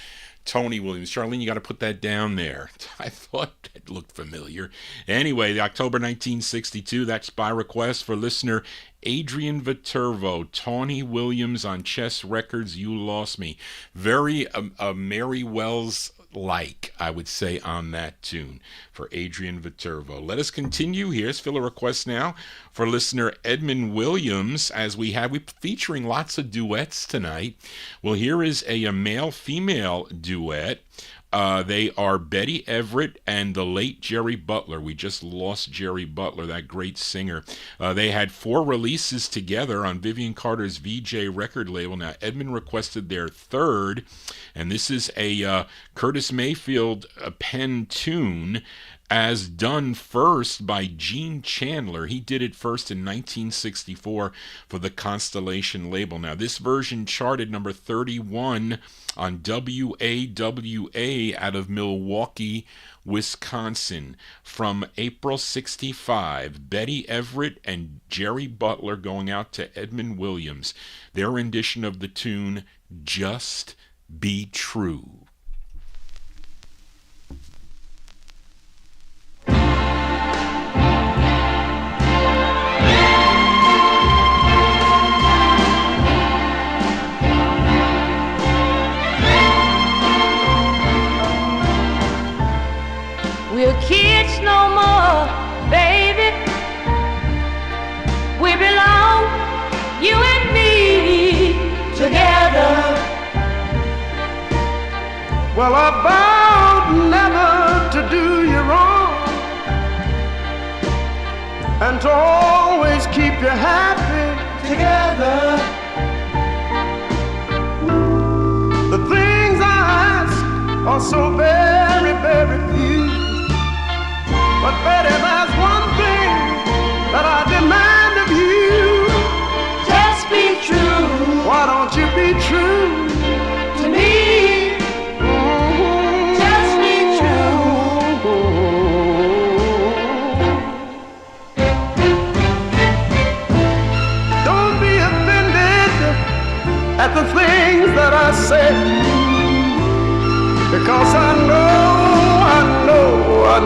Tony Williams. Charlene, you got to put that down there. I thought it looked familiar. Anyway, October 1962, that's by request for listener Adrian Viterbo. Tawny Williams on Chess Records, You Lost Me. Very Mary Wells like, I would say, on that tune for Adrian Viterbo. Let us continue. Here's fill a request now for listener Edmund Williams, as we're featuring lots of duets tonight. Well, here is a male-female duet. They are Betty Everett and the late Jerry Butler. We just lost Jerry Butler, that great singer. They had 4 releases together on Vivian Carter's VJ record label. Now, Edmund requested their third, and this is a Curtis Mayfield pen tune, as done first by Gene Chandler. He did it first in 1964 for the Constellation label. Now, this version charted number 31 on WAWA out of Milwaukee, Wisconsin. From April 65, Betty Everett and Jerry Butler going out to Edmund Williams. Their rendition of the tune, Just Be True. We're kids no more, baby. We belong, you and me, together. Well, I vowed never to do you wrong, and to always keep you happy together. The things I ask are so very, very few. But Betty, there's one thing that I demand of you. Just be true. Why don't you be true To me, just be true. Don't be offended at the things that I say, because I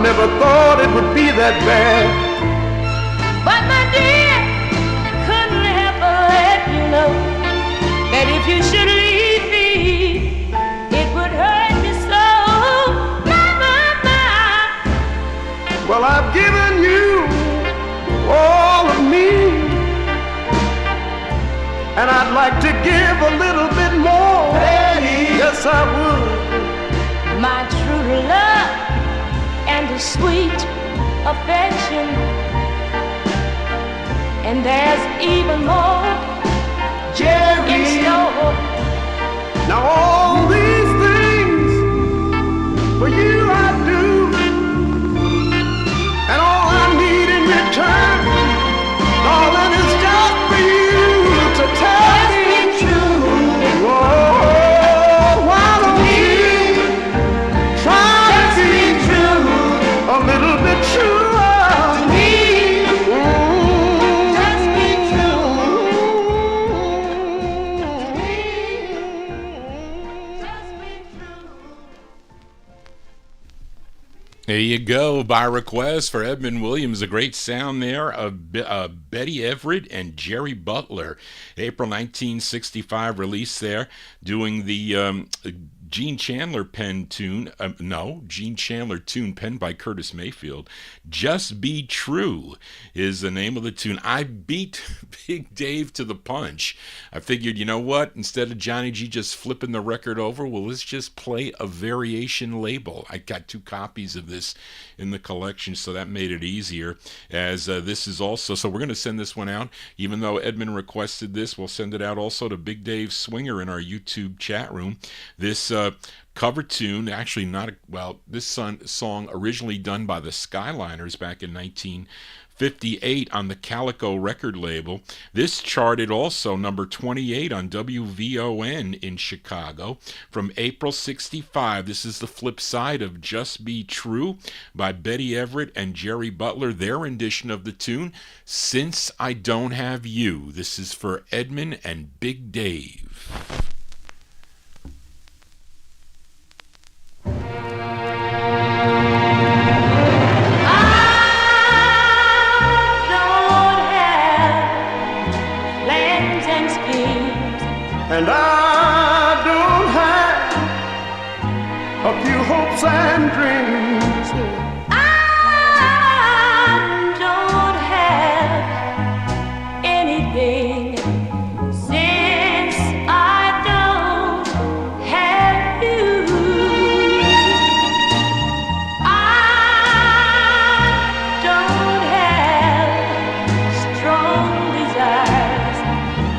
never thought it would be that bad. But my dear, I couldn't help but let you know that if you should leave me, it would hurt me so. My. Well, I've given you all of me, and I'd like to give a little bit more. Betty. Yes, I would. My true love and a sweet affection, and there's even more Jerry. in store. Now all these things for you I do, and all I need in return, darling, is just for you to tell me true. Whoa, why don't you try to be true, a little bit truer to me? Just be There you go, by request for Edmund Williams. A great sound there of Betty Everett and Jerry Butler. April 1965 release there, doing the Gene Chandler pen tune. Gene Chandler tune penned by Curtis Mayfield. Just Be True is the name of the tune. I beat Big Dave to the punch. I figured, you know what? Instead of Johnny G just flipping the record over, well, let's just play a variation label. I got 2 copies of this in the collection, so that made it easier. As this is also, so we're going to send this one out. Even though Edmund requested this, we'll send it out also to Big Dave Swinger in our YouTube chat room. This cover tune, actually not, this song originally done by the Skyliners back in 1958 on the Calico record label. This charted also number 28 on WVON in Chicago from April 65. This is the flip side of Just Be True by Betty Everett and Jerry Butler, their rendition of the tune, Since I Don't Have You. This is for Edmund and Big Dave. And I don't have a few hopes and dreams. I don't have anything since I don't have you. I don't have strong desires,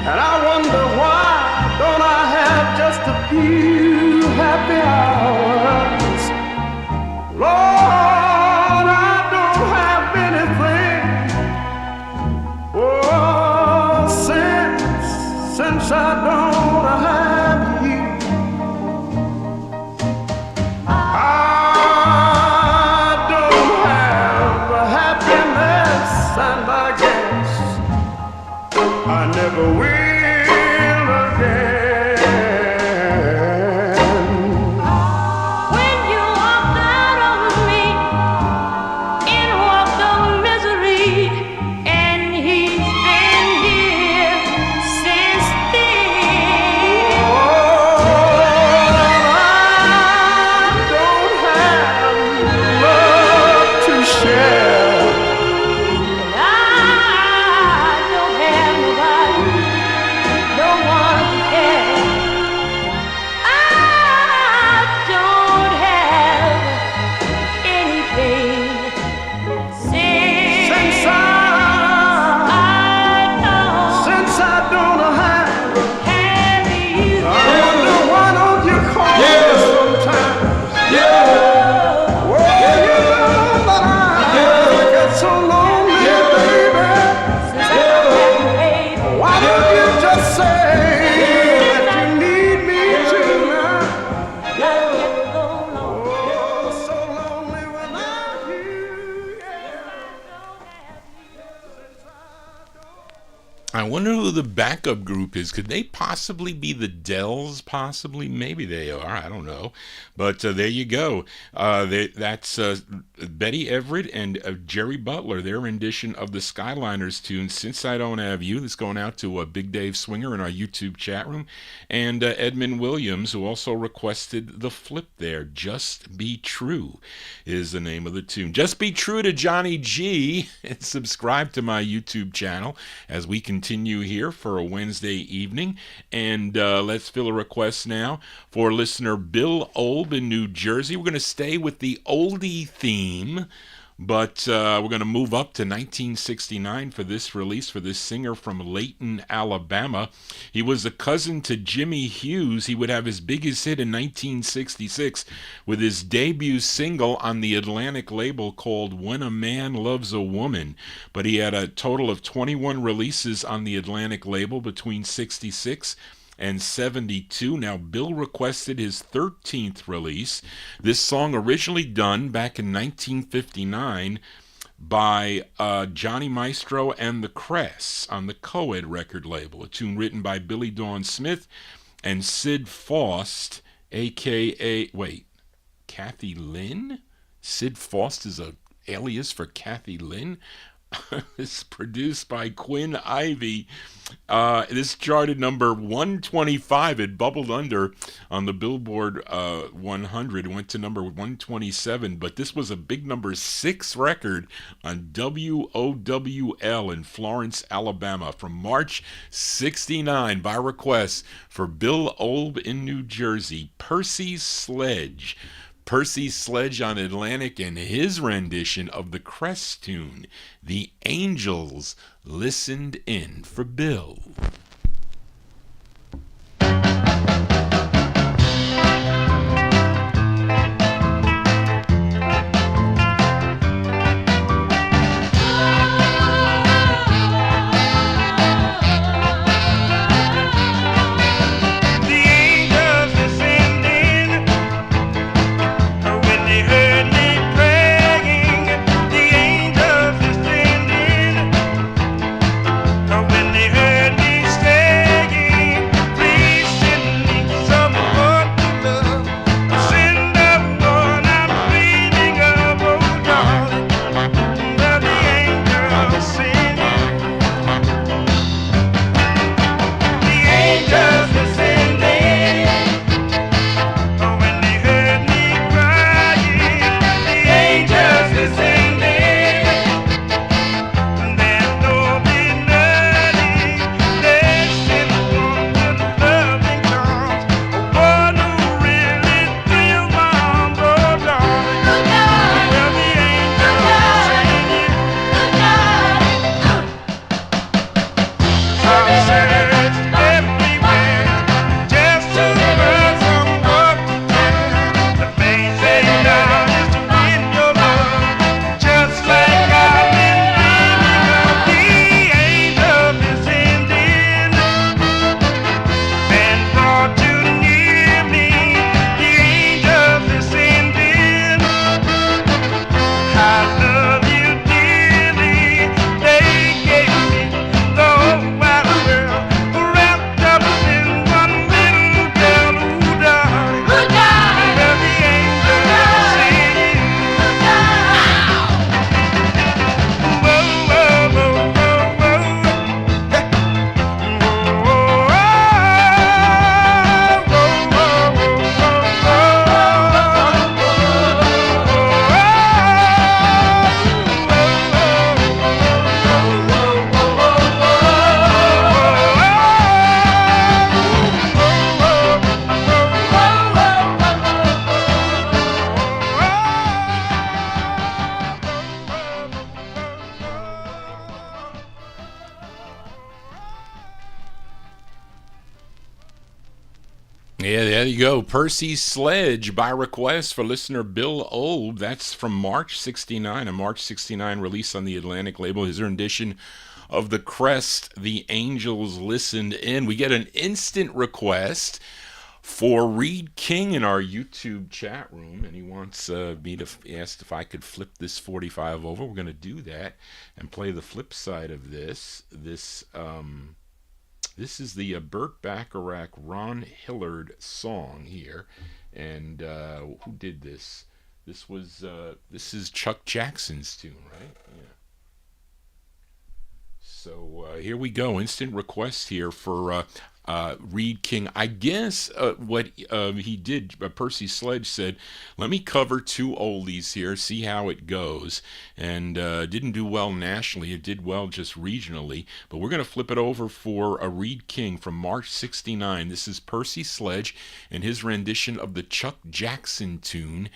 And I wonder why don't I have just a few happy hours? Lord, I don't have anything. Oh, since I don't have you, I don't have happiness, and I guess I never will. when you walked out on me, in walked the misery, and he's been here since then. I don't have love to share. I don't have nobody, no one to care. I don't have anything since I don't have you. I wonder why don't you call me sometimes? Oh, you know that I get so lonely, baby. Since I don't have you, baby. Why don't you just say that you need me tonight? I get so lonely. Oh, so lonely without you. I wonder who the backup group is. Could they possibly be the Dells? Possibly. Maybe they are. I don't know. But there you go. That's Betty Everett and Jerry Butler, their rendition of the Skyliners tune, Since I Don't Have You. This going out to Big Dave Swinger in our YouTube chat room. And Edmund Williams, who also requested the flip there. Just Be True is the name of the tune. Just be true to Johnny G. And subscribe to my YouTube channel as we continue here for a Wednesday evening. And let's fill a request now for listener Bill Olb in New Jersey. We're going to stay with the oldie theme, but we're going to move up to 1969 for this release for this singer from Layton, Alabama. He was a cousin to Jimmy Hughes. He would have his biggest hit in 1966 with his debut single on the Atlantic label called When a Man Loves a Woman. But he had a total of 21 releases on the Atlantic label between 66 and 72. Now, Bill requested his 13th release. This song originally done back in 1959 by Johnny Maestro and the Cress on the Coed record label, a tune written by Billy Dawn Smith and Sid Faust, a.k.a. Kathy Lynn? Sid Faust is a alias for Kathy Lynn? It's produced by Quinn Ivey. This charted number 125. It bubbled under on the Billboard 100. It went to number 127, but this was a big number 6 record on WOWL in Florence, Alabama from March 69 by request for Bill Olb in New Jersey. Percy Sledge. Percy Sledge on Atlantic and his rendition of the Crest tune, The Angels Listened In, for Bill. Yeah, there you go. Percy Sledge by request for listener Bill Olb. That's from March 69, a March 69 release on the Atlantic label. His rendition of The Crest, The Angels Listened In. We get an instant request for Reed King in our YouTube chat room, and he wants me to ask if I could flip this 45 over. We're going to do that and play the flip side of this. This is the Burt Bacharach, Ron Hillard song here, and who did this? This is Chuck Jackson's tune, right? Yeah. So here we go. Instant request here for Reed King. I guess what he did, Percy Sledge said, let me cover two oldies here, see how it goes. And didn't do well nationally. It did well just regionally. But we're going to flip it over for a Reed King from March 69. This is Percy Sledge and his rendition of the Chuck Jackson tune,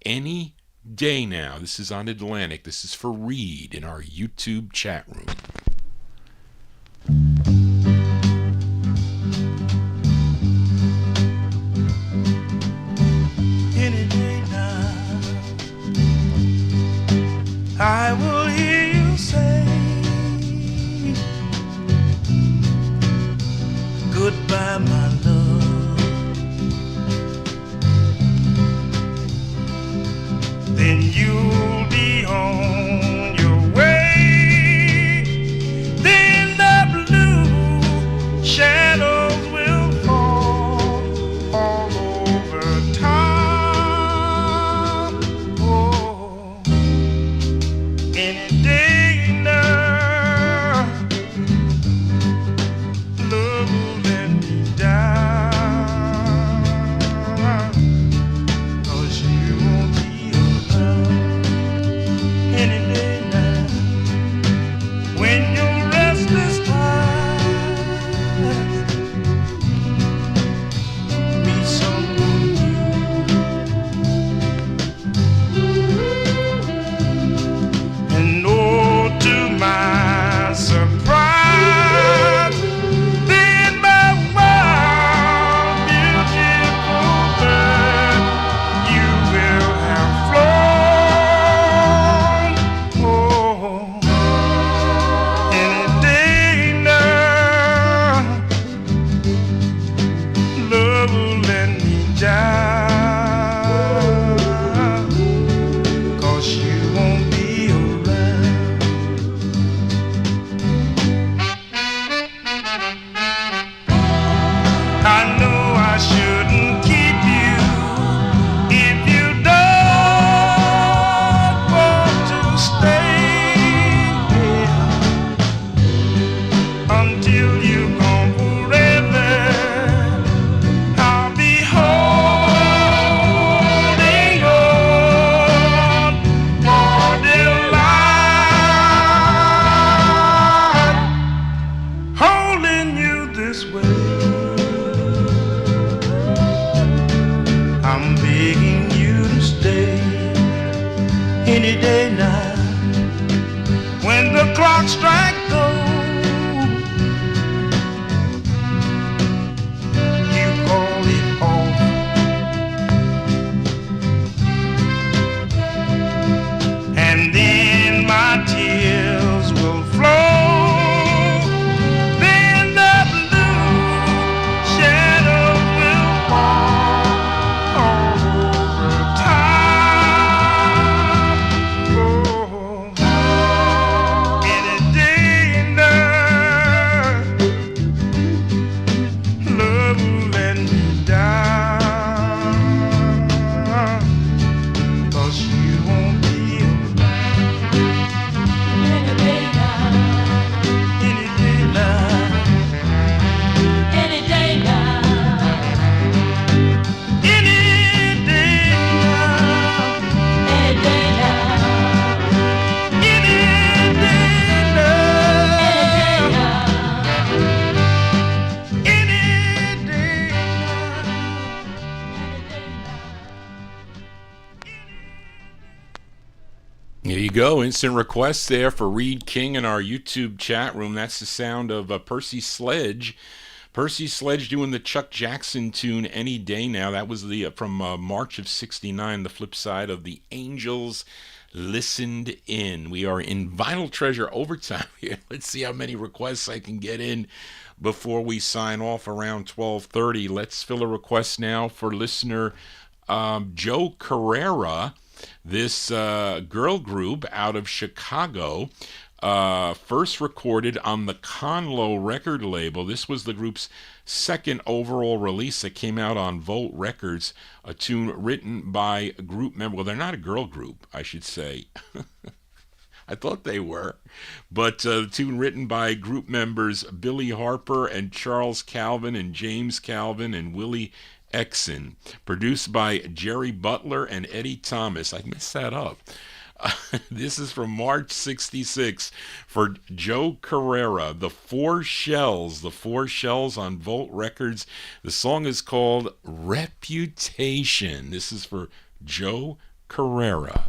Any Day Now. This is on Atlantic. This is for Reed in our YouTube chat room. Any day now, I will hear you say goodbye, my love. Then you'll be on your way. Then the blue shadows will fall all over town. Oh, any day now, love will let me down, 'cause you won't be around. Any day now, when your restless eyes meet someone new, and oh, to my surprise, then my wild, beautiful bird, you will have flown. Oh, any day now, love will let me down, 'cause you won't be around. I know I shouldn't keep you if you don't want to stay until you're gone forever. I'll be holding on for dear life, holding you this way. I'm begging you to stay any day now. When the clock strikes gold, you call it off. And then my tears will flow. Then the blue shadows will fall all over town. Oh, any day now, love will let me down, 'cause you won't be around. Any day now, any day now, any day now, any day now, any day now, any day now, any day There you go. Instant request there for Reed King in our YouTube chat room. That's the sound of Percy Sledge Percy Sledge doing the Chuck Jackson tune Any Day Now. That was the from March of '69, the flip side of The Angels Listened In. We are in Vinyltreasure overtime here. Let's see how many requests I can get in before we sign off around 12:30. Let's fill a request now for listener Joe Carrera, this girl group out of Chicago. First recorded on the Conlo record label. This was the group's second overall release that came out on Volt Records, a tune written by group member. Well, they're not a girl group, I should say. I thought they were. But the tune written by group members Billy Harper and Charles Calvin and James Calvin and Willie Exon. Produced by Jerry Butler and Eddie Thomas. I messed that up. This is from March '66 for Joe Carrera, The Four Shells on Volt Records. The song is called Reputation. This is for Joe Carrera.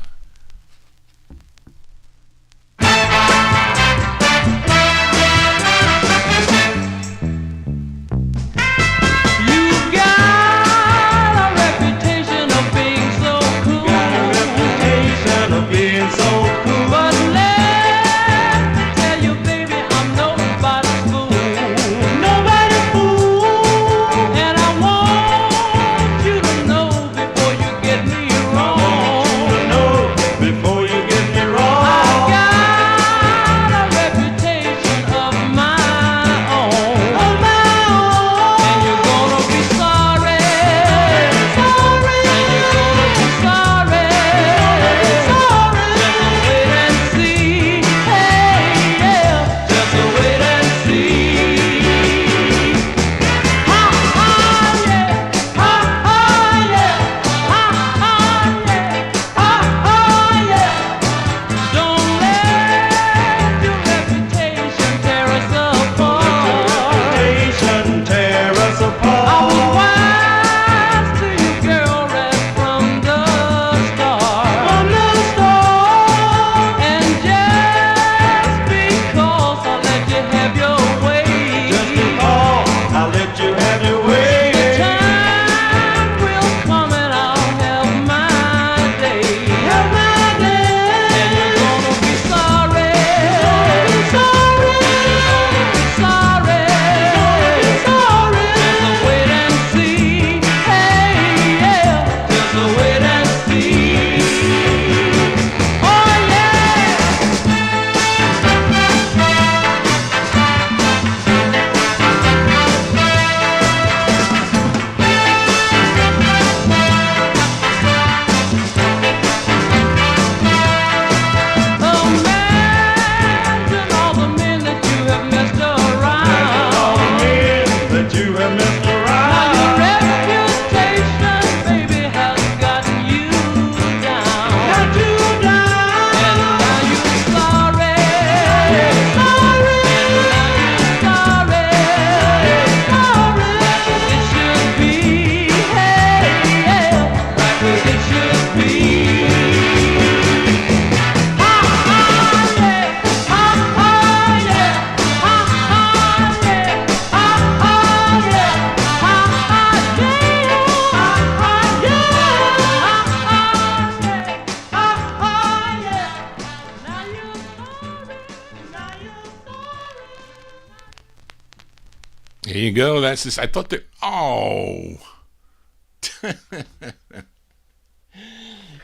There you go. That's this. I thought that. Oh.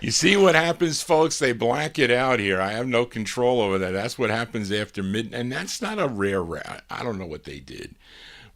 You see what happens, folks? They black it out here. I have no control over that. That's what happens after midnight. And that's not a rare. I don't know what they did.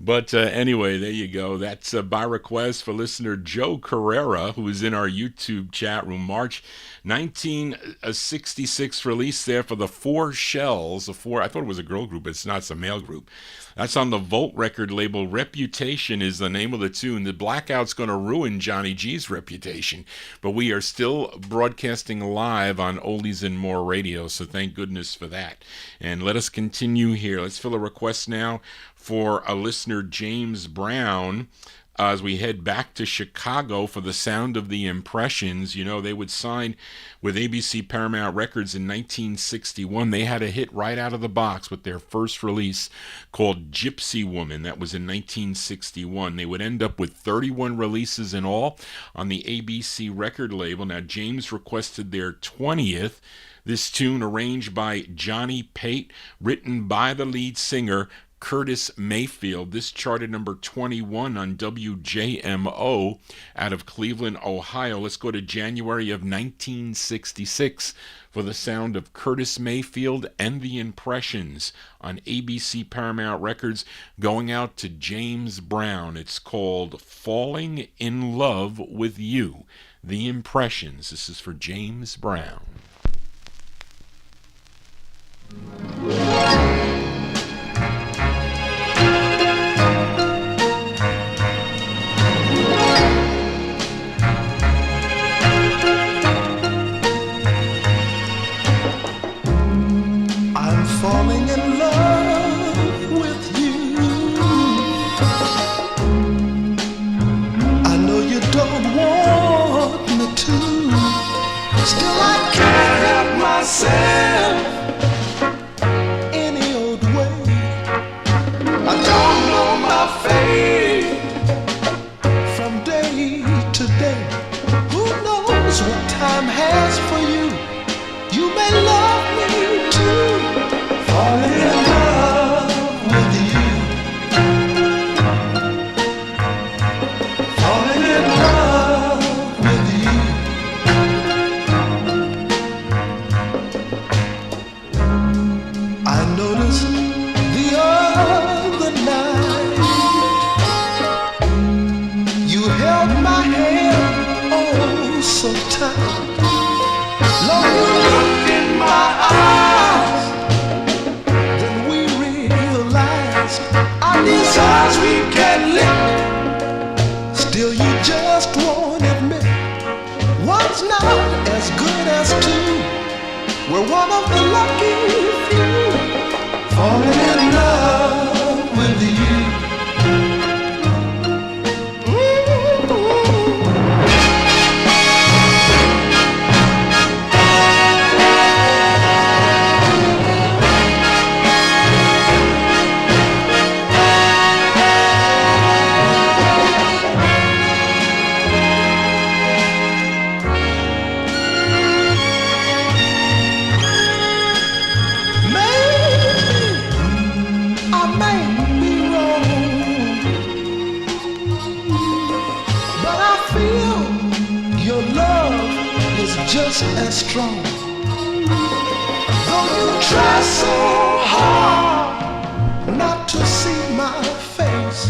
But anyway, there you go. That's by request for listener Joe Carrera, who is in our YouTube chat room. March 1966 release there for the Four Shells. I thought it was a girl group, but it's not. It's a male group. That's on the Volt record label. Reputation is the name of the tune. The blackout's going to ruin Johnny G's reputation, but we are still broadcasting live on Oldies and More Radio, so thank goodness for that. And let us continue here. Let's fill a request now for a listener, James Brown. As we head back to Chicago for the sound of the Impressions, you know, they would sign with ABC Paramount Records in 1961. They had a hit right out of the box with their first release called Gypsy Woman. That was in 1961. They would end up with 31 releases in all on the ABC record label. Now, James requested their 20th. This tune, arranged by Johnny Pate, written by the lead singer Curtis Mayfield. This charted number 21 on WJMO out of Cleveland, Ohio. Let's go to January of 1966 for the sound of Curtis Mayfield and the Impressions on ABC Paramount Records, going out to James Brown. It's called Falling in Love with You. The Impressions. This is for James Brown. I'm falling in love with you. I know you don't want me to. Still I can't help myself any old way. I don't know my fate from day to day. Who knows what time has for you? You may love me too. Falling in love with you. Falling in love with you. I noticed the other night you held my hand oh so tight. Lord, you looked in my eyes, then we realized our desires we can lick. Still you just won't admit one's not as good as two. We're one of the lucky few, falling in love with you. Just as strong. Though you try so hard not to see my face,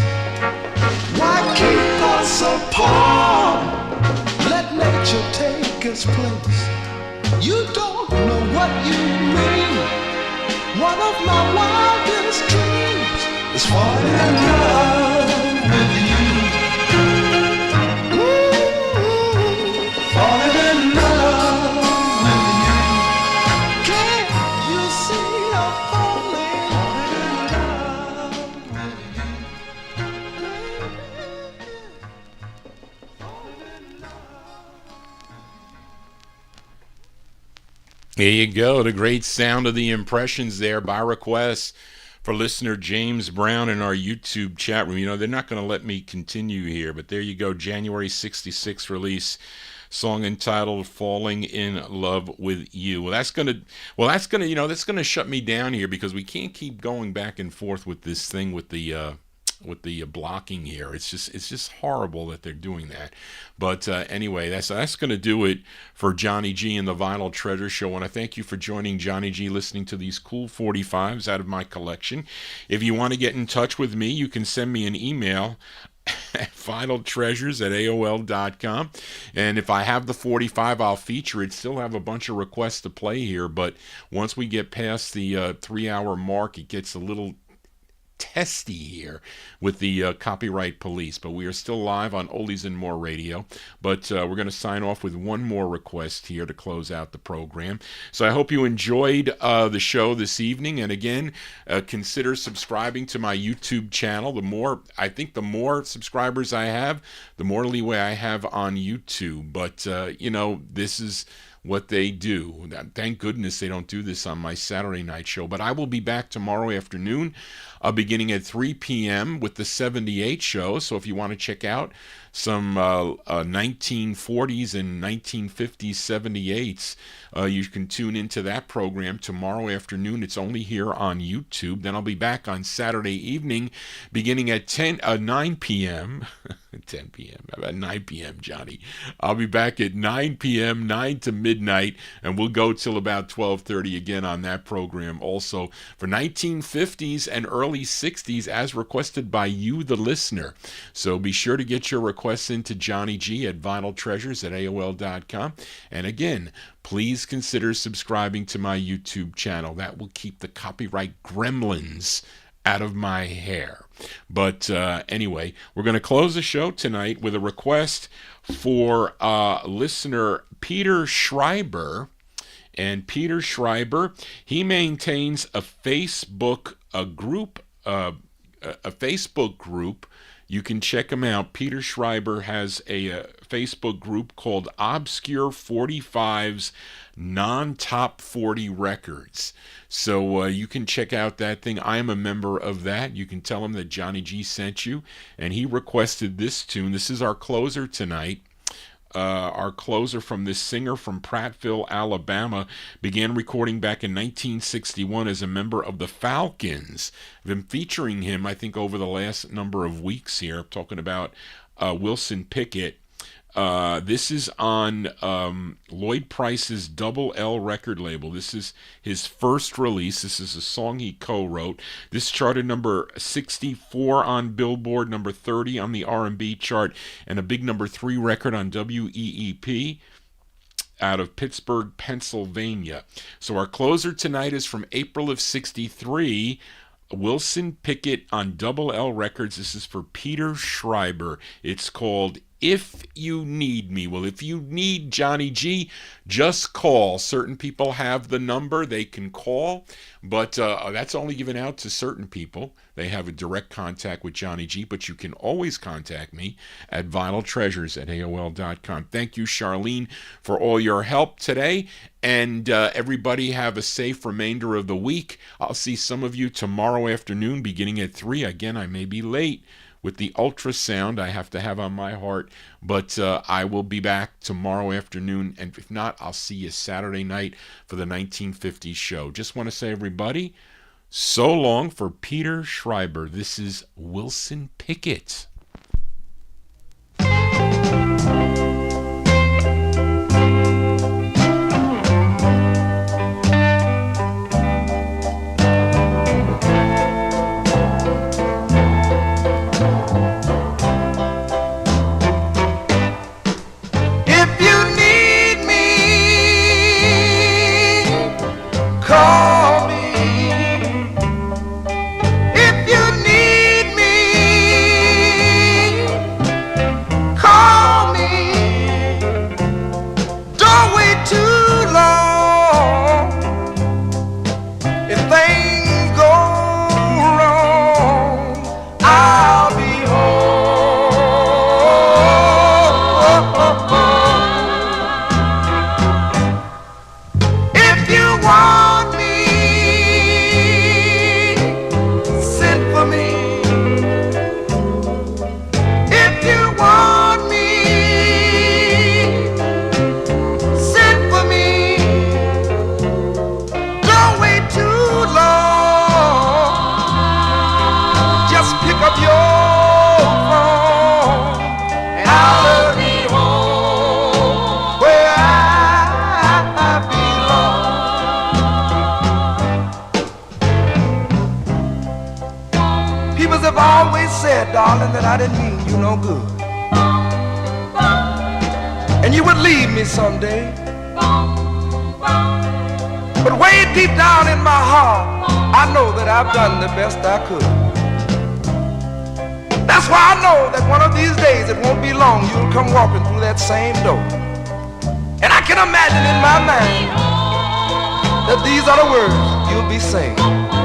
why keep us apart? Let nature take its place. You don't know what you mean. One of my wildest dreams is falling in love with you. Falling in love. There you go, the great sound of the Impressions there by request for listener James Brown in our YouTube chat room. You know, they're not going to let me continue here, but there you go, January 66 release, song entitled Falling in Love with You. That's gonna shut me down here because we can't keep going back and forth with this thing with the blocking here. It's just horrible that they're doing that. But anyway, that's going to do it for Johnny G and the Vinyltreasure Show. And I thank you for joining Johnny G, listening to these cool 45s out of my collection. If you want to get in touch with me, you can send me an email at vinyltreasures@aol.com. And if I have the 45, I'll feature it. Still have a bunch of requests to play here, but once we get past the 3-hour mark, it gets a little testy here with the copyright police, but we are still live on Oldies and More Radio. But we're going to sign off with one more request here to close out the program. So I hope you enjoyed the show this evening, and again, consider subscribing to my YouTube channel. The more subscribers I have, the more leeway I have on YouTube. But this is what they do. Thank goodness they don't do this on my Saturday night show. But I will be back tomorrow afternoon, beginning at 3 p.m. with the 78 show. So if you want to check out some 1940s and 1950s 78s, you can tune into that program tomorrow afternoon. It's only here on YouTube. Then I'll be back on Saturday evening beginning at 9 p.m. 10 p.m. About 9 p.m., Johnny. I'll be back at 9 p.m., 9 to midnight, and we'll go till about 12:30 again on that program also for 1950s and early 60s as requested by you, the listener. So be sure to get your requests into Johnny G at Vinyltreasures at AOL.com. And again, please consider subscribing to my YouTube channel. That will keep the copyright gremlins out of my hair. But anyway, we're going to close the show tonight with a request for listener Peter Schreiber. And Peter Schreiber, he maintains a Facebook group. You can check him out. Peter Schreiber has a Facebook group called Obscure 45's Non-Top 40 Records. So you can check out that thing. I am a member of that. You can tell him that Johnny G sent you, and he requested this tune. This is our closer tonight. Our closer from this singer from Prattville, Alabama, began recording back in 1961 as a member of the Falcons. I've been featuring him, I think, over the last number of weeks here. I'm talking about Wilson Pickett. This is on Lloyd Price's Double L record label. This is his first release. This is a song he co-wrote. This charted number 64 on Billboard, number 30 on the R&B chart, and a big number 3 record on WEEP out of Pittsburgh, Pennsylvania. So our closer tonight is from April of 63. Wilson Pickett on Double L Records. This is for Peter Schreiber. It's called If You Need Me. Well, if you need Johnny G, just call. Certain people have the number they can call, but that's only given out to certain people. They have a direct contact with Johnny G, but you can always contact me at Vinyltreasures at AOL.com. Thank you, Charlene, for all your help today, and everybody have a safe remainder of the week. I'll see some of you tomorrow afternoon beginning at 3. Again, I may be late with the ultrasound I have to have on my heart, but I will be back tomorrow afternoon, and if not, I'll see you Saturday night for the 1950s show. Just want to say, everybody, so long for Peter Schreiber. This is Wilson Pickett. Call me if you need me. Call me. Don't wait too long. If things go wrong, I'll be home. If you want darling, that I didn't mean you no good, and you would leave me someday. But way deep down in my heart, I know that I've done the best I could. That's why I know that one of these days, it won't be long, you'll come walking through that same door. And I can imagine in my mind that these are the words you'll be saying.